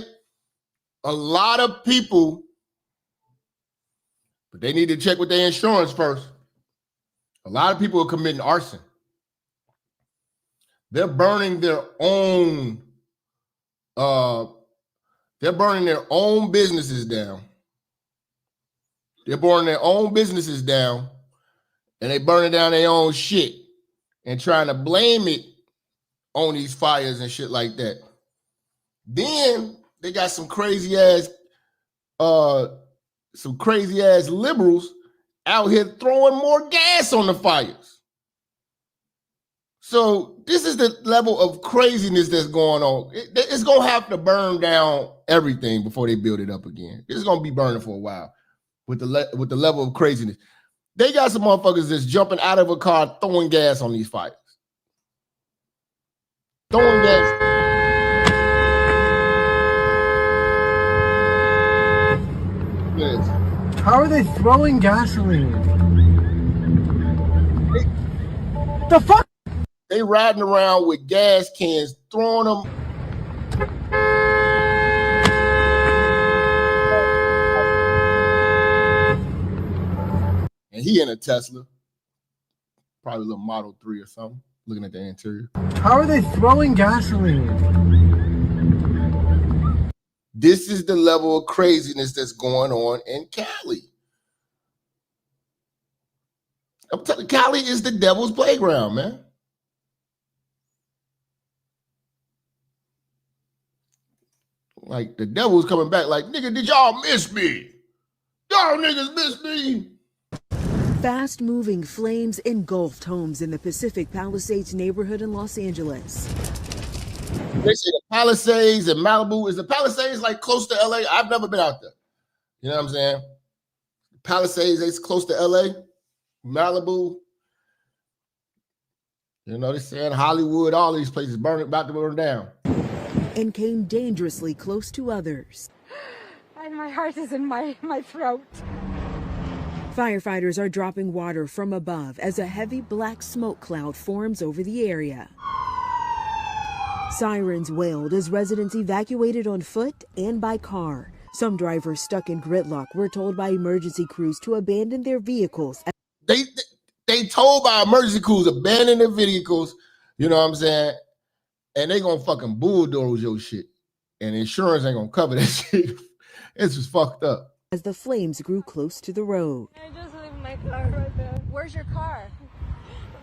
A lot of people, but they need to check with their insurance first. A lot of people are committing arson. They're burning their own businesses down. They're burning their own businesses down, and they burning down their own shit and trying to blame it on these fires and shit like that. Then they got some crazy ass liberals out here throwing more gas on the fires. So this is the level of craziness that's going on. It's going to have to burn down everything before they build it up again. It's going to be burning for a while with the level of craziness. They got some motherfuckers that's jumping out of a car throwing gas on these fires. Throwing gas. Yes. How are they throwing gasoline? The fuck? They riding around with gas cans, throwing them. he in a Tesla. Probably a little Model 3 or something. Looking at the interior. How are they throwing gasoline? This is the level of craziness that's going on in Cali. I'm telling you, Cali is the devil's playground, man. Like the devil's coming back like, nigga, did y'all miss me? Y'all niggas miss me. Fast-moving flames engulfed homes in the Pacific Palisades neighborhood in Los Angeles. They say the Palisades and Malibu. Is the Palisades like close to LA? I've never been out there. You know what I'm saying? Palisades is close to LA. Malibu. You know, they're saying Hollywood, all these places about to burn down. And came dangerously close to others. And my heart is in my throat. Firefighters are dropping water from above as a heavy black smoke cloud forms over the area. Sirens wailed as residents evacuated on foot and by car. Some drivers stuck in gridlock were told by emergency crews to abandon their vehicles. They told by emergency crews abandon their vehicles, you know what I'm saying? And they gonna fucking bulldoze your shit. And insurance ain't gonna cover that shit. It's just fucked up. As the flames grew close to the road. I just leave my car right there. Where's your car?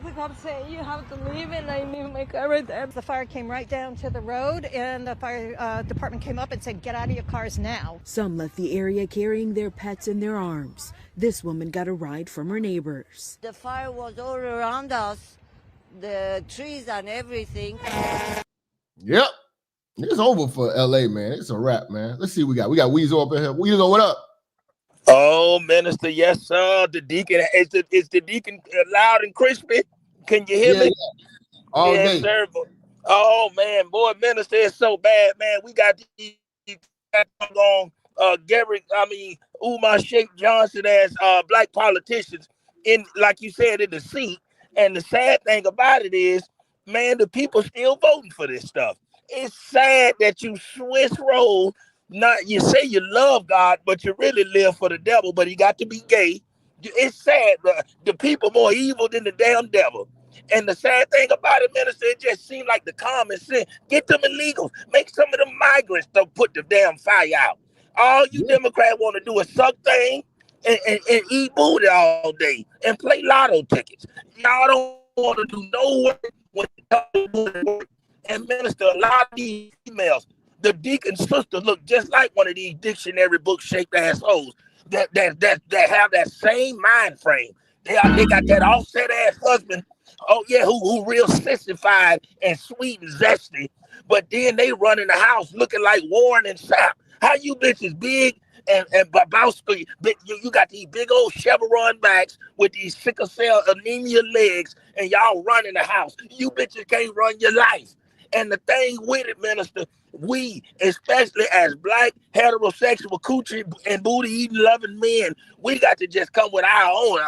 The cop said you have to leave it, and I leave my car right there. The fire came right down to the road, and the fire department came up and said, get out of your cars now. Some left the area carrying their pets in their arms. This woman got a ride from her neighbors. The fire was all around us, the trees and everything. Yep. It's over for LA, man. It's a wrap, man. Let's see what we got. We got Weasel up in here. Weasel, what up? Oh, Minister, yes, sir. The deacon, is the deacon loud and crispy? Can you hear me? Yeah. All day. Sir. Oh, man, boy, Minister, it's so bad, man. We got these on Umar Sheikh Johnson as black politicians in, like you said, in the seat. And the sad thing about it is, man, the people still voting for this stuff. It's sad that you Swiss roll. Not you say you love God, but you really live for the devil. But he got to be gay. It's sad. The people more evil than the damn devil. And the sad thing about it, Minister, it just seemed like the common sense. Get them illegals. Make some of them migrants to put the damn fire out. All you Democrats want to do is suck things and eat booty all day and play lotto tickets. Y'all don't want to do no work when it work. And Minister, a lot of these females, the deacon's sister look just like one of these dictionary book shaped assholes that have that same mind frame. They got that offset ass husband. Oh yeah, who real sissified and sweet and zesty, but then they run in the house looking like Warren and Sapp. How you bitches big and Babowski, you got these big old chevron backs with these sickle cell anemia legs, and y'all run in the house. You bitches can't run your life. And the thing with it, Minister, we, especially as black, heterosexual, coochie and booty-eating, loving men, we got to just come with our own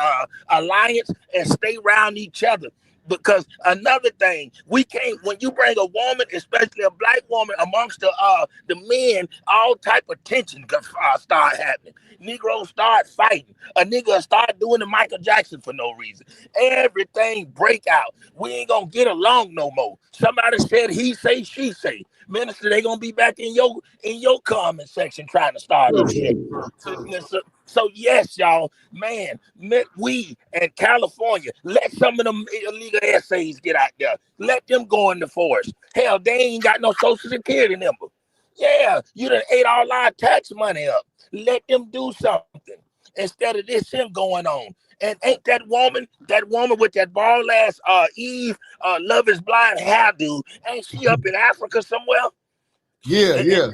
alliance and stay around each other. Because another thing, we can't, when you bring a woman, especially a black woman, amongst the men, all type of tension start happening. Negroes start fighting. A nigga start doing the Michael Jackson for no reason. Everything break out. We ain't gonna get along no more. Somebody said he say, she say. Minister, they gonna be back in your comment section trying to start this shit. So yes, y'all, man, we and California, let some of them illegal essays get out there. Let them go in the forest. Hell, they ain't got no Social Security number. Yeah, you done ate all our tax money up. Let them do something instead of this thing going on. And ain't that woman with that bald ass Eve Love Is Blind hairdo, ain't she up in Africa somewhere? Yeah.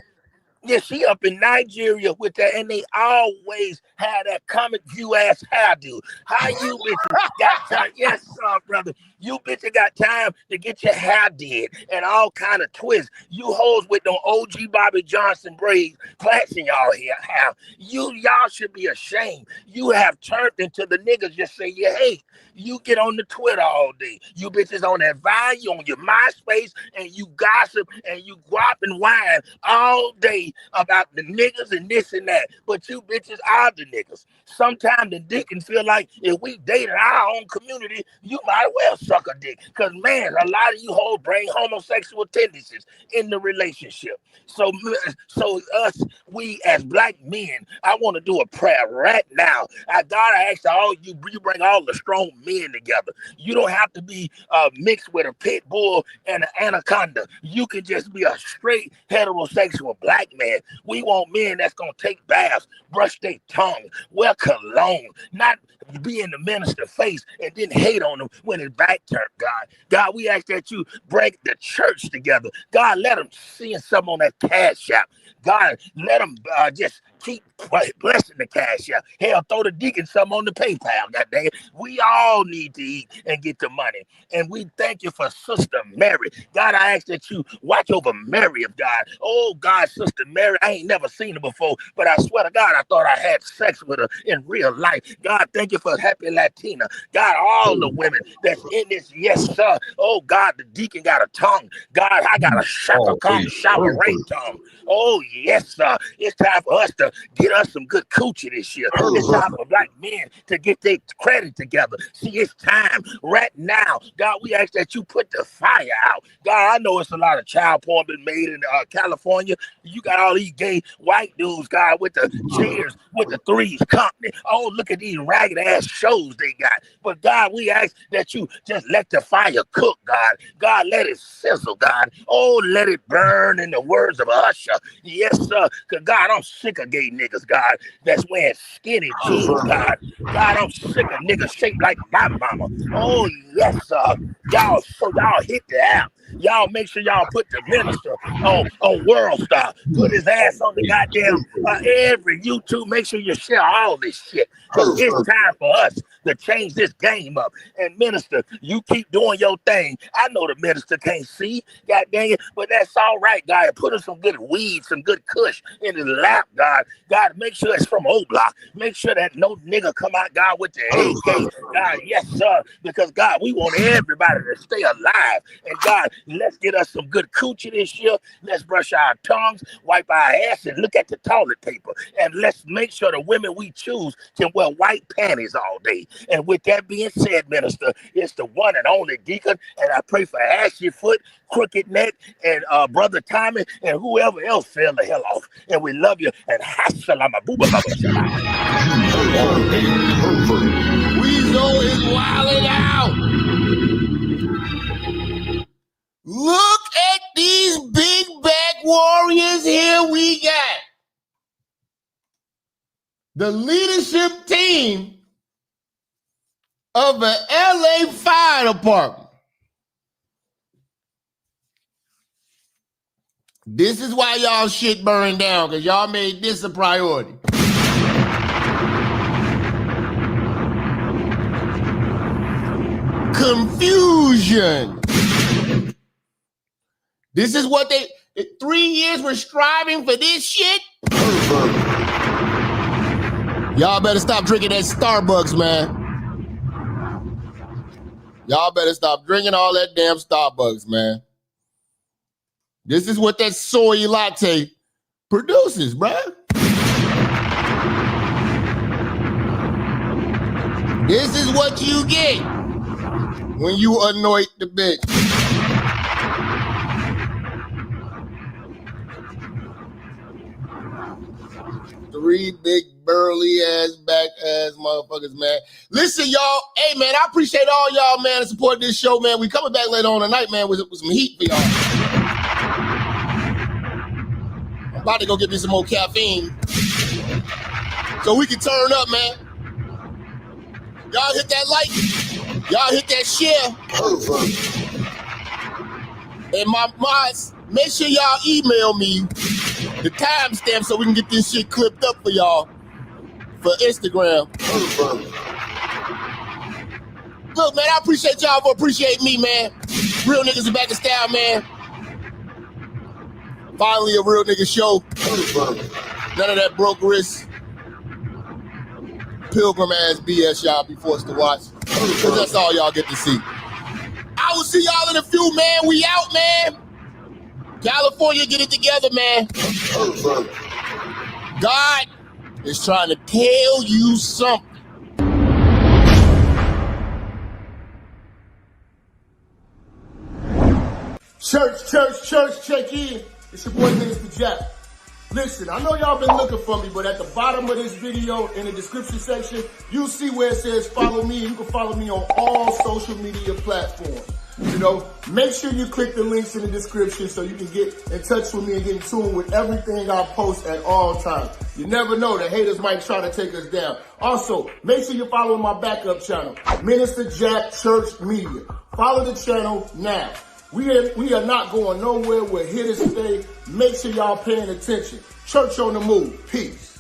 Yeah, she up in Nigeria with that, and they always have that comic view ass hairdo. How you bitches got time? Yes, brother. You bitches got time to get your hair did and all kind of twists. You hoes with no OG Bobby Johnson braids plaits in y'all hair. Y'all should be ashamed. You have turned into the niggas just say you hate. You get on the Twitter all day. You bitches on that Vine, you on your MySpace, and you gossip and you guap and whine all day me about the niggas and this and that, but you bitches are the niggas. Sometimes the dick can feel like if we dated our own community, you might well suck a dick. Because, man, a lot of you hoes bring homosexual tendencies in the relationship. So we as black men, I want to do a prayer right now. I gotta ask all you bring all the strong men together. You don't have to be mixed with a pit bull and an anaconda. You can just be a straight heterosexual black man. We want men that's gonna take baths, brush their tongue, wear cologne, not be in the minister's face and then hate on them when his back turned, God. God, we ask that you break the church together. God, let them see something on that Cash App. God, let them just keep blessing the Cash App. Hell, throw the deacon something on the PayPal. God dang it. We all need to eat and get the money. And we thank you for Sister Mary. God, I ask that you watch over Mary of God. Oh, God, Sister Mary, I ain't never seen her before, but I swear to God, I thought I had sex with her in real life. God, thank you for Happy Latina. God, all the women that's in this, yes, sir. Oh, God, the deacon got a tongue. God, I got a Shaka Khan shower rain tongue. Oh, yes, sir. It's time for us to get us some good coochie this year. It's time for black men to get their credit together. See, it's time right now. God, we ask that you put the fire out. God, I know it's a lot of child porn been made in California. You got all these gay white dudes, God, with the chairs, with the Threes Company. Oh, look at these ragged ass shows they got. But God, we ask that you just let the fire cook, God. God, let it sizzle, God. Oh, let it burn in the words of Usher. Yes, sir. Because, God, I'm sick of gay niggas, God, that's wearing skinny jeans, God. God, I'm sick of niggas shaped like my mama. Oh, yes, sir. Y'all hit the app. Y'all make sure y'all put the minister on World Star. Put his ass on the goddamn every YouTube. Make sure you share all this shit. Because it's time for us to change this game up. And minister, you keep doing your thing. I know the minister can't see, God dang it, but that's all right, God. Put him some good weed, some good kush in his lap, God. God, make sure it's from O-Block. Make sure that no nigga come out, God, with the AK. God, yes, sir. Because, God, we want everybody to stay alive. And, God, let's get us some good coochie this year. Let's brush our tongues, wipe our ass, and look at the toilet paper. And let's make sure the women we choose can wear white panties all day. And with that being said, minister, it's the one and only deacon. And I pray for Ashley Foot, Crooked Neck, and Brother Tommy, and whoever else fell the hell off. And we love you. And hassalama booba baba shalama. Weezo is wilding out. Look at these big back warriors here we got. The leadership team of the LA Fire Department. This is why y'all shit burned down, because y'all made this a priority. Confusion. This is what 3 years we're striving for this shit. Y'all better stop drinking that Starbucks, man. Y'all better stop drinking all that damn Starbucks, man. This is what that soy latte produces, bruh. This is what you get when you anoint the bitch. Three big burly ass back ass motherfuckers, man. Listen, y'all. Hey, man, I appreciate all y'all, man, to support this show, man. We coming back later on tonight, man, with some heat for y'all. I'm about to go get me some more caffeine so we can turn up, man. Y'all hit that like. Y'all hit that share. And my mods, make sure y'all email me the timestamp so we can get this shit clipped up for y'all for Instagram. Look, man, I appreciate y'all for appreciating me, man. Real niggas are back in style, man. Finally, a real nigga show. None of that brokerage, pilgrim ass BS y'all be forced to watch. Because that's all y'all get to see. I will see y'all in a few, man. We out, man. California, get it together, man. God is trying to tell you something. Church, check in. It's your boy, Minister Jap. Listen, I know y'all been looking for me, but at the bottom of this video, in the description section, you'll see where it says follow me. You can follow me on all social media platforms. You know, make sure you click the links in the description so you can get in touch with me and get in tune with everything I post at all times. You never know, the haters might try to take us down. Also, make sure you're following my backup channel, Minister Jap Church Media. Follow the channel now. We are not going nowhere. We're here to stay. Make sure y'all paying attention. Church on the move. Peace.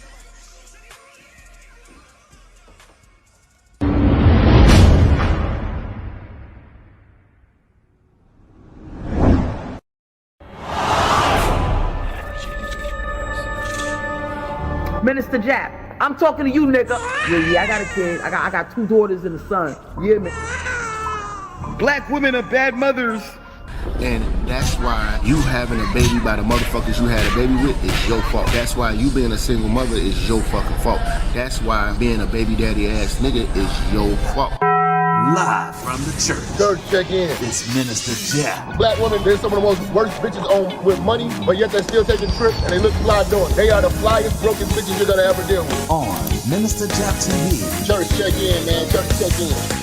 Minister Jap, I'm talking to you, nigga. Yeah, I got a kid. I got 2 daughters and a son. Yeah, man. Black women are bad mothers. And that's why you having a baby by the motherfuckers you had a baby with is your fault. That's why you being a single mother is your fucking fault. That's why being a baby daddy ass nigga is your fault. Live from the church. Church, check in. It's Minister Jap. Black women, they're some of the most worst bitches on with money, but yet they're still taking trips and they look fly doing it. They are the flyest, broken bitches you're gonna ever deal with. On Minister Jap TV. Church, check in, man. Church, check in.